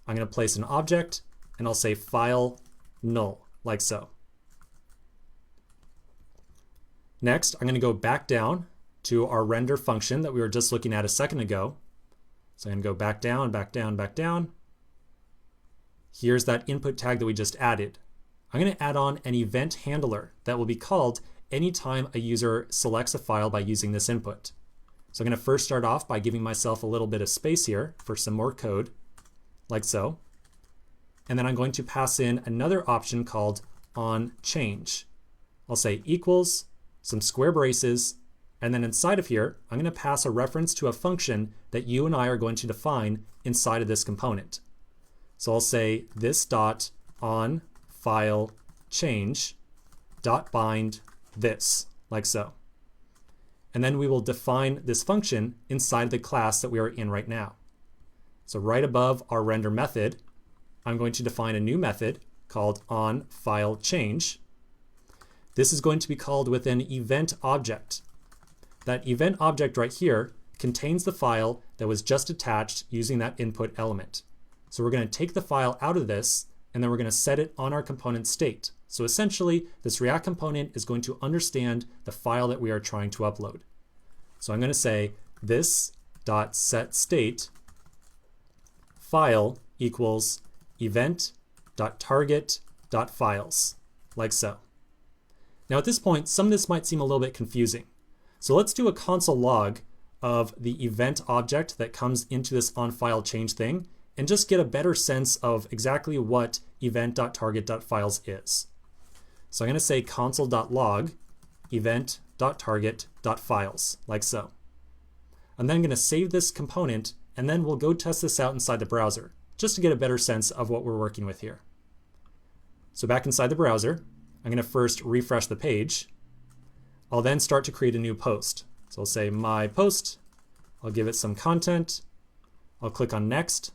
I'm going to place an object, and I'll say file null, like so. Next, I'm going to go back down to our render function that we were just looking at a second ago. So I'm going to go back down, back down, back down. Here's that input tag that we just added. I'm going to add on an event handler that will be called anytime a user selects a file by using this input. So I'm going to first start off by giving myself a little bit of space here for some more code, like so. And then I'm going to pass in another option called onChange. I'll say equals, some square braces, and then inside of here, I'm going to pass a reference to a function that you and I are going to define inside of this component. So I'll say this dot on file change dot bind this, like so. And then we will define this function inside the class that we are in right now. So right above our render method, I'm going to define a new method called onFileChange. This is going to be called with an event object. That event object right here contains the file that was just attached using that input element. So we're going to take the file out of this, and then we're going to set it on our component state. So essentially, this React component is going to understand the file that we are trying to upload. So I'm going to say this.setState file equals event.target.files, like so. Now at this point, some of this might seem a little bit confusing. So let's do a console log of the event object that comes into this onFileChange thing and just get a better sense of exactly what event.target.files is. So I'm going to say console.log event.target.files, like so. I'm then going to save this component, and then we'll go test this out inside the browser, just to get a better sense of what we're working with here. So back inside the browser, I'm going to first refresh the page. I'll then start to create a new post. So I'll say my post, I'll give it some content, I'll click on next.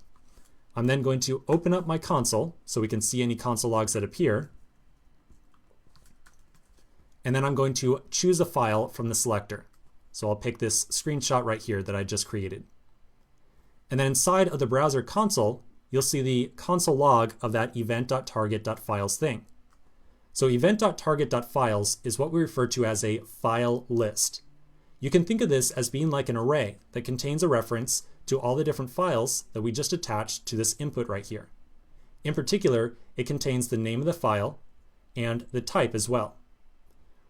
I'm then going to open up my console so we can see any console logs that appear. And then I'm going to choose a file from the selector. So I'll pick this screenshot right here that I just created. And then inside of the browser console, you'll see the console log of that event.target.files thing. So event.target.files is what we refer to as a file list. You can think of this as being like an array that contains a reference to all the different files that we just attached to this input right here. In particular, it contains the name of the file and the type as well.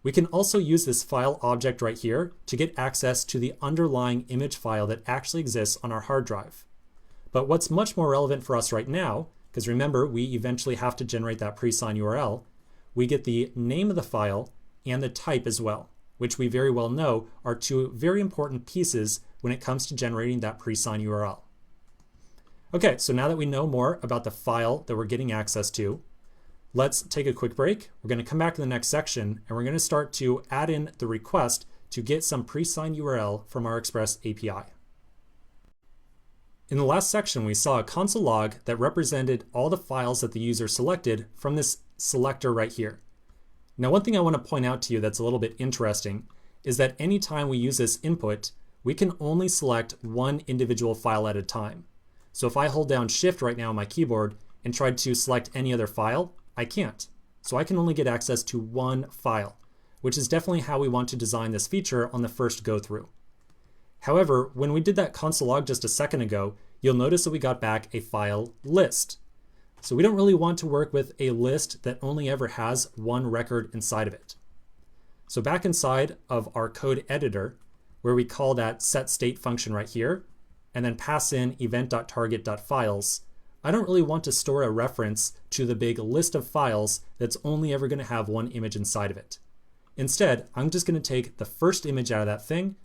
We can also use this file object right here to get access to the underlying image file that actually exists on our hard drive. But what's much more relevant for us right now, because remember, we eventually have to generate that pre-signed URL, we get the name of the file and the type as well, which we very well know are two very important pieces when it comes to generating that pre-signed URL. Okay, so now that we know more about the file that we're getting access to, let's take a quick break. We're going to come back to the next section and we're going to start to add in the request to get some pre-signed URL from our Express API. In the last section, we saw a console log that represented all the files that the user selected from this selector right here. Now, one thing I want to point out to you that's a little bit interesting is that anytime we use this input, we can only select one individual file at a time. So if I hold down Shift right now on my keyboard and tried to select any other file, I can't. So I can only get access to one file, which is definitely how we want to design this feature on the first go through. However, when we did that console log just a second ago, you'll notice that we got back a file list. So we don't really want to work with a list that only ever has one record inside of it. So back inside of our code editor, where we call that setState function right here, and then pass in event.target.files, I don't really want to store a reference to the big list of files that's only ever going to have one image inside of it. Instead, I'm just going to take the first image out of that thing,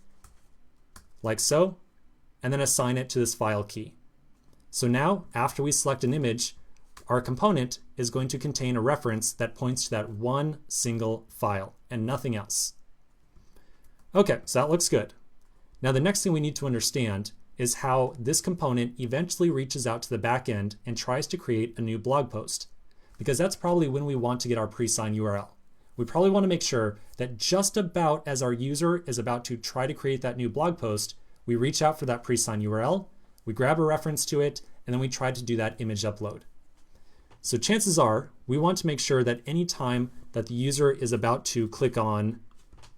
like so, and then assign it to this file key. So now, after we select an image, our component is going to contain a reference that points to that one single file and nothing else. Okay, so that looks good. Now the next thing we need to understand is how this component eventually reaches out to the back end and tries to create a new blog post, because that's probably when we want to get our pre-signed URL. We probably want to make sure that just about as our user is about to try to create that new blog post, we reach out for that pre-signed URL, we grab a reference to it, and then we try to do that image upload. So chances are we want to make sure that any time that the user is about to click on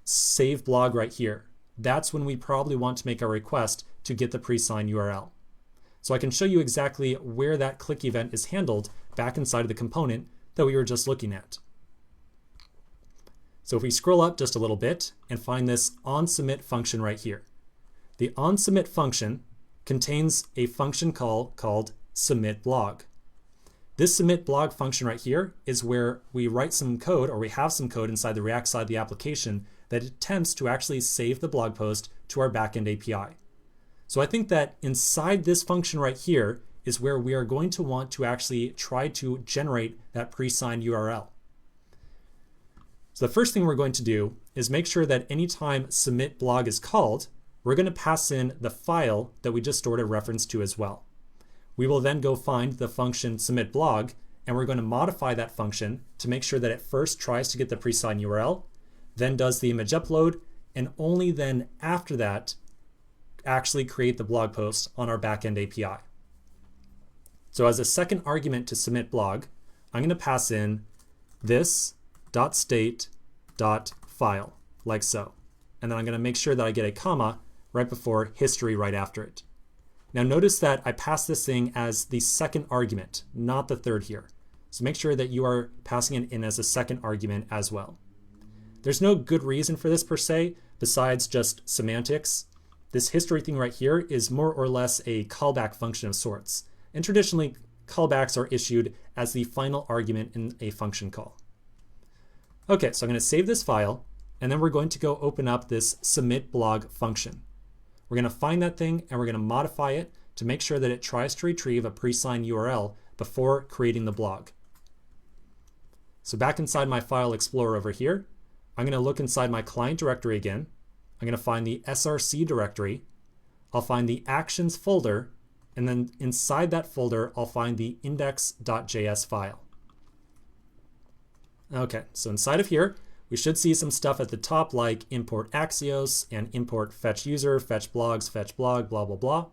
Save Blog right here, that's when we probably want to make our request to get the pre-signed URL. So I can show you exactly where that click event is handled back inside of the component that we were just looking at. So if we scroll up just a little bit and find this onSubmit function right here. The onSubmit function contains a function call called SubmitBlog. This SubmitBlog function right here is where we write some code, or we have some code inside the React side of the application that attempts to actually save the blog post to our backend API. So I think that inside this function right here is where we are going to want to actually try to generate that pre-signed URL. So the first thing we're going to do is make sure that anytime SubmitBlog is called, we're going to pass in the file that we just stored a reference to as well. We will then go find the function SubmitBlog, and we're going to modify that function to make sure that it first tries to get the pre-signed URL, then does the image upload, and only then after that actually create the blog post on our backend API. So as a second argument to SubmitBlog, I'm going to pass in this.state.file, like so. And then I'm going to make sure that I get a comma right before history right after it. Now notice that I pass this thing as the second argument, not the third here. So make sure that you are passing it in as a second argument as well. There's no good reason for this per se, besides just semantics. This history thing right here is more or less a callback function of sorts. And traditionally, callbacks are issued as the final argument in a function call. Okay, so I'm going to save this file, and then we're going to go open up this SubmitBlog function. We're going to find that thing, and we're going to modify it to make sure that it tries to retrieve a pre-signed URL before creating the blog. So back inside my File Explorer over here, I'm going to look inside my client directory again. I'm going to find the src directory. I'll find the actions folder, and then inside that folder, I'll find the index.js file. Okay, so inside of here, we should see some stuff at the top like import Axios and import fetch user, fetch blogs, fetch blog, blah, blah, blah.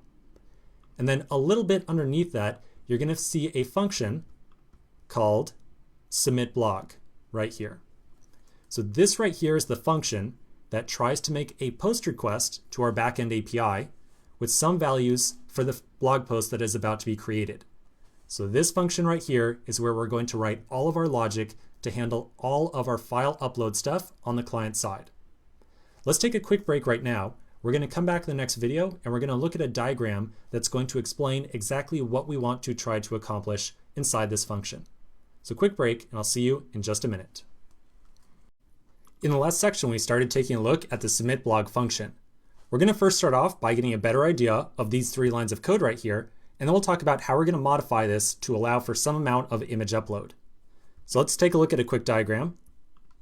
And then a little bit underneath that, you're going to see a function called SubmitBlog right here. So this right here is the function that tries to make a post request to our backend API with some values for the blog post that is about to be created. So this function right here is where we're going to write all of our logic to handle all of our file upload stuff on the client side. Let's take a quick break right now. We're going to come back in the next video and we're going to look at a diagram that's going to explain exactly what we want to try to accomplish inside this function. So quick break and I'll see you in just a minute. In the last section, we started taking a look at the SubmitBlog function. We're going to first start off by getting a better idea of these 3 lines of code right here, and then we'll talk about how we're going to modify this to allow for some amount of image upload. So let's take a look at a quick diagram.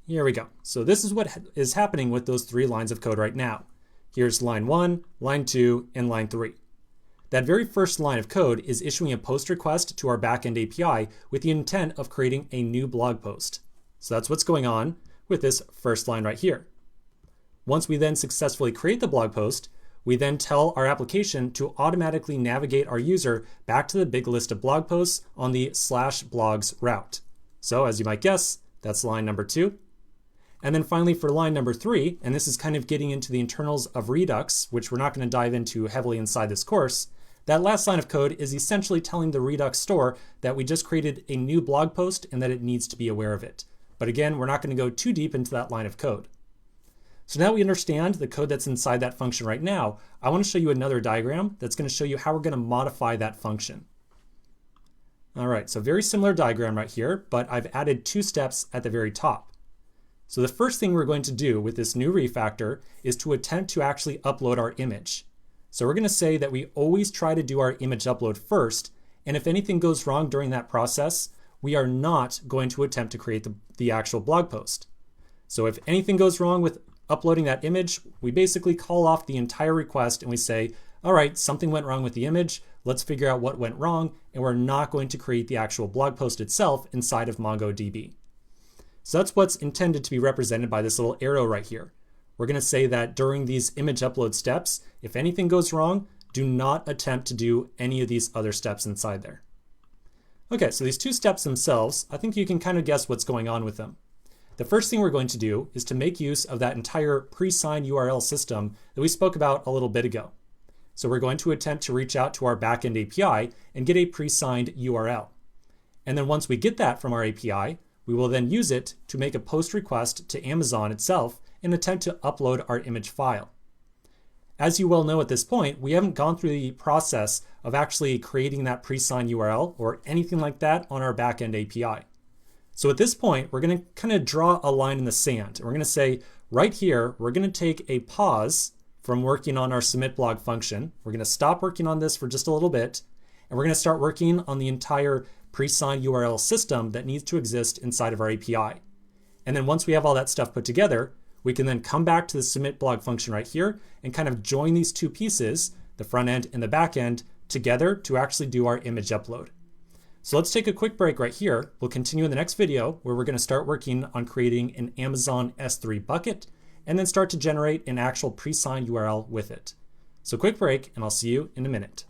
Here we go. So this is what is happening with those 3 lines of code right now. Here's line 1, line 2, and line 3. That very first line of code is issuing a post request to our backend API with the intent of creating a new blog post. So that's what's going on with this first line right here. Once we then successfully create the blog post, we then tell our application to automatically navigate our user back to the big list of blog posts on the /blogs route. So as you might guess, that's line number 2. And then finally for line number 3, and this is kind of getting into the internals of Redux, which we're not going to dive into heavily inside this course, that last line of code is essentially telling the Redux store that we just created a new blog post and that it needs to be aware of it. But again, we're not going to go too deep into that line of code. So now we understand the code that's inside that function right now. I want to show you another diagram that's going to show you how we're going to modify that function. All right, so very similar diagram right here, but I've added 2 steps at the very top. So the first thing we're going to do with this new refactor is to attempt to actually upload our image. So we're going to say that we always try to do our image upload first, and if anything goes wrong during that process, we are not going to attempt to create the actual blog post. So if anything goes wrong with uploading that image, we basically call off the entire request and we say, all right, something went wrong with the image, let's figure out what went wrong, and we're not going to create the actual blog post itself inside of MongoDB. So that's what's intended to be represented by this little arrow right here. We're going to say that during these image upload steps, if anything goes wrong, do not attempt to do any of these other steps inside there. Okay, so these 2 steps themselves, I think you can kind of guess what's going on with them. The first thing we're going to do is to make use of that entire Presigned URL system that we spoke about a little bit ago. So we're going to attempt to reach out to our backend API and get a Presigned URL. And then once we get that from our API, we will then use it to make a post request to Amazon itself and attempt to upload our image file. As you well know at this point, we haven't gone through the process of actually creating that Presigned URL or anything like that on our backend API. So at this point, we're going to kind of draw a line in the sand. We're going to say right here, we're going to take a pause from working on our SubmitBlog function. We're going to stop working on this for just a little bit, and we're going to start working on the entire Presigned URL system that needs to exist inside of our API. And then once we have all that stuff put together, we can then come back to the SubmitBlog function right here and kind of join these 2 pieces, the front end and the back end, together to actually do our image upload. So let's take a quick break right here. We'll continue in the next video where we're going to start working on creating an Amazon S3 bucket and then start to generate an actual Presigned URL with it. So quick break and I'll see you in a minute.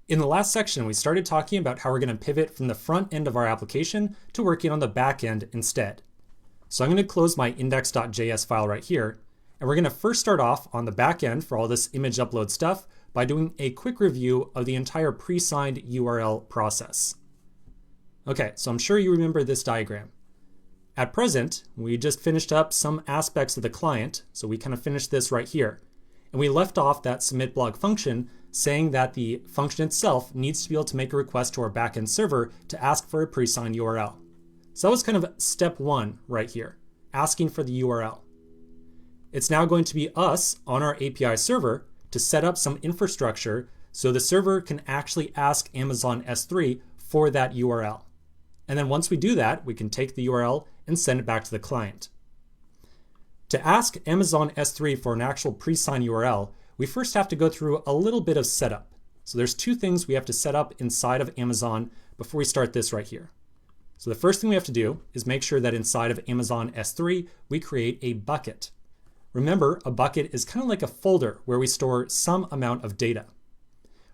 In the last section, we started talking about how we're going to pivot from the front end of our application to working on the back end instead. So I'm going to close my index.js file right here, and we're going to first start off on the back end for all this image upload stuff by doing a quick review of the entire Presigned URL process. Okay, so I'm sure you remember this diagram. At present, we just finished up some aspects of the client, so we kind of finished this right here. And we left off that SubmitBlog function saying that the function itself needs to be able to make a request to our backend server to ask for a Presigned URL. So that was kind of step 1 right here, asking for the URL. It's now going to be us on our API server to set up some infrastructure so the server can actually ask Amazon S3 for that URL. And then once we do that, we can take the URL and send it back to the client. To ask Amazon S3 for an actual Presigned URL, we first have to go through a little bit of setup. So there's 2 things we have to set up inside of Amazon before we start this right here. So the first thing we have to do is make sure that inside of Amazon S3, we create a bucket. Remember, a bucket is kind of like a folder where we store some amount of data.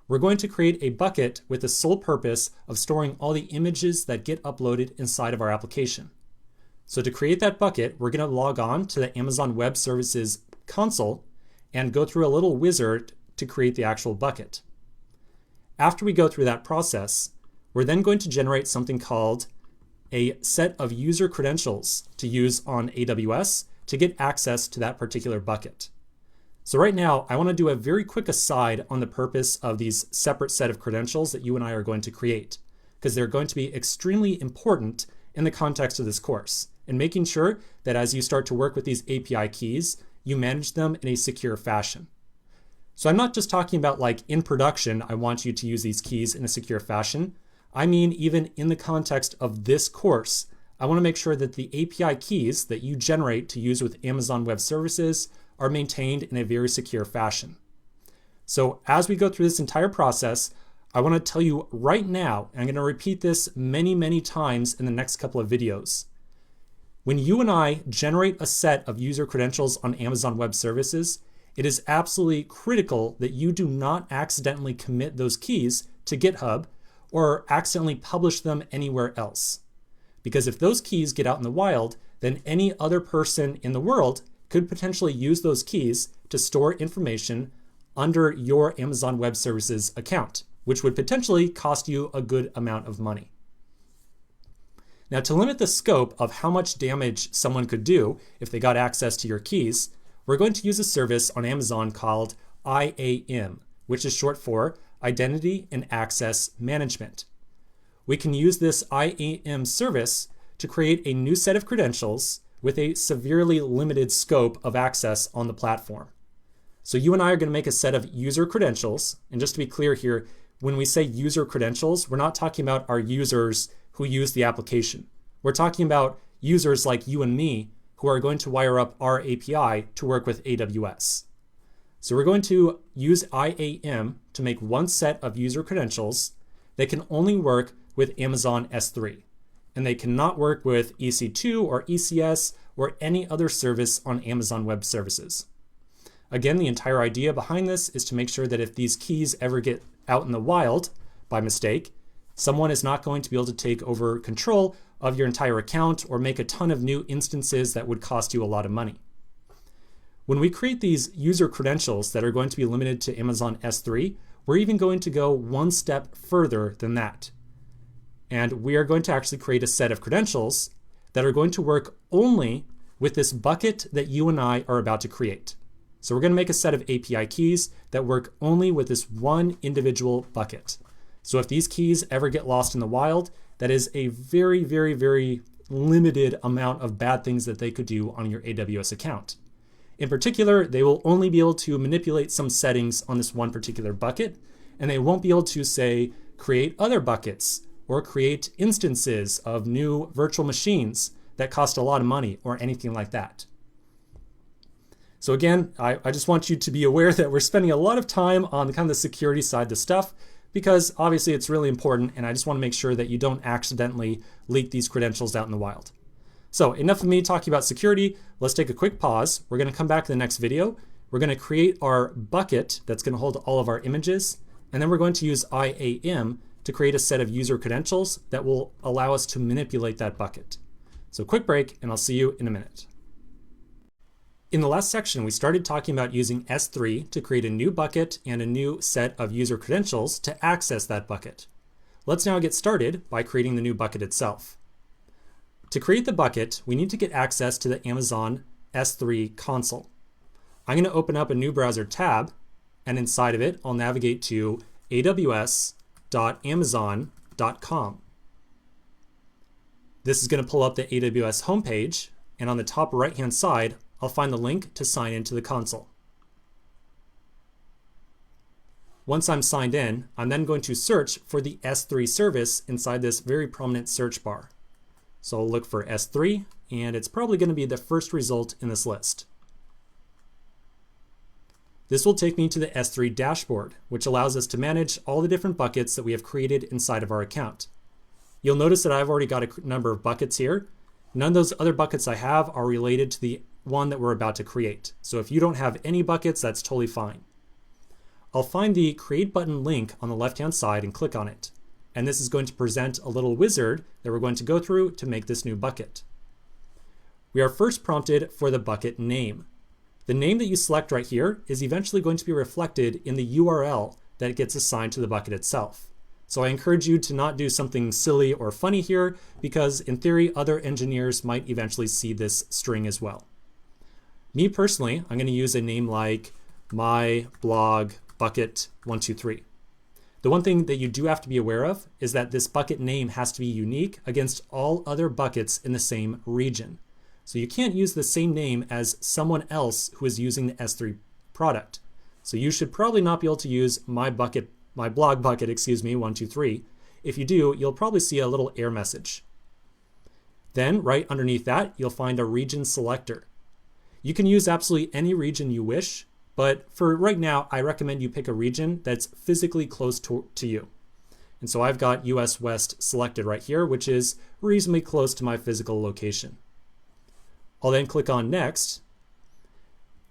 We're going to create a bucket with the sole purpose of storing all the images that get uploaded inside of our application. So to create that bucket, we're going to log on to the Amazon Web Services console and go through a little wizard to create the actual bucket. After we go through that process, we're then going to generate something called a set of user credentials to use on AWS to get access to that particular bucket. So right now, I want to do a very quick aside on the purpose of these separate set of credentials that you and I are going to create, because they're going to be extremely important in the context of this course, and making sure that as you start to work with these API keys, you manage them in a secure fashion. So I'm not just talking about like in production, I want you to use these keys in a secure fashion. I mean, even in the context of this course, I want to make sure that the API keys that you generate to use with Amazon Web Services are maintained in a very secure fashion. So as we go through this entire process, I want to tell you right now, and I'm going to repeat this many, many times in the next couple of videos. When you and I generate a set of user credentials on Amazon Web Services, it is absolutely critical that you do not accidentally commit those keys to GitHub or accidentally publish them anywhere else. Because if those keys get out in the wild, then any other person in the world could potentially use those keys to store information under your Amazon Web Services account, which would potentially cost you a good amount of money. Now, to limit the scope of how much damage someone could do if they got access to your keys, we're going to use a service on Amazon called IAM, which is short for Identity and Access Management. We can use this IAM service to create a new set of credentials with a severely limited scope of access on the platform. So you and I are going to make a set of user credentials. And just to be clear here, when we say user credentials, we're not talking about our users who use the application. We're talking about users like you and me who are going to wire up our API to work with AWS. So we're going to use IAM to make one set of user credentials that can only work with Amazon S3. And they cannot work with EC2 or ECS or any other service on Amazon Web Services. Again, the entire idea behind this is to make sure that if these keys ever get out in the wild by mistake, someone is not going to be able to take over control of your entire account or make a ton of new instances that would cost you a lot of money. When we create these user credentials that are going to be limited to Amazon S3, we're even going to go one step further than that. And we are going to actually create a set of credentials that are going to work only with this bucket that you and I are about to create. So we're going to make a set of API keys that work only with this one individual bucket. So if these keys ever get lost in the wild, that is a very, very, very limited amount of bad things that they could do on your AWS account. In particular, they will only be able to manipulate some settings on this one particular bucket, and they won't be able to, say, create other buckets or create instances of new virtual machines that cost a lot of money or anything like that. So again, I just want you to be aware that we're spending a lot of time on kind of the security side of the stuff, because obviously it's really important, and I just want to make sure that you don't accidentally leak these credentials out in the wild. So enough of me talking about security. Let's take a quick pause. We're going to come back to the next video. We're going to create our bucket that's going to hold all of our images, and then we're going to use IAM to create a set of user credentials that will allow us to manipulate that bucket. So quick break, and I'll see you in a minute. In the last section, we started talking about using S3 to create a new bucket and a new set of user credentials to access that bucket. Let's now get started by creating the new bucket itself. To create the bucket, we need to get access to the Amazon S3 console. I'm going to open up a new browser tab, and inside of it, I'll navigate to aws.amazon.com. This is going to pull up the AWS homepage, and on the top right-hand side, I'll find the link to sign into the console. Once I'm signed in, I'm then going to search for the S3 service inside this very prominent search bar. So I'll look for S3, and it's probably going to be the first result in this list. This will take me to the S3 dashboard, which allows us to manage all the different buckets that we have created inside of our account. You'll notice that I've already got a number of buckets here. None of those other buckets I have are related to the one that we're about to create. So if you don't have any buckets, that's totally fine. I'll find the Create button link on the left-hand side and click on it. And this is going to present a little wizard that we're going to go through to make this new bucket. We are first prompted for the bucket name. The name that you select right here is eventually going to be reflected in the URL that gets assigned to the bucket itself. So I encourage you to not do something silly or funny here, because in theory, other engineers might eventually see this string as well. Me personally, I'm going to use a name like my blog bucket 123. The one thing that you do have to be aware of is that this bucket name has to be unique against all other buckets in the same region. So you can't use the same name as someone else who is using the S3 product. So you should probably not be able to use my blog bucket, 123. If you do, you'll probably see a little error message. Then right underneath that, you'll find a region selector. You can use absolutely any region you wish, but for right now, I recommend you pick a region that's physically close to you. And so I've got US West selected right here, which is reasonably close to my physical location. I'll then click on Next.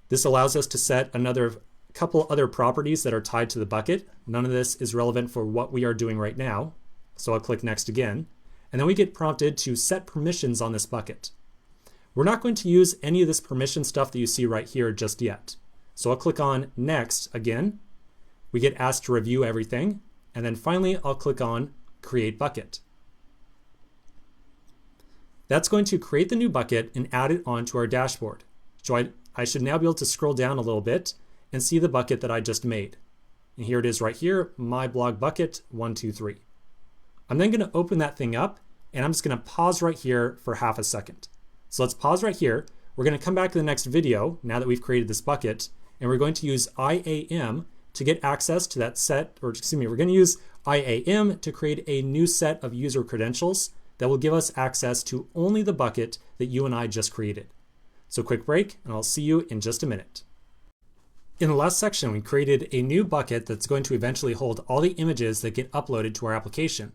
This allows us to set another couple other properties that are tied to the bucket. None of this is relevant for what we are doing right now. So I'll click Next again. And then we get prompted to set permissions on this bucket. We're not going to use any of this permission stuff that you see right here just yet. So I'll click on Next again. We get asked to review everything. And then finally, I'll click on Create Bucket. That's going to create the new bucket and add it onto our dashboard. So I should now be able to scroll down a little bit and see the bucket that I just made. And here it is right here, my blog bucket 123. I'm then going to open that thing up, and I'm just going to pause right here for half a second. So let's pause right here. We're going to come back to the next video now that we've created this bucket, and we're going to use IAM to get access to that set, or excuse me, we're going to use IAM to create a new set of user credentials that will give us access to only the bucket that you and I just created. So quick break, and I'll see you in just a minute. In the last section, we created a new bucket that's going to eventually hold all the images that get uploaded to our application.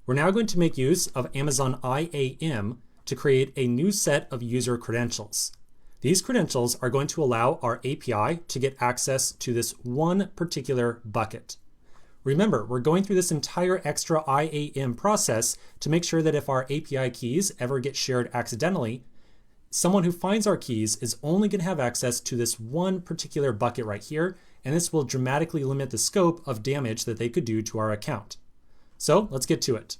We're now going to make use of Amazon IAM to create a new set of user credentials. These credentials are going to allow our API to get access to this one particular bucket. Remember, we're going through this entire extra IAM process to make sure that if our API keys ever get shared accidentally, someone who finds our keys is only going to have access to this one particular bucket right here, and this will dramatically limit the scope of damage that they could do to our account. So let's get to it.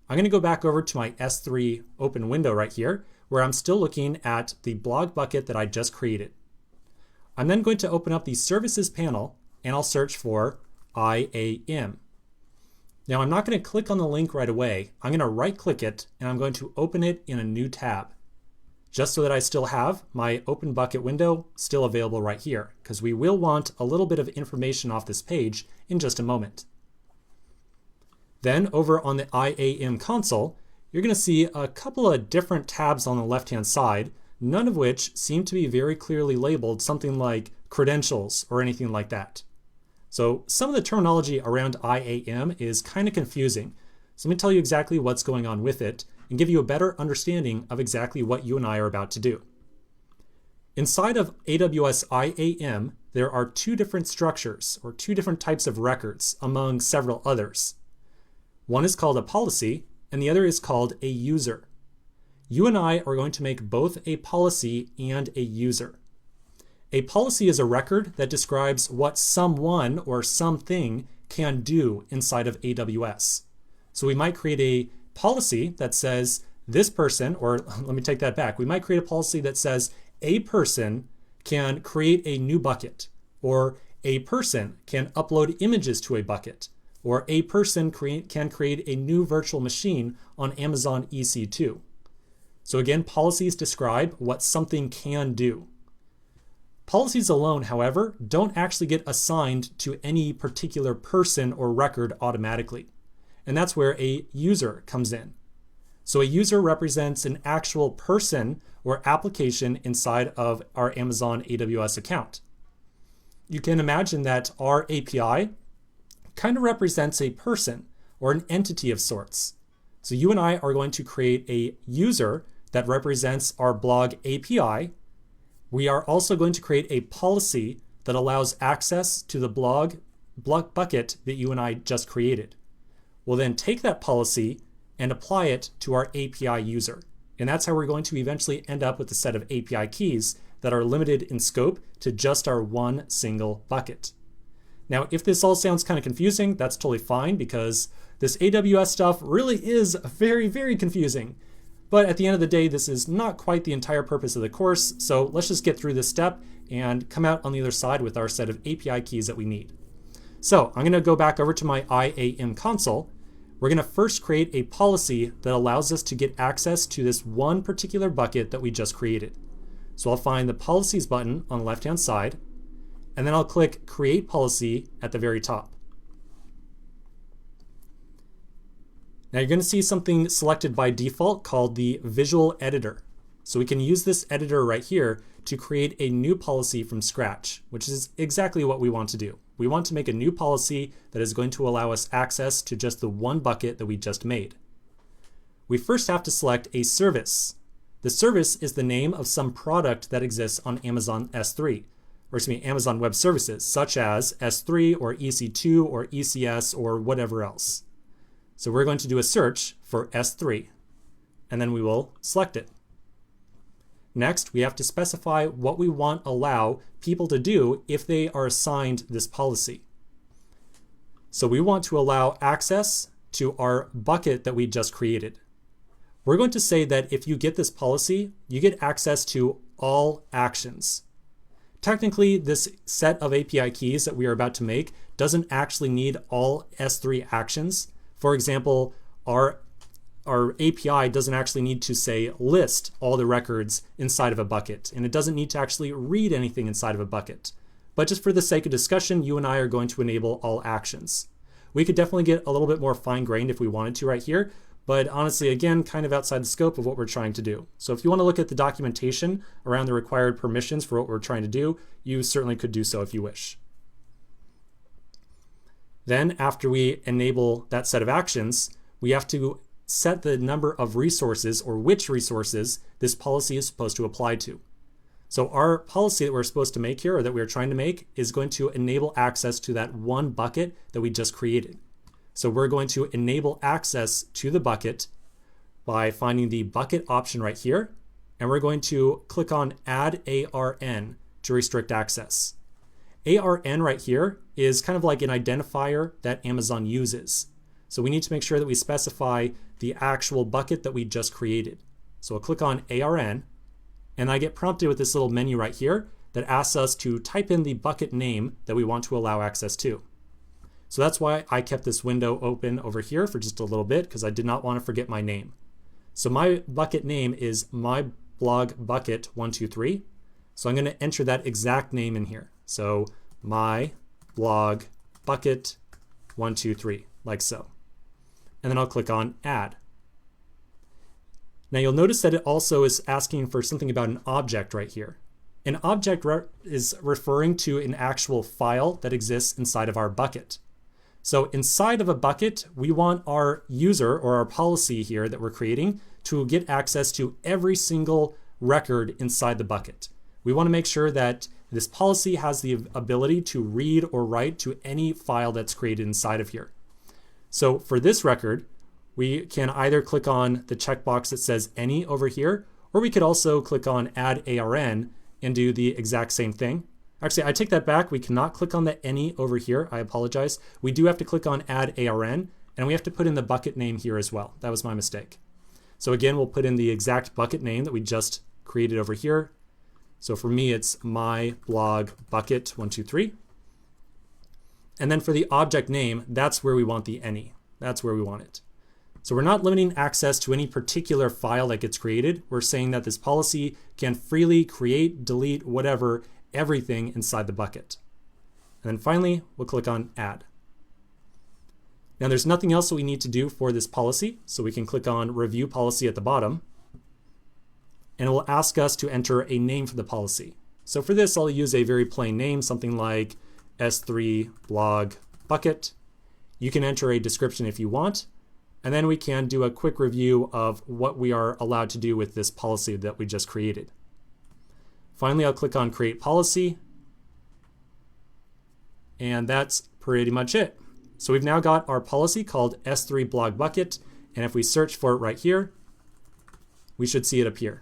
I'm going to go back over to my S3 open window right here, where I'm still looking at the blog bucket that I just created. I'm then going to open up the services panel, and I'll search for IAM. Now I'm not going to click on the link right away. I'm going to right click it, and I'm going to open it in a new tab, just so that I still have my open bucket window still available right here, because we will want a little bit of information off this page in just a moment. Then over on the IAM console, you're going to see a couple of different tabs on the left-hand side, none of which seem to be very clearly labeled something like credentials or anything like that. So some of the terminology around IAM is kind of confusing. So let me tell you exactly what's going on with it and give you a better understanding of exactly what you and I are about to do. Inside of AWS IAM, there are two different structures or two different types of records among several others. One is called a policy and the other is called a user. You and I are going to make both a policy and a user. A policy is a record that describes what someone or something can do inside of AWS. So we might create a policy that says this person, or let me take that back. We might create a policy that says a person can create a new bucket, or a person can upload images to a bucket, or a person can create a new virtual machine on Amazon EC2. So again, policies describe what something can do. Policies alone, however, don't actually get assigned to any particular person or record automatically. And that's where a user comes in. So a user represents an actual person or application inside of our Amazon AWS account. You can imagine that our API kind of represents a person or an entity of sorts. So you and I are going to create a user that represents our blog API. We are also going to create a policy that allows access to the blog bucket that you and I just created. We'll then take that policy and apply it to our API user. And that's how we're going to eventually end up with a set of API keys that are limited in scope to just our one single bucket. Now, if this all sounds kind of confusing, that's totally fine because this AWS stuff really is very, very confusing. But at the end of the day, this is not quite the entire purpose of the course, so let's just get through this step and come out on the other side with our set of API keys that we need. So I'm going to go back over to my IAM console. We're going to first create a policy that allows us to get access to this one particular bucket that we just created. So I'll find the Policies button on the left-hand side, and then I'll click Create Policy at the very top. Now you're going to see something selected by default called the Visual Editor. So we can use this editor right here to create a new policy from scratch, which is exactly what we want to do. We want to make a new policy that is going to allow us access to just the one bucket that we just made. We first have to select a service. The service is the name of some product that exists on Amazon S3, or excuse me, Amazon Web Services, such as S3 or EC2 or ECS or whatever else. So we're going to do a search for S3, and then we will select it. Next, we have to specify what we want to allow people to do if they are assigned this policy. So we want to allow access to our bucket that we just created. We're going to say that if you get this policy, you get access to all actions. Technically, this set of API keys that we are about to make doesn't actually need all S3 actions. For example, our API doesn't actually need to say list all the records inside of a bucket, and it doesn't need to actually read anything inside of a bucket. But just for the sake of discussion, you and I are going to enable all actions. We could definitely get a little bit more fine-grained if we wanted to right here, but honestly, again, kind of outside the scope of what we're trying to do. So if you want to look at the documentation around the required permissions for what we're trying to do, you certainly could do so if you wish. Then after we enable that set of actions, we have to set the number of resources or which resources this policy is supposed to apply to. So our policy that we're supposed to make here, or that we're trying to make, is going to enable access to that one bucket that we just created. So we're going to enable access to the bucket by finding the bucket option right here, and we're going to click on Add ARN to restrict access. ARN right here is kind of like an identifier that Amazon uses. So we need to make sure that we specify the actual bucket that we just created. So I'll click on ARN, and I get prompted with this little menu right here that asks us to type in the bucket name that we want to allow access to. So that's why I kept this window open over here for just a little bit, because I did not want to forget my name. So my bucket name is myblogbucket123. So I'm going to enter that exact name in here. So myblogbucket123, like so. And then I'll click on Add. Now you'll notice that it also is asking for something about an object right here. An object is referring to an actual file that exists inside of our bucket. So inside of a bucket, we want our user or our policy here that we're creating to get access to every single record inside the bucket. We want to make sure that this policy has the ability to read or write to any file that's created inside of here. So for this record, we can either click on the checkbox that says any over here, or we could also click on Add ARN and do the exact same thing. Actually, I take that back. We cannot click on the any over here. I apologize. We do have to click on Add ARN, and we have to put in the bucket name here as well. That was my mistake. So again, we'll put in the exact bucket name that we just created over here. So for me, it's myblogbucket123. And then for the object name, that's where we want the any. That's where we want it. So we're not limiting access to any particular file that gets created. We're saying that this policy can freely create, delete, whatever, everything inside the bucket. And then finally, we'll click on Add. Now there's nothing else that we need to do for this policy, so we can click on Review Policy at the bottom, and it will ask us to enter a name for the policy. So for this, I'll use a very plain name, something like S3 blog bucket. You can enter a description if you want, and then we can do a quick review of what we are allowed to do with this policy that we just created. Finally, I'll click on Create Policy, and that's pretty much it. So we've now got our policy called S3 blog bucket, and if we search for it right here, we should see it appear.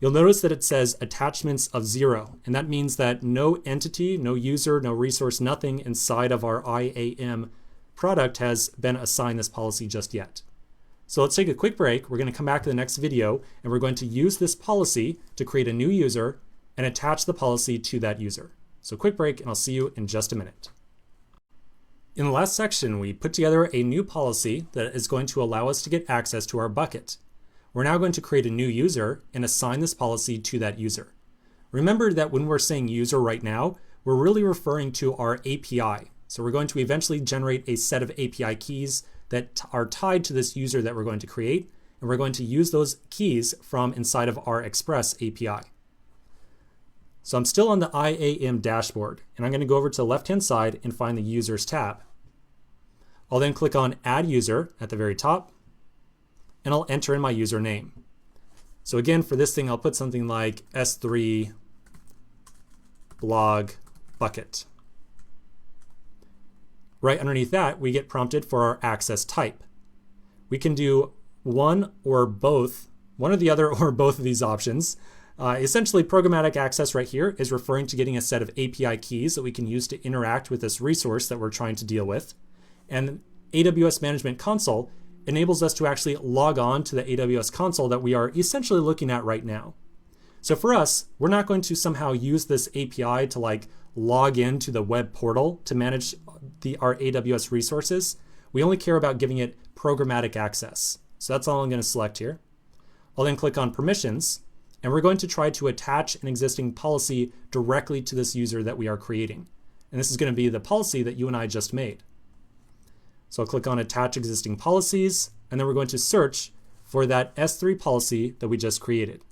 you'll notice that it says attachments of 0, and that means that no entity, no user, no resource, nothing inside of our IAM product has been assigned this policy just yet. So let's take a quick break. We're going to come back to the next video, and we're going to use this policy to create a new user and attach the policy to that user. So quick break, and I'll see you in just a minute. In the last section, we put together a new policy that is going to allow us to get access to our bucket. We're now going to create a new user and assign this policy to that user. Remember that when we're saying user right now, we're really referring to our API. So we're going to eventually generate a set of API keys that are tied to this user that we're going to create, and we're going to use those keys from inside of our Express API. So I'm still on the IAM dashboard, and I'm going to go over to the left-hand side and find the Users tab. I'll then click on Add User at the very top, and I'll enter in my username. So again, for this thing, I'll put something like S3 blog bucket. Right underneath that, we get prompted for our access type. We can do one or the other or both of these options. Essentially, programmatic access right here is referring to getting a set of API keys that we can use to interact with this resource that we're trying to deal with. And AWS Management Console enables us to actually log on to the AWS console that we are essentially looking at right now. So for us, we're not going to somehow use this API to log into the web portal to manage our AWS resources. We only care about giving it programmatic access. So that's all I'm going to select here. I'll then click on permissions, and we're going to try to attach an existing policy directly to this user that we are creating. And this is going to be the policy that you and I just made. So I'll click on Attach Existing Policies, and then we're going to search for that S3 policy that we just created.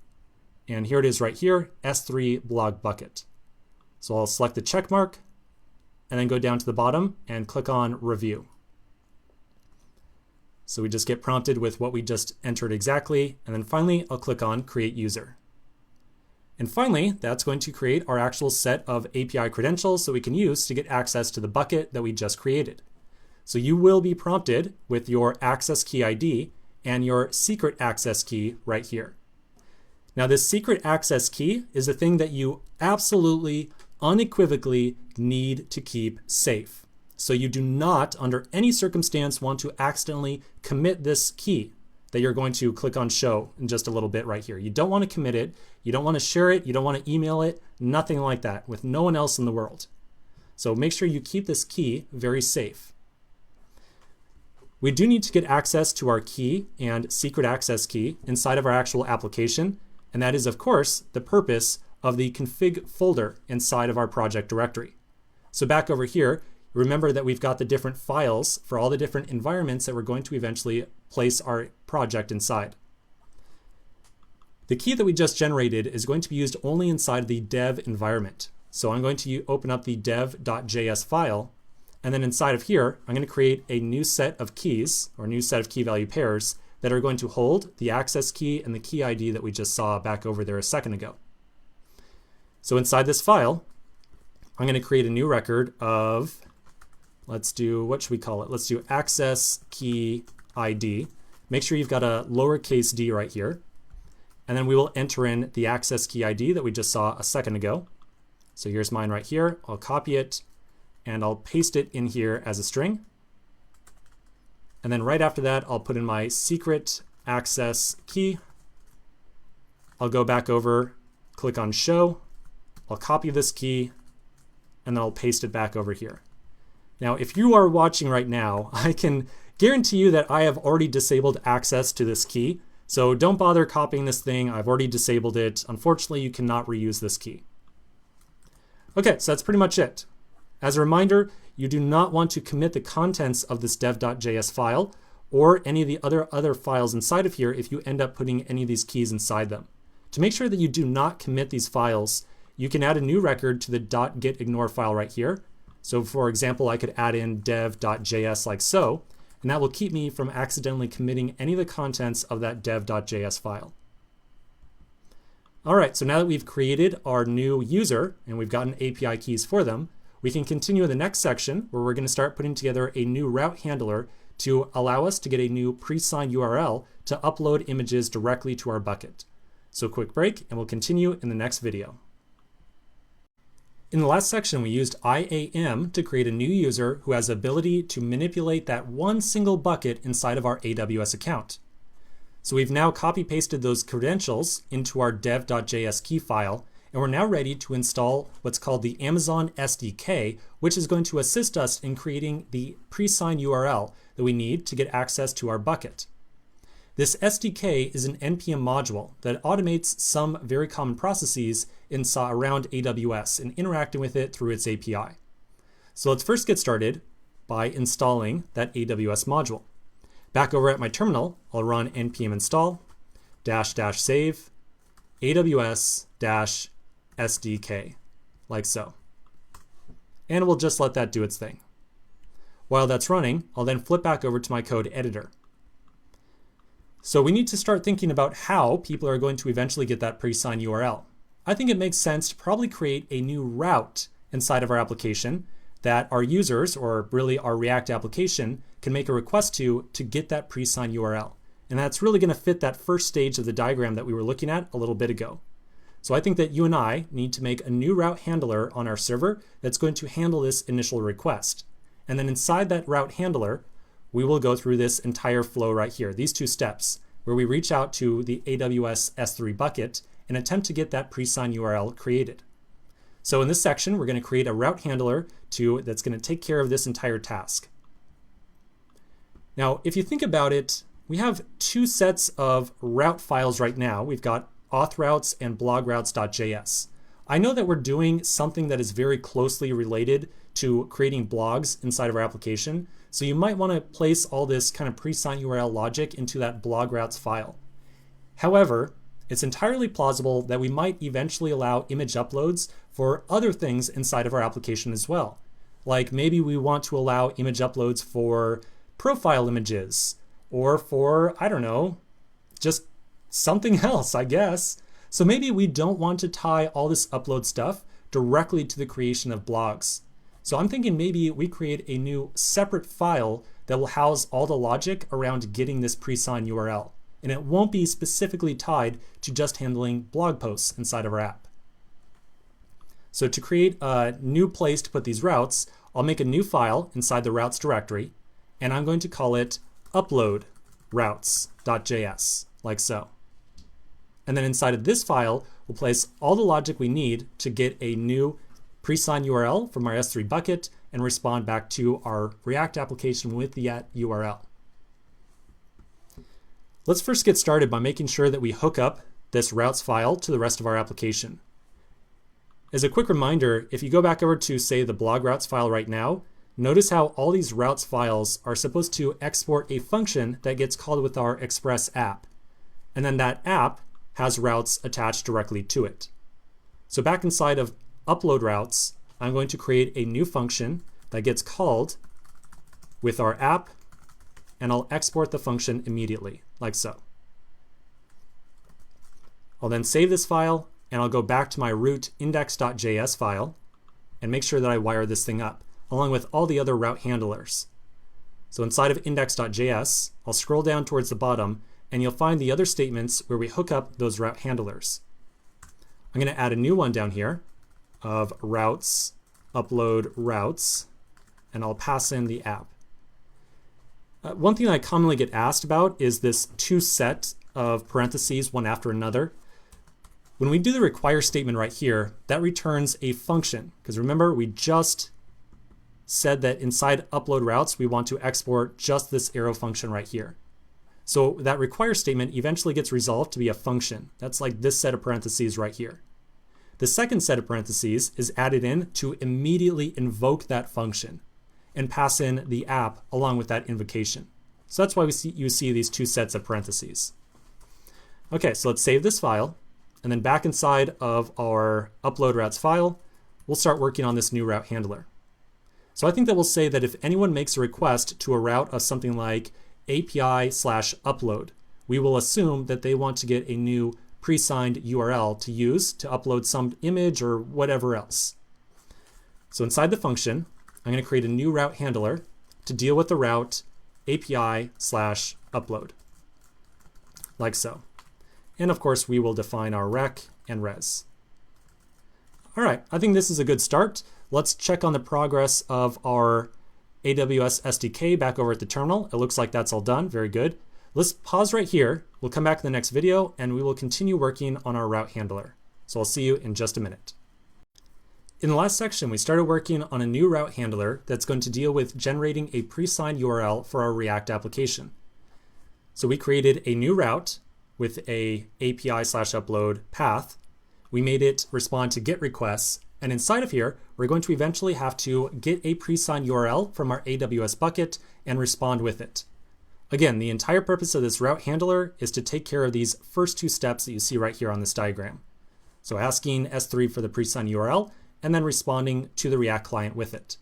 And here it is right here, S3 blog bucket. So I'll select the check mark, and then go down to the bottom and click on Review. So we just get prompted with what we just entered exactly, and then finally I'll click on Create User. And finally, that's going to create our actual set of API credentials that we can use to get access to the bucket that we just created. So you will be prompted with your access key ID and your secret access key right here. Now this secret access key is the thing that you absolutely, unequivocally need to keep safe. So you do not, under any circumstance, want to accidentally commit this key that you're going to click on Show in just a little bit right here. You don't want to commit it, you don't want to share it, you don't want to email it, nothing like that with no one else in the world. So make sure you keep this key very safe. We do need to get access to our key and secret access key inside of our actual application, and that is, of course, the purpose of the config folder inside of our project directory. So back over here, remember that we've got the different files for all the different environments that we're going to eventually place our project inside. The key that we just generated is going to be used only inside the dev environment. So I'm going to open up the dev.js file, and then inside of here, I'm going to create a new set of keys, or a new set of key value pairs, that are going to hold the access key and the key ID that we just saw back over there a second ago. So inside this file, I'm going to create a new record of, let's do, what should we call it? Let's do access key ID. Make sure you've got a lowercase d right here. And then we will enter in the access key ID that we just saw a second ago. So here's mine right here. I'll copy it and I'll paste it in here as a string. And then right after that, I'll put in my secret access key. I'll go back over, click on Show. I'll copy this key, and then I'll paste it back over here. Now, if you are watching right now, I can guarantee you that I have already disabled access to this key. So don't bother copying this thing. I've already disabled it. Unfortunately, you cannot reuse this key. Okay, so that's pretty much it. As a reminder, you do not want to commit the contents of this dev.js file or any of the other files inside of here if you end up putting any of these keys inside them. To make sure that you do not commit these files, you can add a new record to the .gitignore file right here. So for example, I could add in dev.js like so, and that will keep me from accidentally committing any of the contents of that dev.js file. All right, so now that we've created our new user and we've gotten API keys for them, we can continue in the next section where we're going to start putting together a new route handler to allow us to get a new pre-signed URL to upload images directly to our bucket. So quick break, and we'll continue in the next video. In the last section, we used IAM to create a new user who has the ability to manipulate that one single bucket inside of our AWS account. So we've now copy-pasted those credentials into our dev.js key file, and we're now ready to install what's called the Amazon SDK, which is going to assist us in creating the pre-signed URL that we need to get access to our bucket. This SDK is an NPM module that automates some very common processes around AWS and interacting with it through its API. So let's first get started by installing that AWS module. Back over at my terminal, I'll run npm install --save AWS SDK, like so. And we'll just let that do its thing. While that's running, I'll then flip back over to my code editor. So we need to start thinking about how people are going to eventually get that pre-signed URL. I think it makes sense to probably create a new route inside of our application that our users, or really our React application, can make a request to get that pre-signed URL. And that's really going to fit that first stage of the diagram that we were looking at a little bit ago. So I think that you and I need to make a new route handler on our server that's going to handle this initial request. And then inside that route handler, we will go through this entire flow right here, these two steps, where we reach out to the AWS S3 bucket and attempt to get that pre-signed URL created. So in this section, we're going to create a route handler that's going to take care of this entire task. Now, if you think about it, we have two sets of route files right now. We've got auth routes and blog routes.js. I know that we're doing something that is very closely related to creating blogs inside of our application. So you might want to place all this kind of pre-signed URL logic into that blog routes file. However, it's entirely plausible that we might eventually allow image uploads for other things inside of our application as well. Like maybe we want to allow image uploads for profile images or for, I don't know, just something else, I guess. So maybe we don't want to tie all this upload stuff directly to the creation of blogs. So I'm thinking maybe we create a new separate file that will house all the logic around getting this pre-signed URL. And it won't be specifically tied to just handling blog posts inside of our app. So to create a new place to put these routes, I'll make a new file inside the routes directory, and I'm going to call it upload routes.js, like so. And then inside of this file, we'll place all the logic we need to get a new pre-signed URL from our S3 bucket and respond back to our React application with the URL. Let's first get started by making sure that we hook up this routes file to the rest of our application. As a quick reminder, if you go back over to, say, the blog routes file right now, notice how all these routes files are supposed to export a function that gets called with our Express app. And then that app has routes attached directly to it. So back inside of upload routes, I'm going to create a new function that gets called with our app, and I'll export the function immediately, like so. I'll then save this file, and I'll go back to my root index.js file and make sure that I wire this thing up, along with all the other route handlers. So inside of index.js, I'll scroll down towards the bottom, and you'll find the other statements where we hook up those route handlers. I'm going to add a new one down here of routes, upload routes, and I'll pass in the app. One thing I commonly get asked about is this two set of parentheses, one after another. When we do the require statement right here, that returns a function, because remember, we just said that inside upload routes, we want to export just this arrow function right here. So that require statement eventually gets resolved to be a function. That's like this set of parentheses right here. The second set of parentheses is added in to immediately invoke that function and pass in the app along with that invocation. So that's why you see these two sets of parentheses. Okay, so let's save this file, and then back inside of our upload routes file, we'll start working on this new route handler. So I think that we'll say that if anyone makes a request to a route of something like API/upload, we will assume that they want to get a new pre-signed URL to use to upload some image or whatever else. So inside the function, I'm going to create a new route handler to deal with the route API/upload, like so. And of course, we will define our rec and res. All right, I think this is a good start. Let's check on the progress of our AWS SDK back over at the terminal. It looks like that's all done. Very good. Let's pause right here. We'll come back in the next video and we will continue working on our route handler. So I'll see you in just a minute. In the last section, we started working on a new route handler that's going to deal with generating a pre-signed URL for our React application. So we created a new route with a API/upload path. We made it respond to GET requests. And inside of here, we're going to eventually have to get a pre-signed URL from our AWS bucket and respond with it. Again, the entire purpose of this route handler is to take care of these first two steps that you see right here on this diagram. So asking S3 for the pre-signed URL and then responding to the React client with it.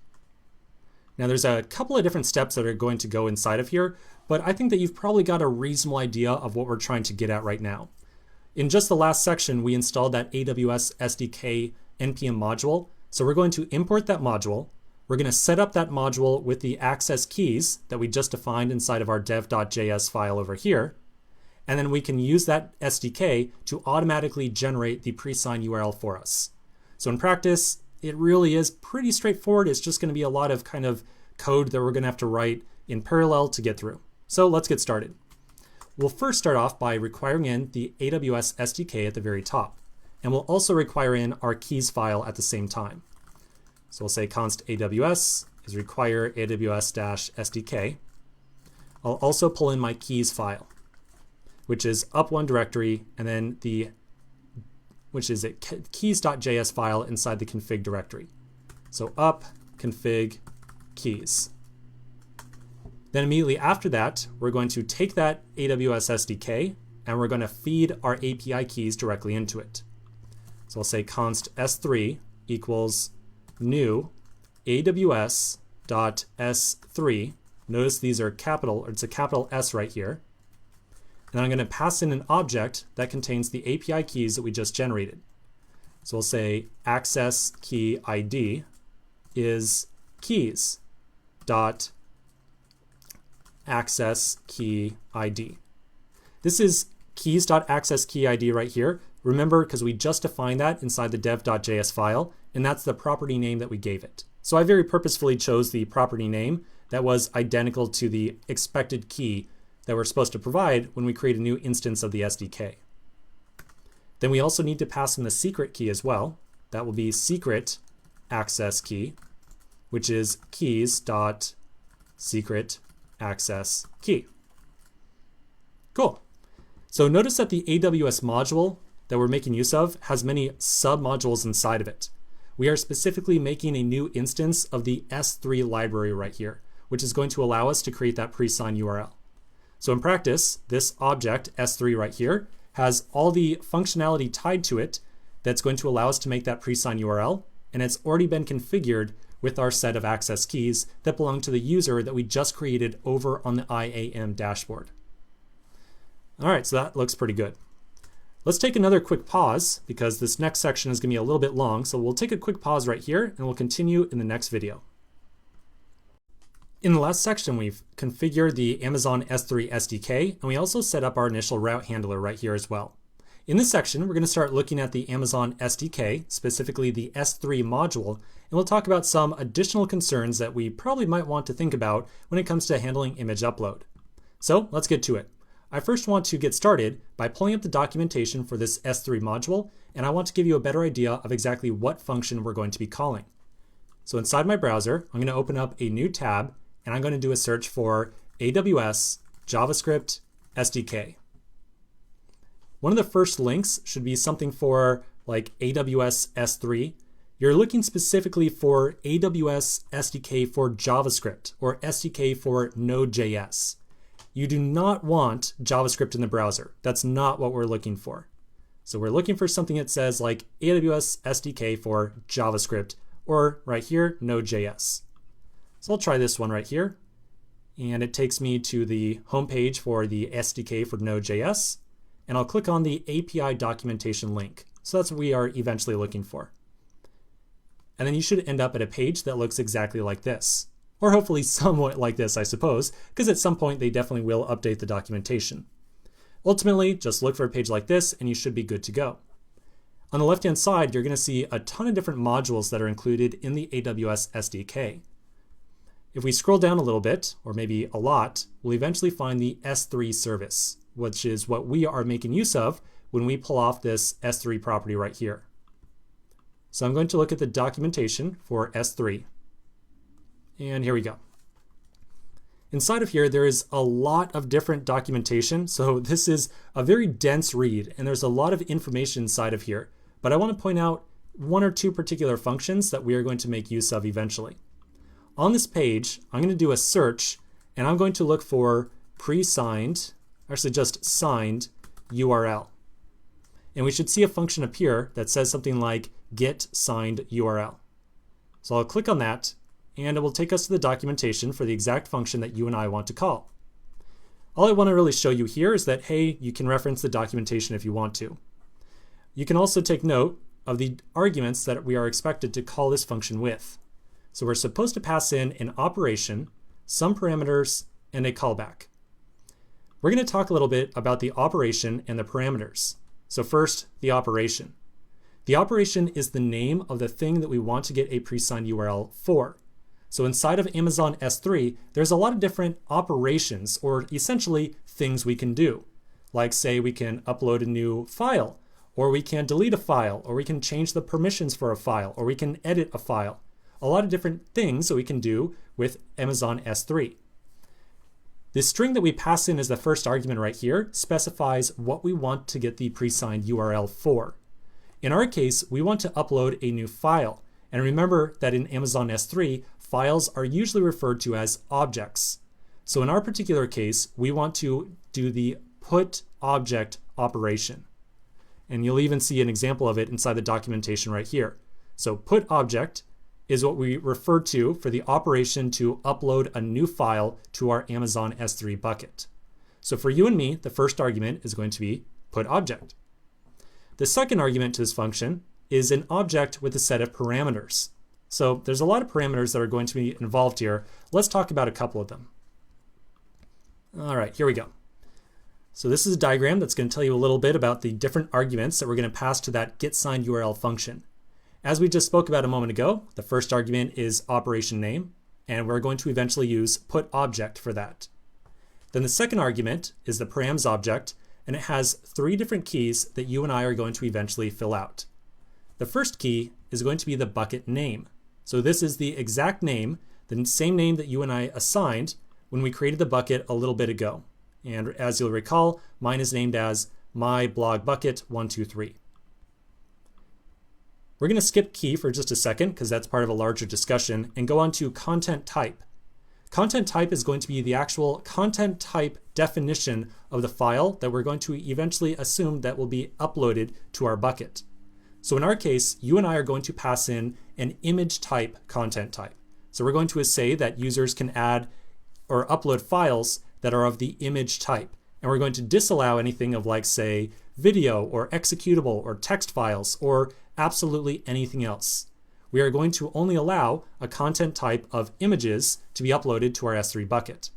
Now there's a couple of different steps that are going to go inside of here, but I think that you've probably got a reasonable idea of what we're trying to get at right now. In just the last section, we installed that AWS SDK NPM module. So we're going to import that module. We're going to set up that module with the access keys that we just defined inside of our dev.js file over here. And then we can use that SDK to automatically generate the pre-signed URL for us. So in practice, it really is pretty straightforward. It's just going to be a lot of kind of code that we're going to have to write in parallel to get through. So let's get started. We'll first start off by requiring in the AWS SDK at the very top. And we'll also require in our keys file at the same time. So we'll say const AWS is require AWS-SDK. I'll also pull in my keys file, which is up one directory, and then which is a keys.js file inside the config directory. So up config keys. Then immediately after that, we're going to take that AWS SDK and we're going to feed our API keys directly into it. So I'll say const s3 equals new aws.s3. Notice these are capital, or it's a capital S right here. And I'm going to pass in an object that contains the API keys that we just generated. So we'll say access key ID is keys dot access key ID. This is keys.accessKeyID right here. Remember, because we just defined that inside the dev.js file, and that's the property name that we gave it. So I very purposefully chose the property name that was identical to the expected key that we're supposed to provide when we create a new instance of the SDK. Then we also need to pass in the secret key as well. That will be secret access key, which is keys.secret access key. Cool. So notice that the AWS module that we're making use of has many sub-modules inside of it. We are specifically making a new instance of the S3 library right here, which is going to allow us to create that pre-signed URL. So in practice, this object, S3 right here, has all the functionality tied to it that's going to allow us to make that pre-signed URL, and it's already been configured with our set of access keys that belong to the user that we just created over on the IAM dashboard. All right, so that looks pretty good. Let's take another quick pause because this next section is going to be a little bit long, so we'll take a quick pause right here and we'll continue in the next video. In the last section, we've configured the Amazon S3 SDK, and we also set up our initial route handler right here as well. In this section, we're going to start looking at the Amazon SDK, specifically the S3 module, and we'll talk about some additional concerns that we probably might want to think about when it comes to handling image upload. So let's get to it. I first want to get started by pulling up the documentation for this S3 module, and I want to give you a better idea of exactly what function we're going to be calling. So inside my browser, I'm going to open up a new tab, and I'm going to do a search for AWS JavaScript SDK. One of the first links should be something for like AWS S3. You're looking specifically for AWS SDK for JavaScript or SDK for nodejs. You do not want JavaScript in the browser. That's not what we're looking for. So we're looking for something that says like AWS SDK for JavaScript or right here, nodejs. So I'll try this one right here. And it takes me to the homepage for the SDK for nodejs. And I'll click on the API documentation link. So that's what we are eventually looking for. And then you should end up at a page that looks exactly like this. Or hopefully somewhat like this, I suppose, because at some point they definitely will update the documentation. Ultimately, just look for a page like this and you should be good to go. On the left-hand side, you're going to see a ton of different modules that are included in the AWS SDK. If we scroll down a little bit, or maybe a lot, we'll eventually find the S3 service, which is what we are making use of when we pull off this S3 property right here. So I'm going to look at the documentation for S3. And here we go. Inside of here, there is a lot of different documentation. So this is a very dense read, and there's a lot of information inside of here. But I want to point out one or two particular functions that we are going to make use of eventually. On this page, I'm going to do a search, and I'm going to look for presigned, actually just signed URL. And we should see a function appear that says something like GetSignedURL. So I'll click on that, and it will take us to the documentation for the exact function that you and I want to call. All I want to really show you here is that, hey, you can reference the documentation if you want to. You can also take note of the arguments that we are expected to call this function with. So we're supposed to pass in an operation, some parameters, and a callback. We're going to talk a little bit about the operation and the parameters. So first, the operation. The operation is the name of the thing that we want to get a presigned URL for. So inside of Amazon S3, there's a lot of different operations, or essentially things we can do. Like say we can upload a new file, or we can delete a file, or we can change the permissions for a file, or we can edit a file. A lot of different things that we can do with Amazon S3. The string that we pass in as the first argument right here specifies what we want to get the presigned URL for. In our case, we want to upload a new file. And remember that in Amazon S3, files are usually referred to as objects. So in our particular case, we want to do the put object operation. And you'll even see an example of it inside the documentation right here. So put object is what we refer to for the operation to upload a new file to our Amazon S3 bucket. So for you and me, the first argument is going to be put object. The second argument to this function is an object with a set of parameters. So there's a lot of parameters that are going to be involved here. Let's talk about a couple of them. All right, here we go. So this is a diagram that's going to tell you a little bit about the different arguments that we're going to pass to that GetSignedURL function. As we just spoke about a moment ago, the first argument is operation name, and we're going to eventually use put object for that. Then the second argument is the params object, and it has three different keys that you and I are going to eventually fill out. The first key is going to be the bucket name. So this is the exact name, the same name that you and I assigned when we created the bucket a little bit ago. And as you'll recall, mine is named as myblogbucket123. We're going to skip key for just a second because that's part of a larger discussion and go on to content type. Content type is going to be the actual content type definition of the file that we're going to eventually assume that will be uploaded to our bucket. So in our case, you and I are going to pass in an image type content type. So we're going to say that users can add or upload files that are of the image type. And we're going to disallow anything of like, say, video or executable or text files or absolutely anything else. We are going to only allow a content type of images to be uploaded to our S3 bucket.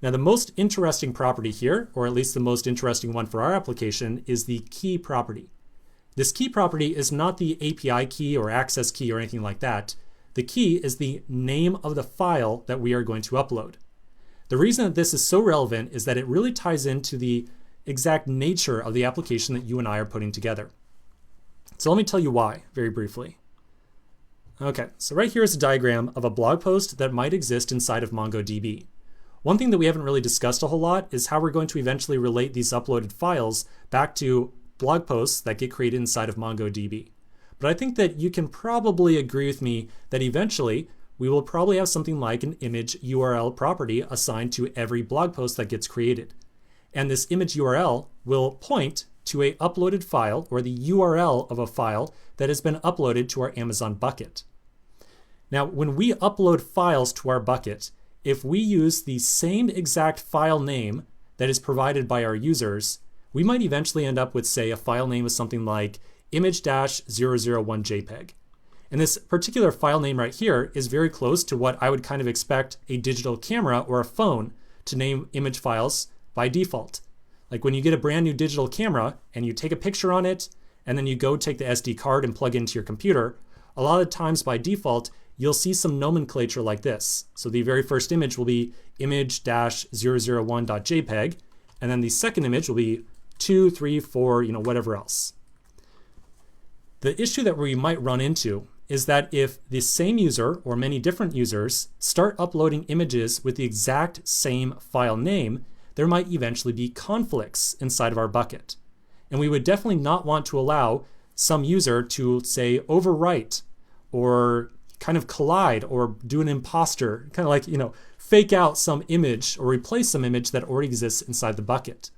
Now the most interesting property here, or at least the most interesting one for our application, is the key property. This key property is not the API key or access key or anything like that. The key is the name of the file that we are going to upload. The reason that this is so relevant is that it really ties into the exact nature of the application that you and I are putting together. So let me tell you why very briefly. Okay, so right here is a diagram of a blog post that might exist inside of MongoDB. One thing that we haven't really discussed a whole lot is how we're going to eventually relate these uploaded files back to blog posts that get created inside of MongoDB. But I think that you can probably agree with me that eventually we will probably have something like an image URL property assigned to every blog post that gets created. And this image URL will point to a uploaded file or the URL of a file that has been uploaded to our Amazon bucket. Now, when we upload files to our bucket, if we use the same exact file name that is provided by our users, we might eventually end up with, say, a file name of something like image-001JPEG. And this particular file name right here is very close to what I would kind of expect a digital camera or a phone to name image files by default. Like when you get a brand new digital camera and you take a picture on it, and then you go take the SD card and plug into your computer, a lot of times by default, you'll see some nomenclature like this. So the very first image will be image-001.jpg, and then the second image will be 2, 3, 4, whatever else. The issue that we might run into is that if the same user or many different users start uploading images with the exact same file name, there might eventually be conflicts inside of our bucket. And we would definitely not want to allow some user to, say, overwrite or kind of collide or do an imposter, kind of like, fake out some image or replace some image that already exists inside the bucket.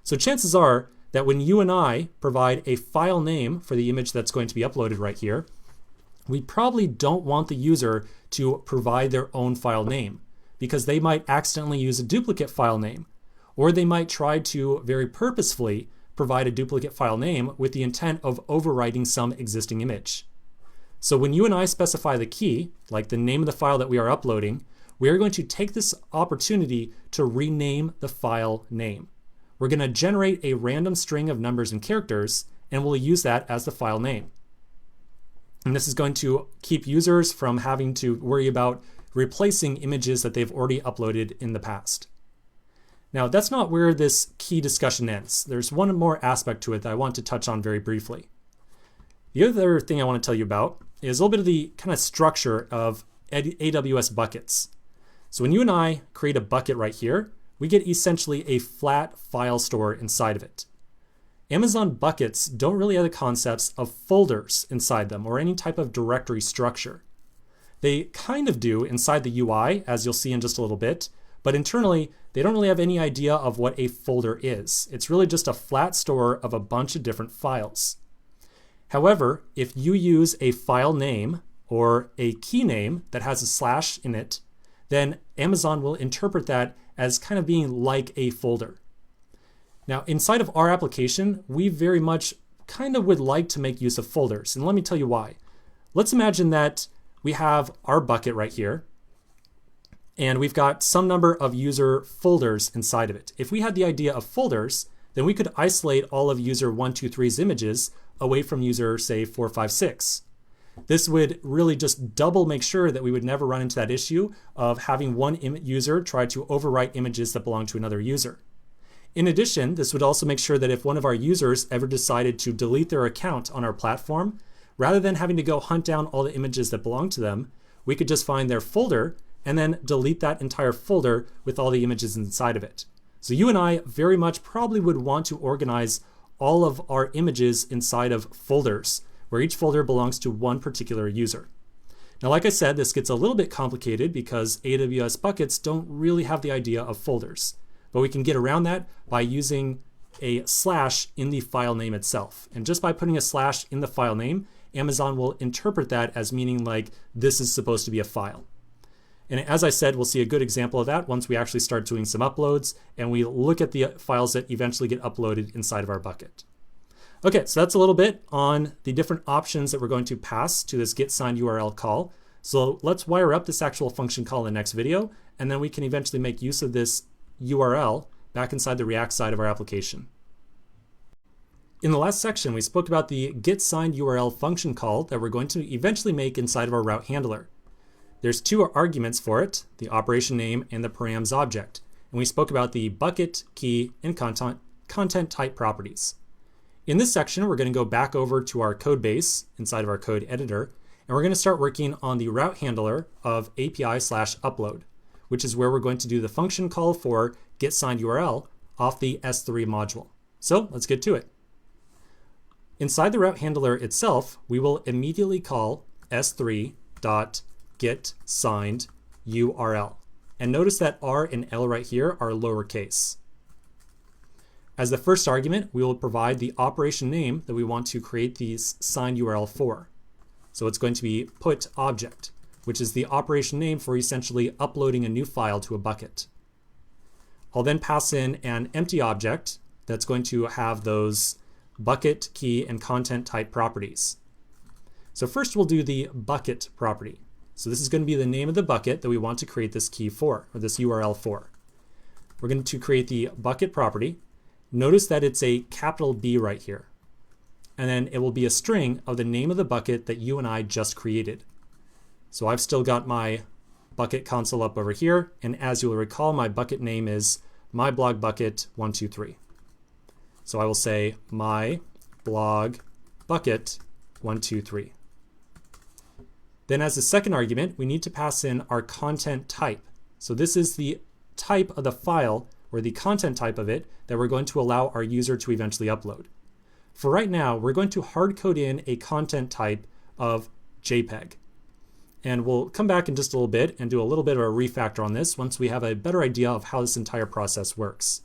So chances are that when you and I provide a file name for the image that's going to be uploaded right here, we probably don't want the user to provide their own file name because they might accidentally use a duplicate file name, or they might try to very purposefully provide a duplicate file name with the intent of overwriting some existing image. So when you and I specify the key, like the name of the file that we are uploading, we are going to take this opportunity to rename the file name. We're going to generate a random string of numbers and characters, and we'll use that as the file name. And this is going to keep users from having to worry about replacing images that they've already uploaded in the past. Now, that's not where this key discussion ends. There's one more aspect to it that I want to touch on very briefly. The other thing I want to tell you about is a little bit of the kind of structure of AWS buckets. So when you and I create a bucket right here, we get essentially a flat file store inside of it. Amazon buckets don't really have the concepts of folders inside them or any type of directory structure. They kind of do inside the UI, as you'll see in just a little bit, but internally, they don't really have any idea of what a folder is. It's really just a flat store of a bunch of different files. However, if you use a file name or a key name that has a slash in it, then Amazon will interpret that as kind of being like a folder. Now, inside of our application, we very much kind of would like to make use of folders, and let me tell you why. Let's imagine that we have our bucket right here, and we've got some number of user folders inside of it. If we had the idea of folders, then we could isolate all of user 123's images away from user, say, 456. This would really just double make sure that we would never run into that issue of having one user try to overwrite images that belong to another user. In addition, this would also make sure that if one of our users ever decided to delete their account on our platform, rather than having to go hunt down all the images that belong to them, we could just find their folder and then delete that entire folder with all the images inside of it. So you and I very much probably would want to organize all of our images inside of folders, where each folder belongs to one particular user. Now, like I said, this gets a little bit complicated because AWS buckets don't really have the idea of folders, but we can get around that by using a slash in the file name itself. And just by putting a slash in the file name, Amazon will interpret that as meaning like this is supposed to be a file. And as I said, we'll see a good example of that once we actually start doing some uploads and we look at the files that eventually get uploaded inside of our bucket. Okay, so that's a little bit on the different options that we're going to pass to this GetSignedURL call. So let's wire up this actual function call in the next video, and then we can eventually make use of this URL back inside the React side of our application. In the last section, we spoke about the GetSignedURL function call that we're going to eventually make inside of our route handler. There's two arguments for it, the operation name and the params object. And we spoke about the bucket, key, and content type properties. In this section, we're going to go back over to our code base inside of our code editor, and we're going to start working on the route handler of API/upload, which is where we're going to do the function call for GetSignedURL off the S3 module. So let's get to it. Inside the route handler itself, we will immediately call s3.getSignedURL. And notice that R and L right here are lowercase. As the first argument, we will provide the operation name that we want to create the signed URL for. So it's going to be put object, which is the operation name for essentially uploading a new file to a bucket. I'll then pass in an empty object that's going to have those bucket, key, and content type properties. So first we'll do the bucket property. So this is going to be the name of the bucket that we want to create this key for, or this URL for. We're going to create the bucket property, notice that it's a capital B right here. And then it will be a string of the name of the bucket that you and I just created. So I've still got my bucket console up over here. And as you'll recall, my bucket name is my blog bucket 123. So I will say my blog bucket 123. Then as the second argument, we need to pass in our content type. So this is the type of the file, or the content type of it, that we're going to allow our user to eventually upload. For right now, we're going to hard code in a content type of JPEG. And we'll come back in just a little bit and do a little bit of a refactor on this once we have a better idea of how this entire process works.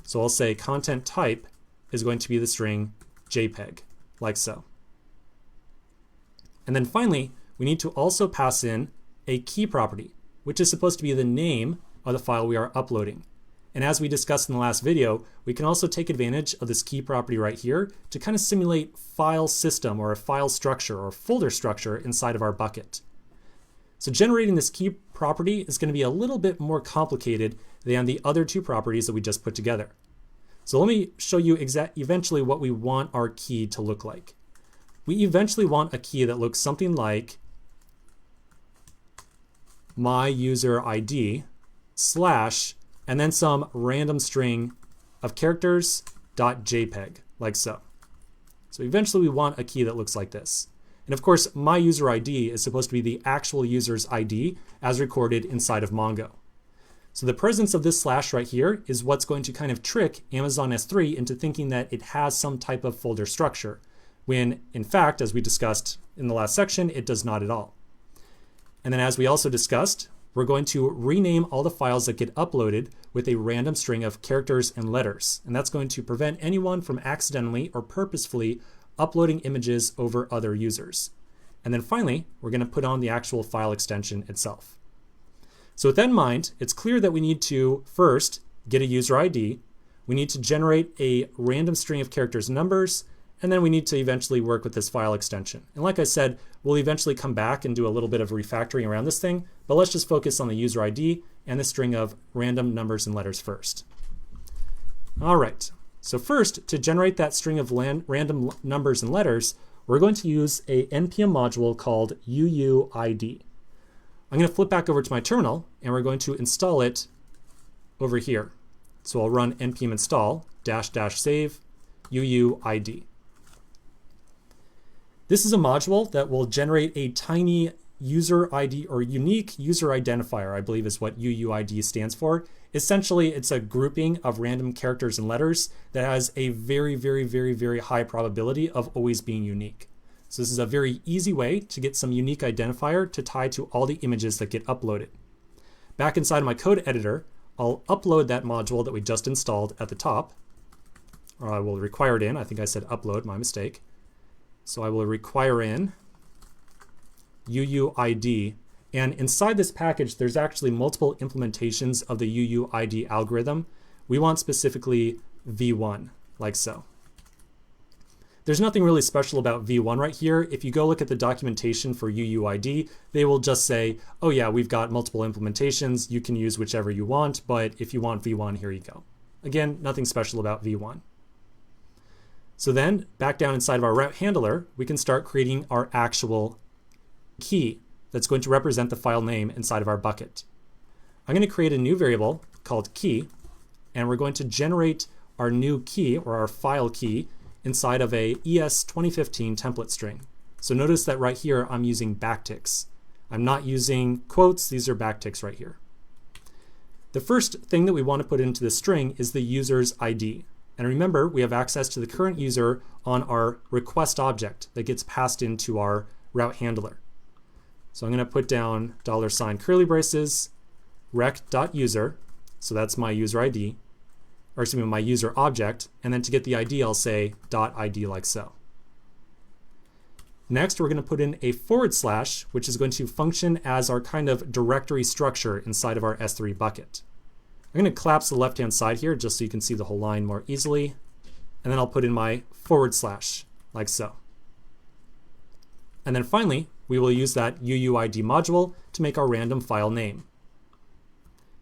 So I'll say content type is going to be the string JPEG, like so. And then finally, we need to also pass in a key property, which is supposed to be the name of the file we are uploading. And as we discussed in the last video, we can also take advantage of this key property right here to kind of simulate file system or a file structure or folder structure inside of our bucket. So generating this key property is going to be a little bit more complicated than the other two properties that we just put together. So let me show you eventually what we want our key to look like. We eventually want a key that looks something like my user ID slash and then some random string of characters.jpg, like so. So eventually we want a key that looks like this. And of course, my user ID is supposed to be the actual user's ID as recorded inside of Mongo. So the presence of this slash right here is what's going to kind of trick Amazon S3 into thinking that it has some type of folder structure, when in fact, as we discussed in the last section, it does not at all. And then as we also discussed, we're going to rename all the files that get uploaded with a random string of characters and letters. And that's going to prevent anyone from accidentally or purposefully uploading images over other users. And then finally, we're going to put on the actual file extension itself. So with that in mind, it's clear that we need to first get a user ID. We need to generate a random string of characters and numbers. And then we need to eventually work with this file extension. And like I said, we'll eventually come back and do a little bit of refactoring around this thing, but let's just focus on the user ID and the string of random numbers and letters first. All right, so first, to generate that string of random numbers and letters, we're going to use a npm module called UUID. I'm going to flip back over to my terminal, and we're going to install it over here. So I'll run npm install --save UUID. This is a module that will generate a tiny user ID or unique user identifier, I believe is what UUID stands for. Essentially, it's a grouping of random characters and letters that has a very, very, very, very high probability of always being unique. So this is a very easy way to get some unique identifier to tie to all the images that get uploaded. Back inside of my code editor, I'll upload that module that we just installed at the top, or I will require it in. I think I said upload, my mistake. So I will require in UUID. And inside this package, there's actually multiple implementations of the UUID algorithm. We want specifically V1, like so. There's nothing really special about V1 right here. If you go look at the documentation for UUID, they will just say, oh yeah, we've got multiple implementations. You can use whichever you want, but if you want V1, here you go. Again, nothing special about V1. So then, back down inside of our route handler, we can start creating our actual key that's going to represent the file name inside of our bucket. I'm going to create a new variable called key, and we're going to generate our new key, or our file key, inside of a ES 2015 template string. So notice that right here, I'm using backticks. I'm not using quotes, these are backticks right here. The first thing that we want to put into this string is the user's ID. And remember, we have access to the current user on our request object that gets passed into our route handler. So I'm going to put down $ curly braces, rec.user, so that's my user ID, or excuse me, my user object, and then to get the ID, I'll say .id like so. Next, we're going to put in a /, which is going to function as our kind of directory structure inside of our S3 bucket. I'm going to collapse the left-hand side here just so you can see the whole line more easily. And then I'll put in my /, like so. And then finally, we will use that UUID module to make our random file name.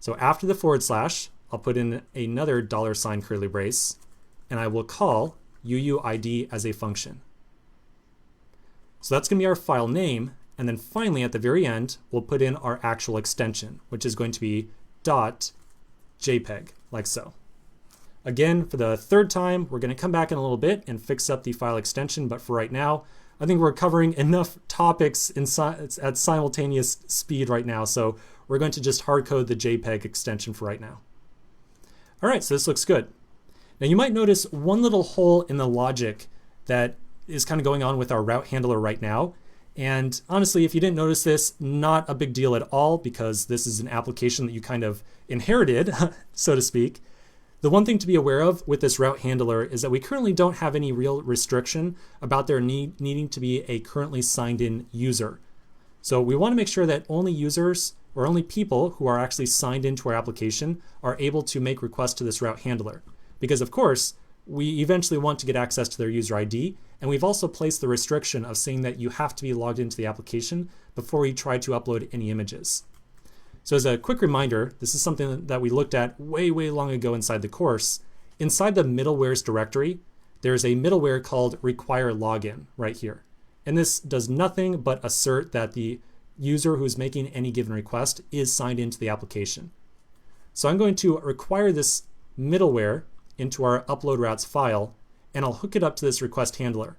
So after the /, I'll put in another $ curly brace, and I will call UUID as a function. So that's going to be our file name, and then finally at the very end we'll put in our actual extension, which is going to be .jpeg, like so. Again, for the third time, we're going to come back in a little bit and fix up the file extension, but for right now, I think we're covering enough topics at simultaneous speed right now, so we're going to just hard code the JPEG extension for right now. All right, so this looks good. Now you might notice one little hole in the logic that is kind of going on with our route handler right now. And honestly, if you didn't notice this, not a big deal at all, because this is an application that you kind of inherited, so to speak. The one thing to be aware of with this route handler is that we currently don't have any real restriction about there needing to be a currently signed in user. So we want to make sure that only users or only people who are actually signed into our application are able to make requests to this route handler. Because of course, we eventually want to get access to their user ID, and we've also placed the restriction of saying that you have to be logged into the application before you try to upload any images. So as a quick reminder, this is something that we looked at way long ago inside the course. Inside the middlewares directory, there's a middleware called require login right here. And this does nothing but assert that the user who's making any given request is signed into the application. So I'm going to require this middleware into our upload routes file, and I'll hook it up to this request handler.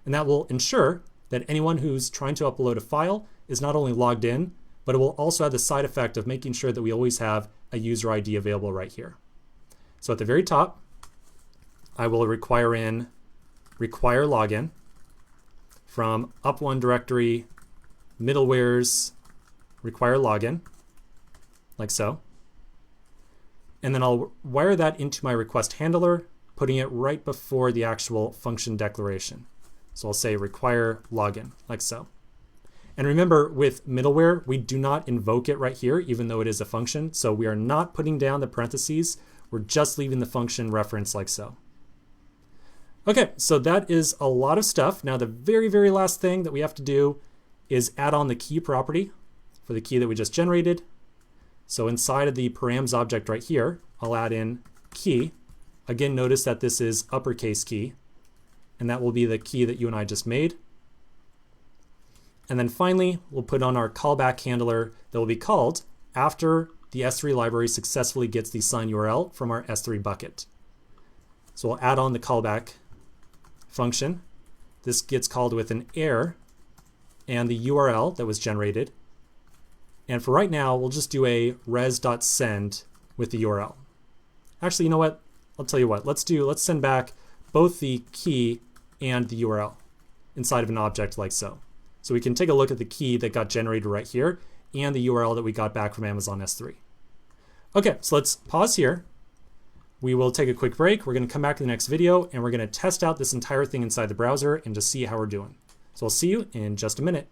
And that will ensure that anyone who's trying to upload a file is not only logged in, but it will also have the side effect of making sure that we always have a user ID available right here. So at the very top, I will require in require login from up1 directory middlewares require login, like so. And then I'll wire that into my request handler, putting it right before the actual function declaration. So I'll say require login, like so. And remember, with middleware, we do not invoke it right here, even though it is a function. So we are not putting down the parentheses. We're just leaving the function reference like so. Okay, so that is a lot of stuff. Now the very last thing that we have to do is add on the key property for the key that we just generated. So inside of the params object right here, I'll add in key. Again, notice that this is uppercase key, and that will be the key that you and I just made. And then finally, we'll put on our callback handler that will be called after the S3 library successfully gets the signed URL from our S3 bucket. So we'll add on the callback function. This gets called with an error and the URL that was generated. And for right now, we'll just do a res.send with the URL. Actually, you know what? I'll tell you what. Let's send back both the key and the URL inside of an object like so. So we can take a look at the key that got generated right here and the URL that we got back from Amazon S3. Okay, so let's pause here. We will take a quick break. We're going to come back to the next video and we're going to test out this entire thing inside the browser and just see how we're doing. So I'll see you in just a minute.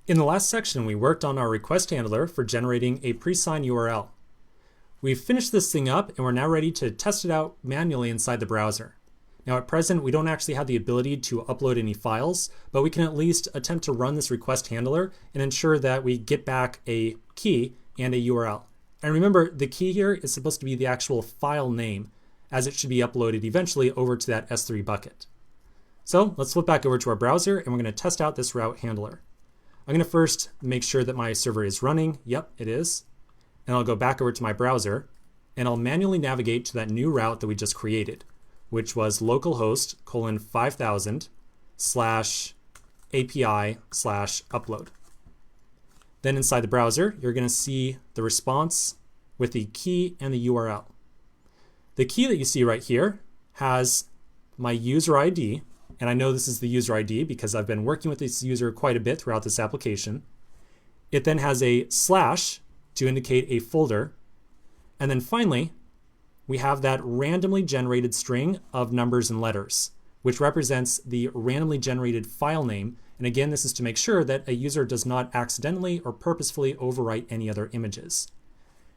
In the last section, we worked on our request handler for generating a pre-signed URL. We've finished this thing up and we're now ready to test it out manually inside the browser. Now at present, we don't actually have the ability to upload any files, but we can at least attempt to run this request handler and ensure that we get back a key and a URL. And remember, the key here is supposed to be the actual file name, as it should be uploaded eventually over to that S3 bucket. So let's flip back over to our browser and we're going to test out this route handler. I'm going to first make sure that my server is running. Yep, it is. And I'll go back over to my browser and I'll manually navigate to that new route that we just created, which was localhost :5000/API/upload. Then inside the browser, you're going to see the response with the key and the URL. The key that you see right here has my user ID, and I know this is the user ID because I've been working with this user quite a bit throughout this application. It then has a slash to indicate a folder, and then finally, we have that randomly generated string of numbers and letters, which represents the randomly generated file name. And again, this is to make sure that a user does not accidentally or purposefully overwrite any other images.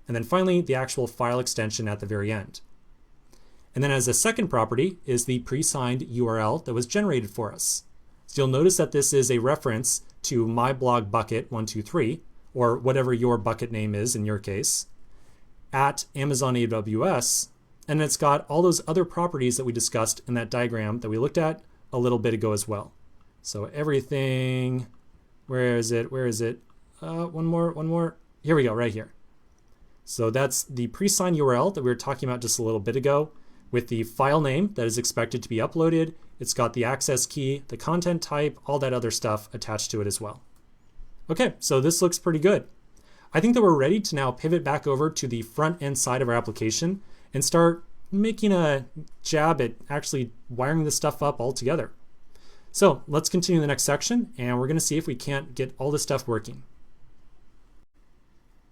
And then finally, the actual file extension at the very end. And then as a second property is the pre-signed URL that was generated for us. So you'll notice that this is a reference to my blog bucket 123, or whatever your bucket name is in your case, at Amazon AWS, and it's got all those other properties that we discussed in that diagram that we looked at a little bit ago as well. So everything, where is it? One more. Here we go, right here. So that's the pre-signed URL that we were talking about just a little bit ago with the file name that is expected to be uploaded. It's got the access key, the content type, all that other stuff attached to it as well. Okay, so this looks pretty good. I think that we're ready to now pivot back over to the front end side of our application and start making a jab at actually wiring this stuff up all together. So let's continue the next section, and we're going to see if we can't get all this stuff working.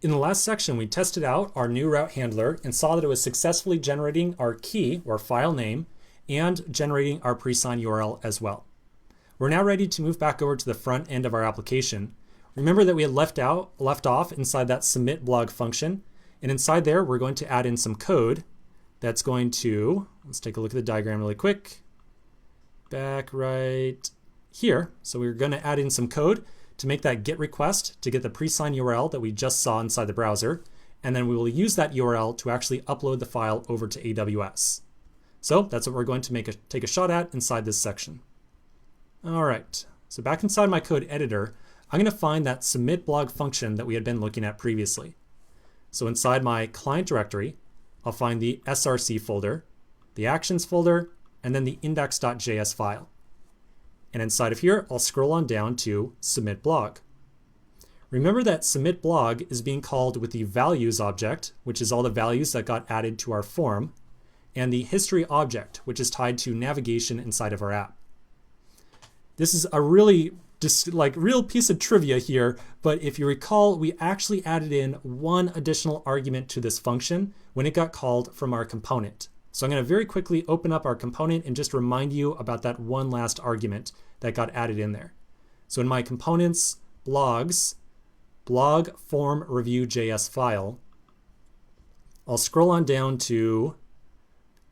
In the last section, we tested out our new route handler and saw that it was successfully generating our key or file name and generating our pre-signed URL as well. We're now ready to move back over to the front end of our application. Remember that we had left off inside that SubmitBlog function, and inside there we're going to add in some code that's going to, let's take a look at the diagram really quick, back right here. So we're going to add in some code to make that GET request to get the pre-signed URL that we just saw inside the browser, and then we will use that URL to actually upload the file over to AWS. So that's what we're going to take a shot at inside this section. All right, so back inside my code editor, I'm going to find that SubmitBlog function that we had been looking at previously. So inside my client directory, I'll find the src folder, the actions folder, and then the index.js file. And inside of here, I'll scroll on down to SubmitBlog. Remember that SubmitBlog is being called with the values object, which is all the values that got added to our form, and the history object, which is tied to navigation inside of our app. This is a really real piece of trivia here, but if you recall, we actually added in one additional argument to this function when it got called from our component. So I'm going to very quickly open up our component and just remind you about that one last argument that got added in there. So in my components, blogs, blog form review.js file, I'll scroll on down to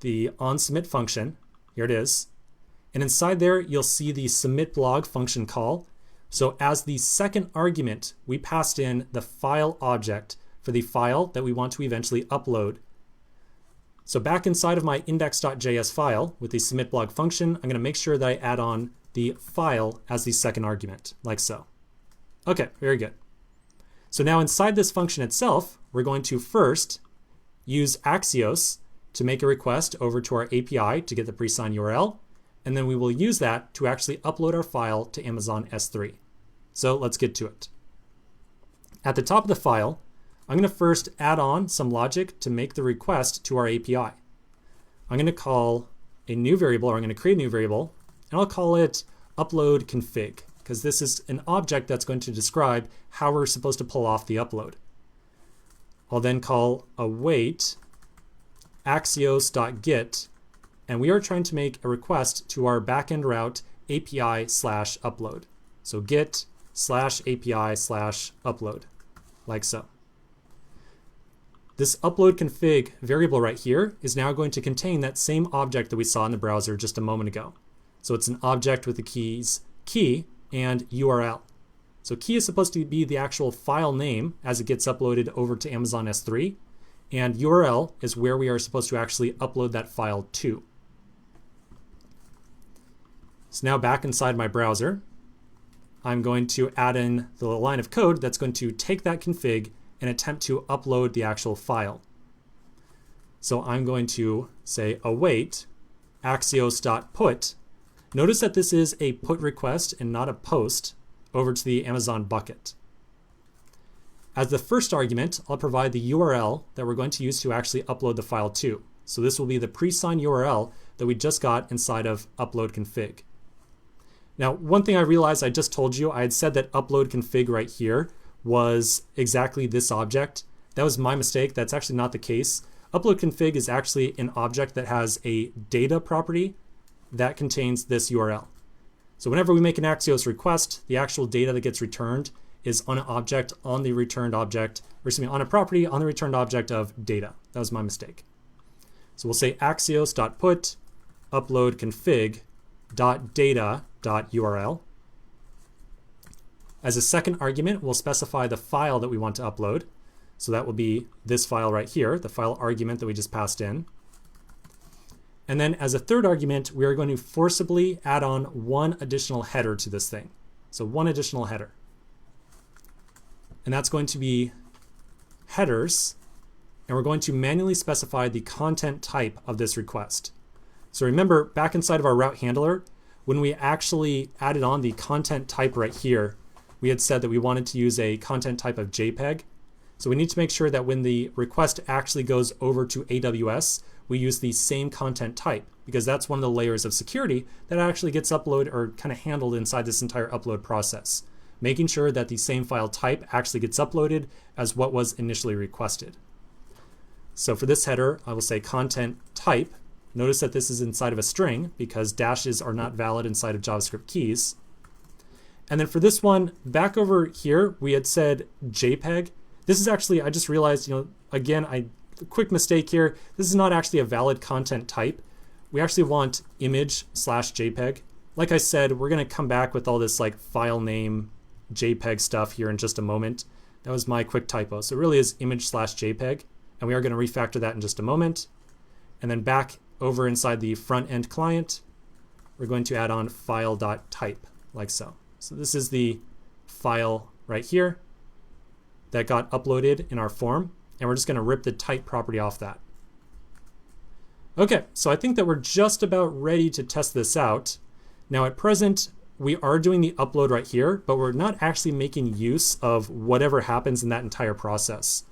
the onSubmit function. Here it is. And inside there, you'll see the SubmitBlog function call. So as the second argument, we passed in the file object for the file that we want to eventually upload. So back inside of my index.js file with the SubmitBlog function, I'm going to make sure that I add on the file as the second argument, like so. Okay, very good. So now inside this function itself, we're going to first use Axios to make a request over to our API to get the pre-signed URL. And then we will use that to actually upload our file to Amazon S3. So let's get to it. At the top of the file, I'm going to first add on some logic to make the request to our API. I'm going to call a new variable, or I'm going to create a new variable, and I'll call it upload config, because this is an object that's going to describe how we're supposed to pull off the upload. I'll then call await axios.get, and we are trying to make a request to our backend route API/upload. So get/API/upload, like so. This upload config variable right here is now going to contain that same object that we saw in the browser just a moment ago. So it's an object with the keys key and URL. So key is supposed to be the actual file name as it gets uploaded over to Amazon S3, and URL is where we are supposed to actually upload that file to. So now back inside my browser, I'm going to add in the line of code that's going to take that config and attempt to upload the actual file. So I'm going to say await axios.put. Notice that this is a put request and not a post over to the Amazon bucket. As the first argument, I'll provide the URL that we're going to use to actually upload the file to. So this will be the pre-signed URL that we just got inside of upload config. Now, one thing I realized I just told you, I had said that upload config right here was exactly this object. That was my mistake. That's actually not the case. Upload config is actually an object that has a data property that contains this URL. So whenever we make an Axios request, the actual data that gets returned is on an object on the returned object, or excuse me, on a property on the returned object of data. That was my mistake. So we'll say axios.put upload config.data.url. As a second argument, we'll specify the file that we want to upload. So that will be this file right here, the file argument that we just passed in. And then as a third argument, we are going to forcibly add on one additional header to this thing. So one additional header. And that's going to be headers. And we're going to manually specify the content type of this request. So remember, back inside of our route handler, when we actually added on the content type right here, we had said that we wanted to use a content type of JPEG. So we need to make sure that when the request actually goes over to AWS, we use the same content type, because that's one of the layers of security that actually gets uploaded or kind of handled inside this entire upload process, making sure that the same file type actually gets uploaded as what was initially requested. So for this header, I will say content type. Notice that this is inside of a string because dashes are not valid inside of JavaScript keys. And then for this one, back over here, we had said JPEG. This is actually, I just realized, again, quick mistake here. This is not actually a valid content type. We actually want image/JPEG. Like I said, we're going to come back with all this like file name JPEG stuff here in just a moment. That was my quick typo. So it really is image/JPEG. And we are going to refactor that in just a moment. And then back over inside the front end client, we're going to add on file.type like so. So this is the file right here that got uploaded in our form, and we're just going to rip the type property off that. Okay, so I think that we're just about ready to test this out. Now at present, we are doing the upload right here, but we're not actually making use of whatever happens in that entire process.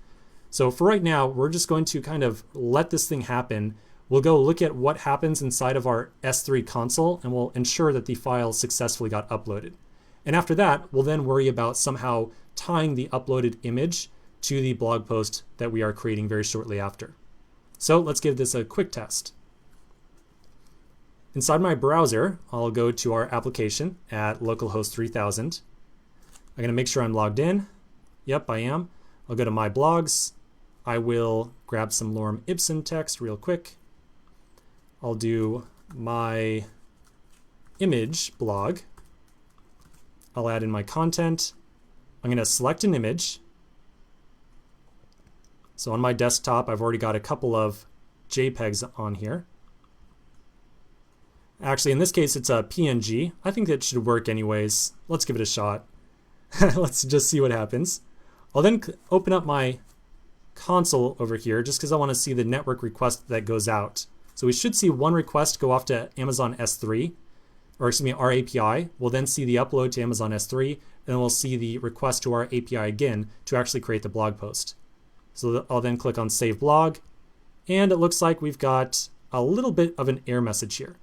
So for right now, we're just going to kind of let this thing happen. We'll go look at what happens inside of our S3 console, and we'll ensure that the file successfully got uploaded. And after that, we'll then worry about somehow tying the uploaded image to the blog post that we are creating very shortly after. So let's give this a quick test. Inside my browser, I'll go to our application at localhost 3000. I'm going to make sure I'm logged in. Yep, I am. I'll go to my blogs. I will grab some lorem ipsum text real quick. I'll do my image blog. I'll add in my content. I'm going to select an image. So on my desktop, I've already got a couple of JPEGs on here. Actually, in this case, it's a PNG. I think that should work anyways. Let's give it a shot. Let's just see what happens. I'll then open up my console over here just because I want to see the network request that goes out. So we should see one request go off to Amazon S3, or excuse me, our API. We'll then see the upload to Amazon S3, and then we'll see the request to our API again to actually create the blog post. So I'll then click on Save Blog, and it looks like we've got a little bit of an error message here,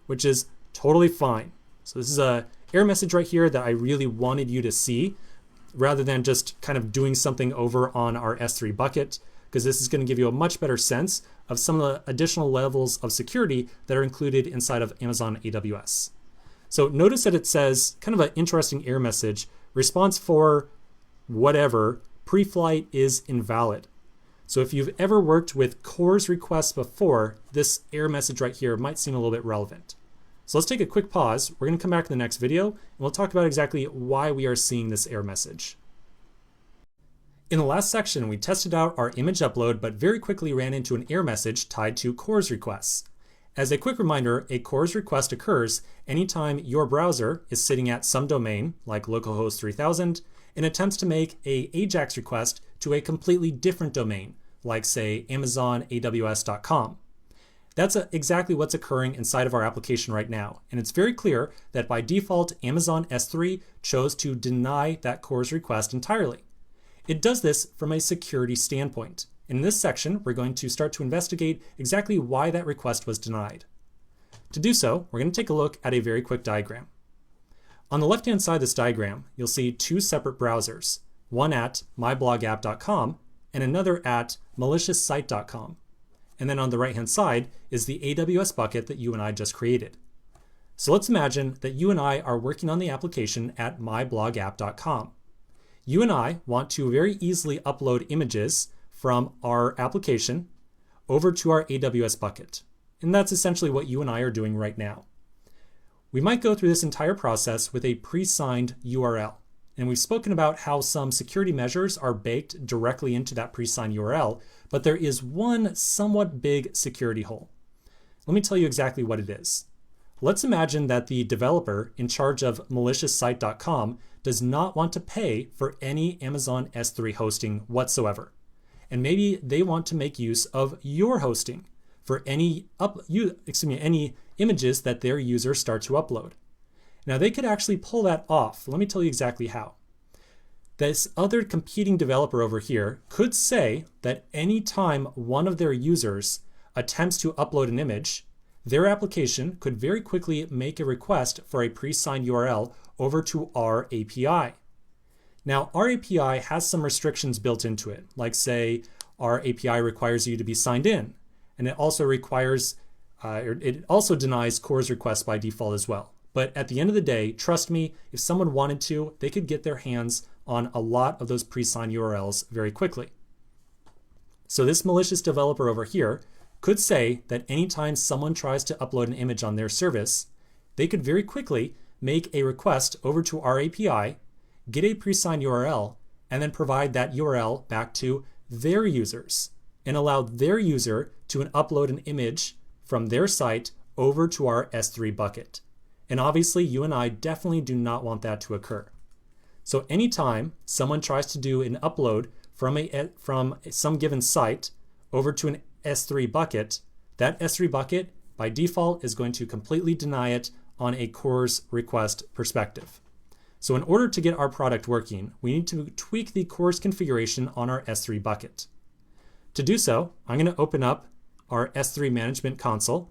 which is totally fine. So this is a error message right here that I really wanted you to see, rather than just kind of doing something over on our S3 bucket, because this is going to give you a much better sense of some of the additional levels of security that are included inside of Amazon AWS. So notice that it says kind of an interesting error message, response for whatever, pre-flight is invalid. So if you've ever worked with CORS requests before, this error message right here might seem a little bit relevant. So let's take a quick pause. We're going to come back in the next video, and we'll talk about exactly why we are seeing this error message. In the last section, we tested out our image upload, but very quickly ran into an error message tied to CORS requests. As a quick reminder, a CORS request occurs anytime your browser is sitting at some domain, like localhost 3000, and attempts to make an AJAX request to a completely different domain, like say AWS.com. That's exactly what's occurring inside of our application right now. And it's very clear that by default, Amazon S3 chose to deny that CORS request entirely. It does this from a security standpoint. In this section, we're going to start to investigate exactly why that request was denied. To do so, we're going to take a look at a very quick diagram. On the left-hand side of this diagram, you'll see two separate browsers, one at myblogapp.com and another at maliciousite.com. And then on the right-hand side is the AWS bucket that you and I just created. So let's imagine that you and I are working on the application at myblogapp.com. You and I want to very easily upload images from our application over to our AWS bucket. And that's essentially what you and I are doing right now. We might go through this entire process with a pre-signed URL. And we've spoken about how some security measures are baked directly into that pre-signed URL, but there is one somewhat big security hole. Let me tell you exactly what it is. Let's imagine that the developer in charge of maliciousSite.com does not want to pay for any Amazon S3 hosting whatsoever. And maybe they want to make use of your hosting for any images that their users start to upload. Now they could actually pull that off. Let me tell you exactly how. This other competing developer over here could say that anytime one of their users attempts to upload an image, their application could very quickly make a request for a pre-signed URL over to our API. Now, our API has some restrictions built into it, like say our API requires you to be signed in, and it also requires, it also denies CORS requests by default as well. But at the end of the day, trust me, if someone wanted to, they could get their hands on a lot of those pre-signed URLs very quickly. So this malicious developer over here could say that anytime someone tries to upload an image on their service, they could very quickly make a request over to our API, get a pre-signed URL, and then provide that URL back to their users and allow their user to upload an image from their site over to our S3 bucket. And obviously, you and I definitely do not want that to occur. So anytime someone tries to do an upload from some given site over to an S3 bucket, that S3 bucket by default is going to completely deny it on a CORS request perspective. So in order to get our product working, we need to tweak the CORS configuration on our S3 bucket. To do so, I'm going to open up our S3 management console.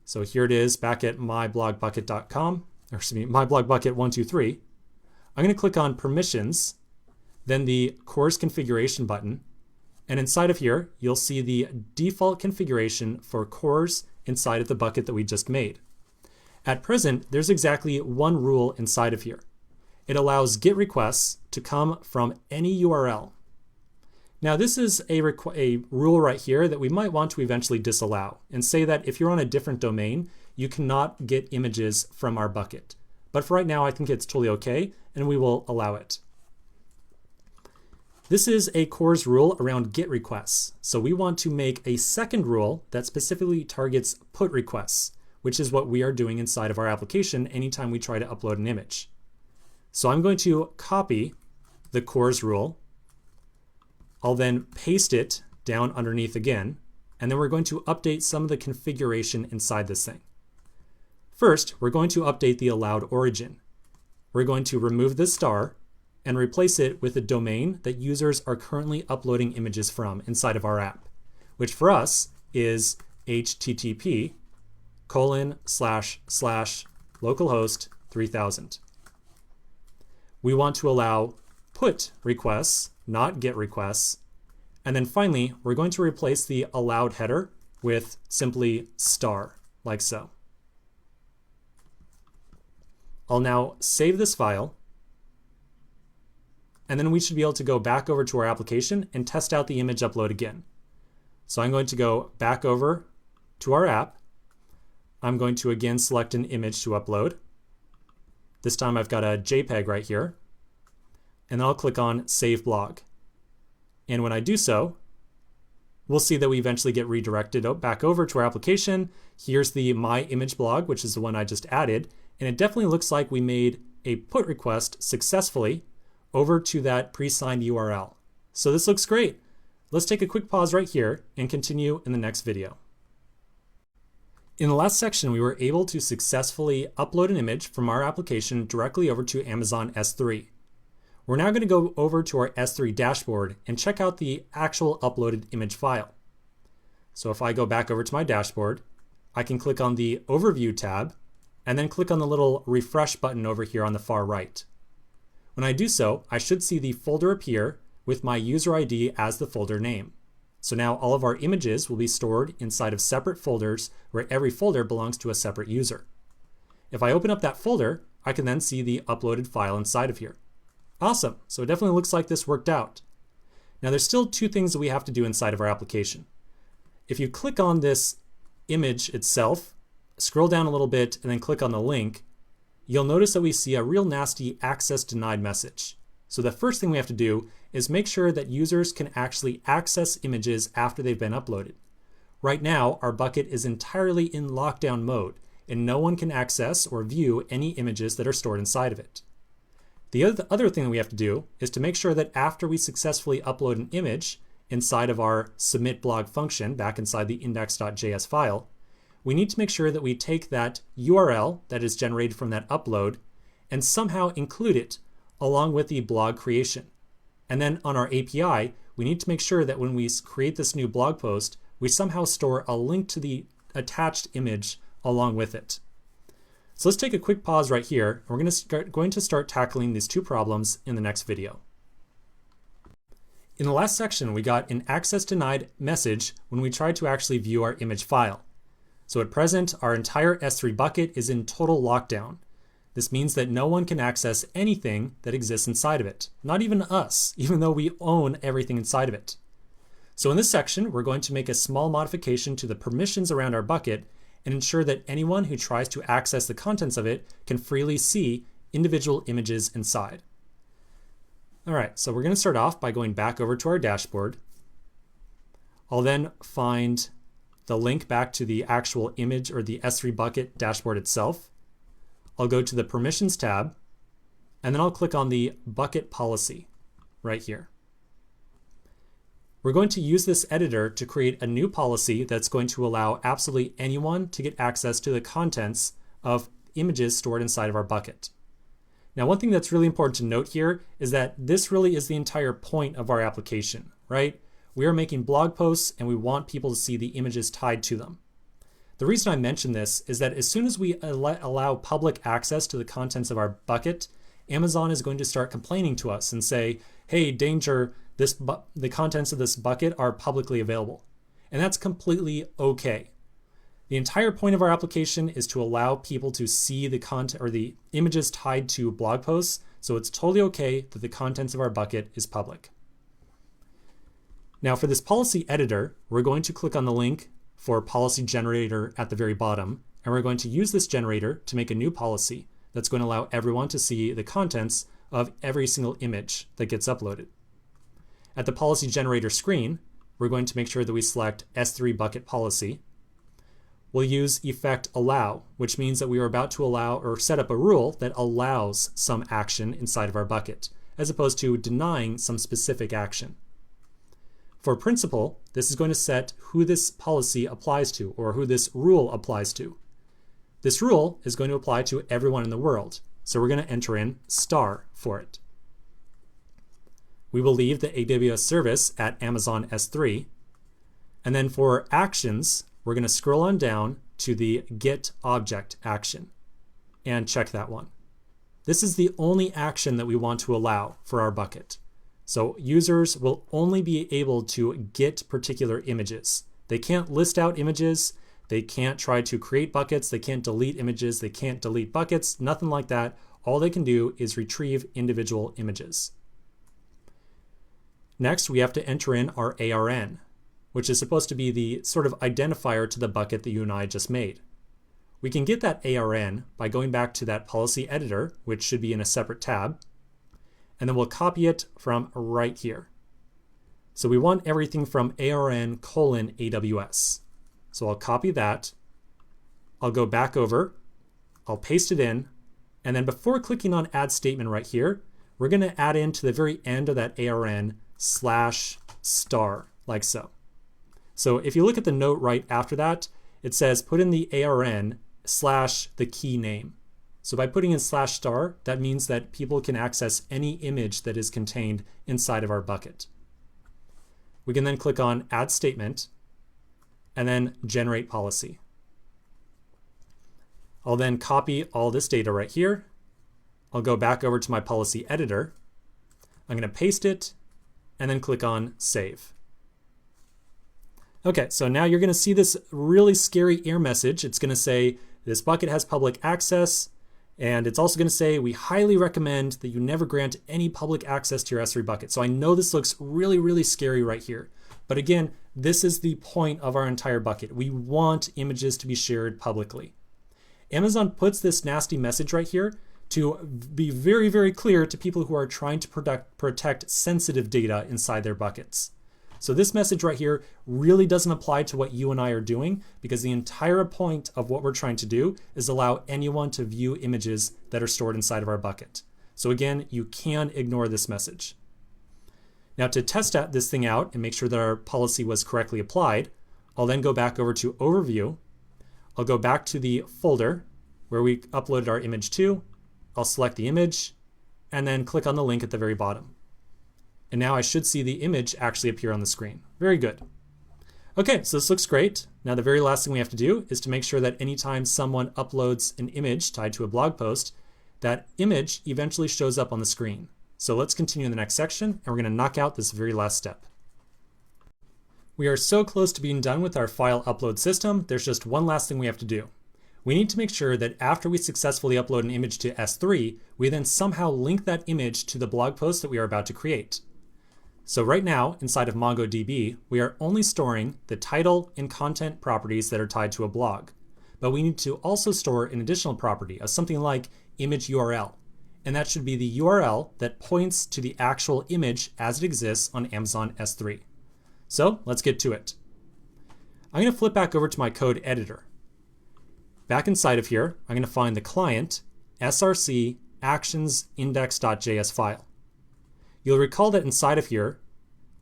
So here it is back at myblogbucket.com, or excuse me, myblogbucket123. I'm going to click on permissions, then the CORS configuration button. And inside of here, you'll see the default configuration for CORS inside of the bucket that we just made. At present, there's exactly one rule inside of here. It allows GET requests to come from any URL. Now this is a rule right here that we might want to eventually disallow and say that if you're on a different domain, you cannot get images from our bucket. But for right now, I think it's totally okay, and we will allow it. This is a CORS rule around GET requests. So we want to make a second rule that specifically targets PUT requests, which is what we are doing inside of our application anytime we try to upload an image. So I'm going to copy the CORS rule. I'll then paste it down underneath again, and then we're going to update some of the configuration inside this thing. First, we're going to update the allowed origin. We're going to remove the star and replace it with a domain that users are currently uploading images from inside of our app, which for us is http://localhost 3000. We want to allow PUT requests, not GET requests. And then finally, we're going to replace the allowed header with simply star, like so. I'll now save this file, and then we should be able to go back over to our application and test out the image upload again. So I'm going to go back over to our app. I'm going to again select an image to upload. This time I've got a JPEG right here. And then I'll click on Save Blog. And when I do so, we'll see that we eventually get redirected back over to our application. Here's the My Image blog, which is the one I just added. And it definitely looks like we made a PUT request successfully over to that pre-signed URL. So this looks great. Let's take a quick pause right here and continue in the next video. In the last section, we were able to successfully upload an image from our application directly over to Amazon S3. We're now going to go over to our S3 dashboard and check out the actual uploaded image file. So if I go back over to my dashboard, I can click on the Overview tab and then click on the little refresh button over here on the far right. When I do so, I should see the folder appear with my user ID as the folder name. So now all of our images will be stored inside of separate folders where every folder belongs to a separate user. If I open up that folder, I can then see the uploaded file inside of here. Awesome, so it definitely looks like this worked out. Now there's still two things that we have to do inside of our application. If you click on this image itself, scroll down a little bit and then click on the link, you'll notice that we see a real nasty access denied message. So the first thing we have to do is make sure that users can actually access images after they've been uploaded. Right now, our bucket is entirely in lockdown mode, and no one can access or view any images that are stored inside of it. The other thing that we have to do is to make sure that after we successfully upload an image inside of our SubmitBlog function back inside the index.js file, we need to make sure that we take that URL that is generated from that upload and somehow include it along with the blog creation. And then on our API, we need to make sure that when we create this new blog post, we somehow store a link to the attached image along with it. So let's take a quick pause right here. We're going to start tackling these two problems in the next video. In the last section, we got an access denied message when we tried to actually view our image file. So at present, our entire S3 bucket is in total lockdown. This means that no one can access anything that exists inside of it, not even us, even though we own everything inside of it. So in this section, we're going to make a small modification to the permissions around our bucket and ensure that anyone who tries to access the contents of it can freely see individual images inside. All right, so we're going to start off by going back over to our dashboard. I'll then find the link back to the actual image or the S3 bucket dashboard itself. I'll go to the Permissions tab, and then I'll click on the Bucket Policy right here. We're going to use this editor to create a new policy that's going to allow absolutely anyone to get access to the contents of images stored inside of our bucket. Now, one thing that's really important to note here is that this really is the entire point of our application, right? We are making blog posts and we want people to see the images tied to them. The reason I mention this is that as soon as we allow public access to the contents of our bucket, Amazon is going to start complaining to us and say, hey, danger, the contents of this bucket are publicly available. And that's completely okay. The entire point of our application is to allow people to see the content or the images tied to blog posts, so it's totally okay that the contents of our bucket is public. Now for this policy editor, we're going to click on the link for policy generator at the very bottom, and we're going to use this generator to make a new policy that's going to allow everyone to see the contents of every single image that gets uploaded. At the policy generator screen, we're going to make sure that we select S3 bucket policy. We'll use effect allow, which means that we are about to allow or set up a rule that allows some action inside of our bucket, as opposed to denying some specific action. For principal, this is going to set who this policy applies to or who this rule applies to. This rule is going to apply to everyone in the world, so we're going to enter in star for it. We will leave the AWS service at Amazon S3. And then for actions, we're going to scroll on down to the get object action and check that one. This is the only action that we want to allow for our bucket. So users will only be able to get particular images. They can't list out images. They can't try to create buckets. They can't delete images. They can't delete buckets, nothing like that. All they can do is retrieve individual images. Next, we have to enter in our ARN, which is supposed to be the sort of identifier to the bucket that you and I just made. We can get that ARN by going back to that policy editor, which should be in a separate tab, and then we'll copy it from right here. So we want everything from ARN:AWS. So I'll copy that, I'll go back over, I'll paste it in, and then before clicking on add statement right here, we're going to add in to the very end of that ARN /star, like so. So if you look at the note right after that, it says put in the ARN / the key name. So by putting in /star, that means that people can access any image that is contained inside of our bucket. We can then click on add statement and then generate policy. I'll then copy all this data right here. I'll go back over to my policy editor. I'm going to paste it and then click on save. Okay, so now you're going to see this really scary error message. It's going to say this bucket has public access, and it's also going to say we highly recommend that you never grant any public access to your S3 bucket. So I know this looks really, really scary right here. But again, this is the point of our entire bucket. We want images to be shared publicly. Amazon puts this nasty message right here to be very, very clear to people who are trying to protect sensitive data inside their buckets. So this message right here really doesn't apply to what you and I are doing, because the entire point of what we're trying to do is allow anyone to view images that are stored inside of our bucket. So again, you can ignore this message. Now to test this thing out and make sure that our policy was correctly applied, I'll then go back over to Overview. I'll go back to the folder where we uploaded our image to. I'll select the image and then click on the link at the very bottom. And now I should see the image actually appear on the screen. Very good. Okay, so this looks great. Now the very last thing we have to do is to make sure that anytime someone uploads an image tied to a blog post, that image eventually shows up on the screen. So let's continue in the next section, and we're going to knock out this very last step. We are so close to being done with our file upload system. There's just one last thing we have to do. We need to make sure that after we successfully upload an image to S3, we then somehow link that image to the blog post that we are about to create. So right now, inside of MongoDB, we are only storing the title and content properties that are tied to a blog. But we need to also store an additional property of something like image URL. And that should be the URL that points to the actual image as it exists on Amazon S3. So let's get to it. I'm going to flip back over to my code editor. Back inside of here, I'm going to find the client src actions index.js file. You'll recall that inside of here,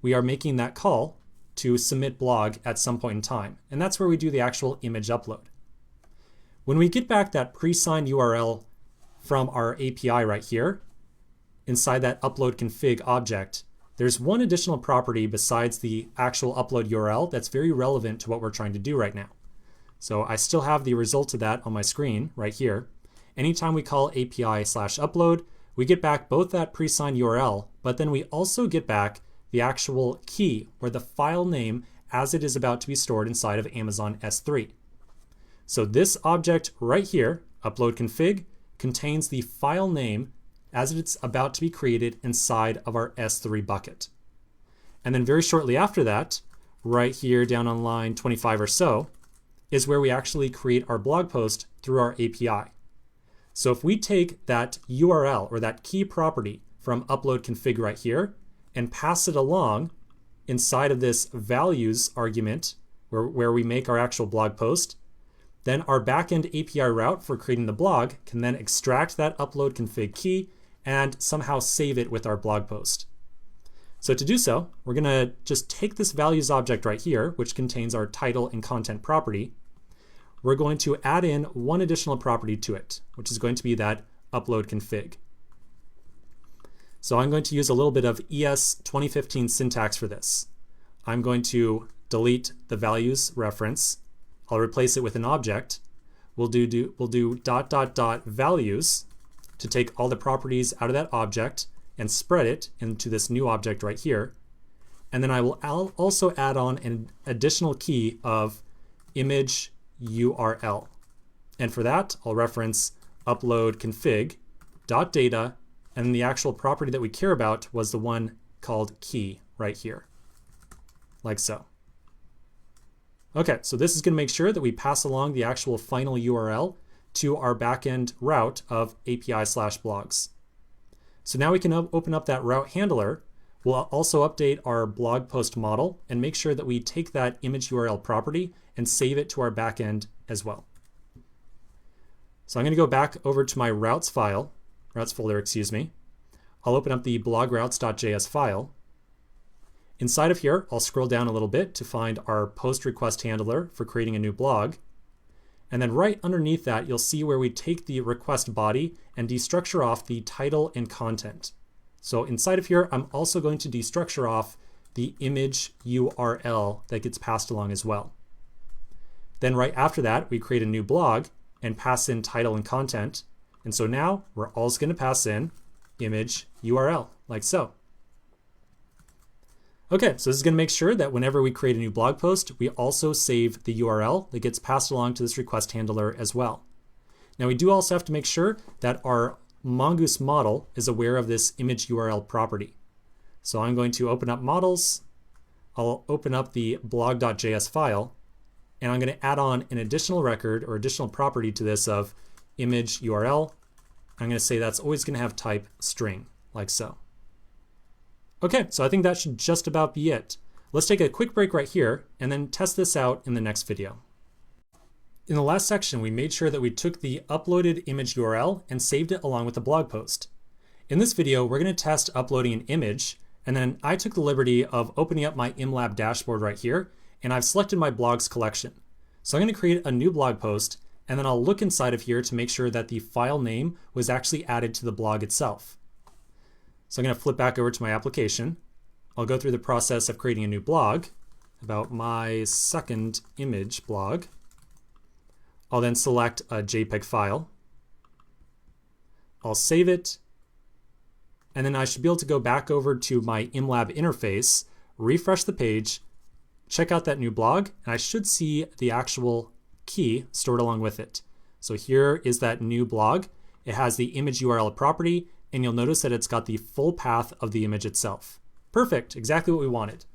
we are making that call to SubmitBlog at some point in time, and that's where we do the actual image upload. When we get back that presigned URL from our API right here, inside that upload config object, there's one additional property besides the actual upload URL that's very relevant to what we're trying to do right now. So I still have the result of that on my screen right here. Anytime we call API/upload, we get back both that presigned URL, but then we also get back the actual key, or the file name as it is about to be stored inside of Amazon S3. So this object right here, upload config, contains the file name as it's about to be created inside of our S3 bucket. And then very shortly after that, right here down on line 25 or so, is where we actually create our blog post through our API. So if we take that URL or that key property from upload config right here and pass it along inside of this values argument where we make our actual blog post, then our backend API route for creating the blog can then extract that upload config key and somehow save it with our blog post. So to do so, we're going to just take this values object right here, which contains our title and content property. We're going to add in one additional property to it, which is going to be that upload config. So I'm going to use a little bit of ES 2015 syntax for this. I'm going to delete the values reference. I'll replace it with an object. We'll do ... values to take all the properties out of that object and spread it into this new object right here. And then I'll also add on an additional key of image URL. And for that, I'll reference upload config .data, and the actual property that we care about was the one called key right here, like so. Okay, so this is going to make sure that we pass along the actual final URL to our backend route of API/blogs. So now we can open up that route handler. We'll also update our blog post model and make sure that we take that image URL property and save it to our backend as well. So I'm going to go back over to my routes folder, I'll open up the blogroutes.js file. Inside of here, I'll scroll down a little bit to find our post request handler for creating a new blog. And then right underneath that, you'll see where we take the request body and destructure off the title and content. So inside of here, I'm also going to destructure off the image URL that gets passed along as well. Then right after that, we create a new blog and pass in title and content. And so now we're also going to pass in image URL, like so. Okay, so this is going to make sure that whenever we create a new blog post, we also save the URL that gets passed along to this request handler as well. Now we do also have to make sure that our Mongoose model is aware of this image URL property. So I'm going to open up models, I'll open up the blog.js file, and I'm going to add on an additional record or additional property to this of image URL. I'm going to say that's always going to have type string, like so. Okay, so I think that should just about be it. Let's take a quick break right here and then test this out in the next video. In the last section, we made sure that we took the uploaded image URL and saved it along with the blog post. In this video, we're going to test uploading an image, and then I took the liberty of opening up my ImLab dashboard right here, and I've selected my blogs collection. So I'm going to create a new blog post, and then I'll look inside of here to make sure that the file name was actually added to the blog itself. So I'm going to flip back over to my application. I'll go through the process of creating a new blog about my second image blog. I'll then select a JPEG file. I'll save it, and then I should be able to go back over to my ImLab interface, refresh the page, check out that new blog, and I should see the actual key stored along with it. So here is that new blog. It has the image URL property, and you'll notice that it's got the full path of the image itself. Perfect, exactly what we wanted.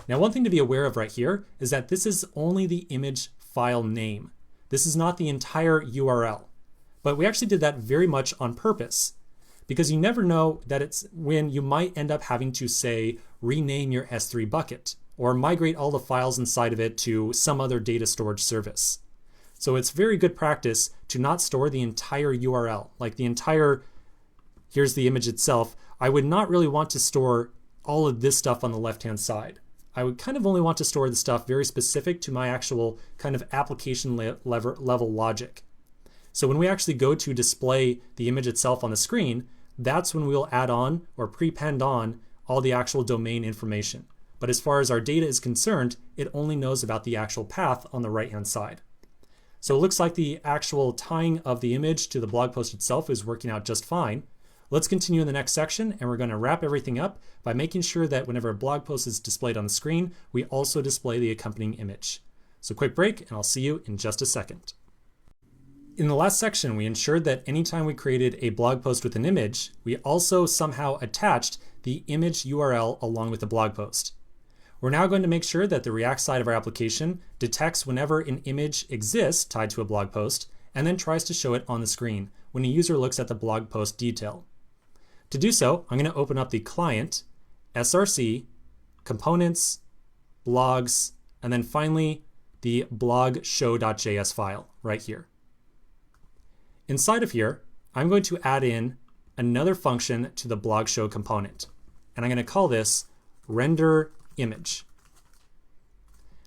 Now, one thing to be aware of right here is that this is only the image file name. This is not the entire URL. But we actually did that very much on purpose, because you never know that it's when you might end up having to, say, rename your S3 bucket or migrate all the files inside of it to some other data storage service. So it's very good practice to not store the entire URL, like the entire, here's the image itself. I would not really want to store all of this stuff on the left-hand side. I would kind of only want to store the stuff very specific to my actual kind of application level logic. So when we actually go to display the image itself on the screen, that's when we'll add on or prepend on all the actual domain information. But as far as our data is concerned, it only knows about the actual path on the right-hand side. So it looks like the actual tying of the image to the blog post itself is working out just fine. Let's continue in the next section, and we're going to wrap everything up by making sure that whenever a blog post is displayed on the screen, we also display the accompanying image. So quick break, and I'll see you in just a second. In the last section, we ensured that anytime we created a blog post with an image, we also somehow attached the image URL along with the blog post. We're now going to make sure that the React side of our application detects whenever an image exists tied to a blog post, and then tries to show it on the screen when a user looks at the blog post detail. To do so, I'm going to open up the client, src, components, blogs, and then finally the blog show.js file right here. Inside of here, I'm going to add in another function to the blog show component, and I'm going to call this render image.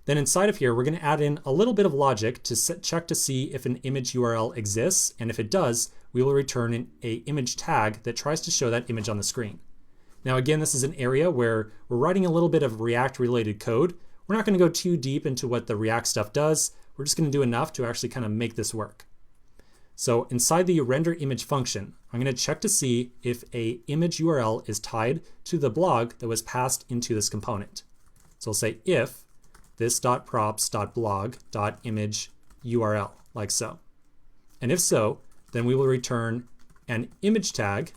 Then inside of here, we're going to add in a little bit of logic to check to see if an image URL exists, and if it does, we will return an image tag that tries to show that image on the screen. Now again, this is an area where we're writing a little bit of React related code. We're not going to go too deep into what the React stuff does. We're just going to do enough to actually kind of make this work. So inside the render image function, I'm going to check to see if a image URL is tied to the blog that was passed into this component. So I'll say if this.props.blog.image URL, like so. And if so, then we will return an image tag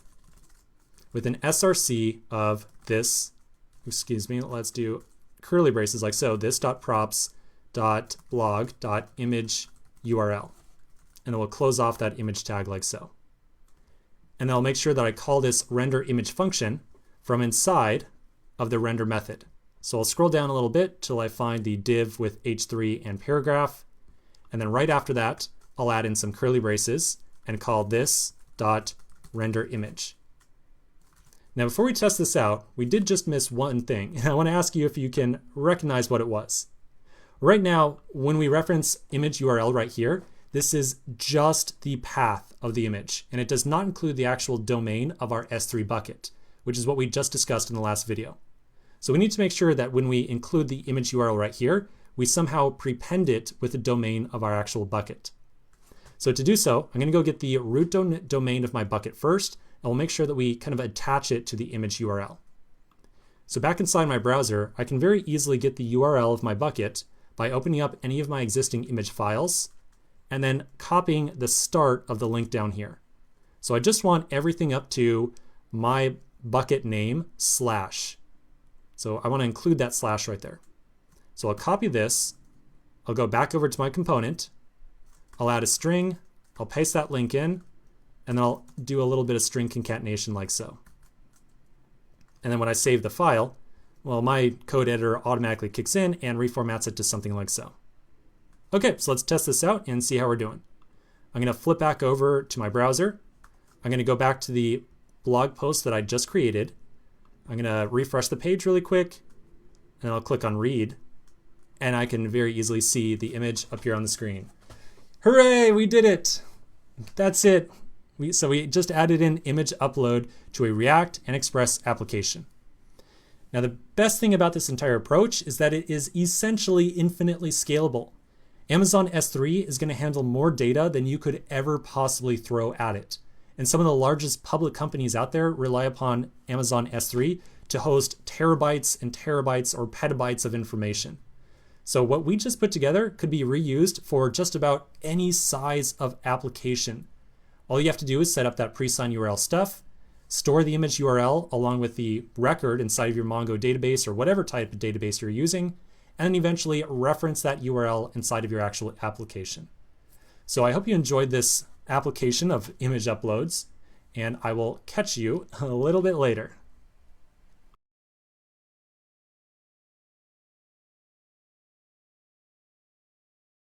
with an src of this, let's do curly braces like so, this.props.blog.image URL. And then we'll close off that image tag like so. And then I'll make sure that I call this render image function from inside of the render method. So I'll scroll down a little bit till I find the div with h3 and paragraph. And then right after that, I'll add in some curly braces and call this dot render image. Now before we test this out, we did just miss one thing, and I want to ask you if you can recognize what it was. Right now, when we reference image URL right here, this is just the path of the image, and it does not include the actual domain of our S3 bucket, which is what we just discussed in the last video. So we need to make sure that when we include the image URL right here, we somehow prepend it with the domain of our actual bucket. So to do so, I'm going to go get the root domain of my bucket first, and we'll make sure that we kind of attach it to the image URL. So back inside my browser, I can very easily get the URL of my bucket by opening up any of my existing image files and then copying the start of the link down here. So I just want everything up to my bucket name /. So I want to include that / right there. So I'll copy this, I'll go back over to my component, I'll add a string, I'll paste that link in, and then I'll do a little bit of string concatenation like so. And then when I save the file, well, my code editor automatically kicks in and reformats it to something like so. Okay, so let's test this out and see how we're doing. I'm going to flip back over to my browser. I'm going to go back to the blog post that I just created. I'm going to refresh the page really quick, and I'll click on read, and I can very easily see the image appear on the screen. Hooray, we did it! That's it. So we just added in image upload to a React and Express application. Now the best thing about this entire approach is that it is essentially infinitely scalable. Amazon S3 is going to handle more data than you could ever possibly throw at it. And some of the largest public companies out there rely upon Amazon S3 to host terabytes and terabytes or petabytes of information. So what we just put together could be reused for just about any size of application. All you have to do is set up that pre-signed URL stuff, store the image URL along with the record inside of your Mongo database or whatever type of database you're using, and then eventually reference that URL inside of your actual application. So I hope you enjoyed this application of image uploads, and I will catch you a little bit later.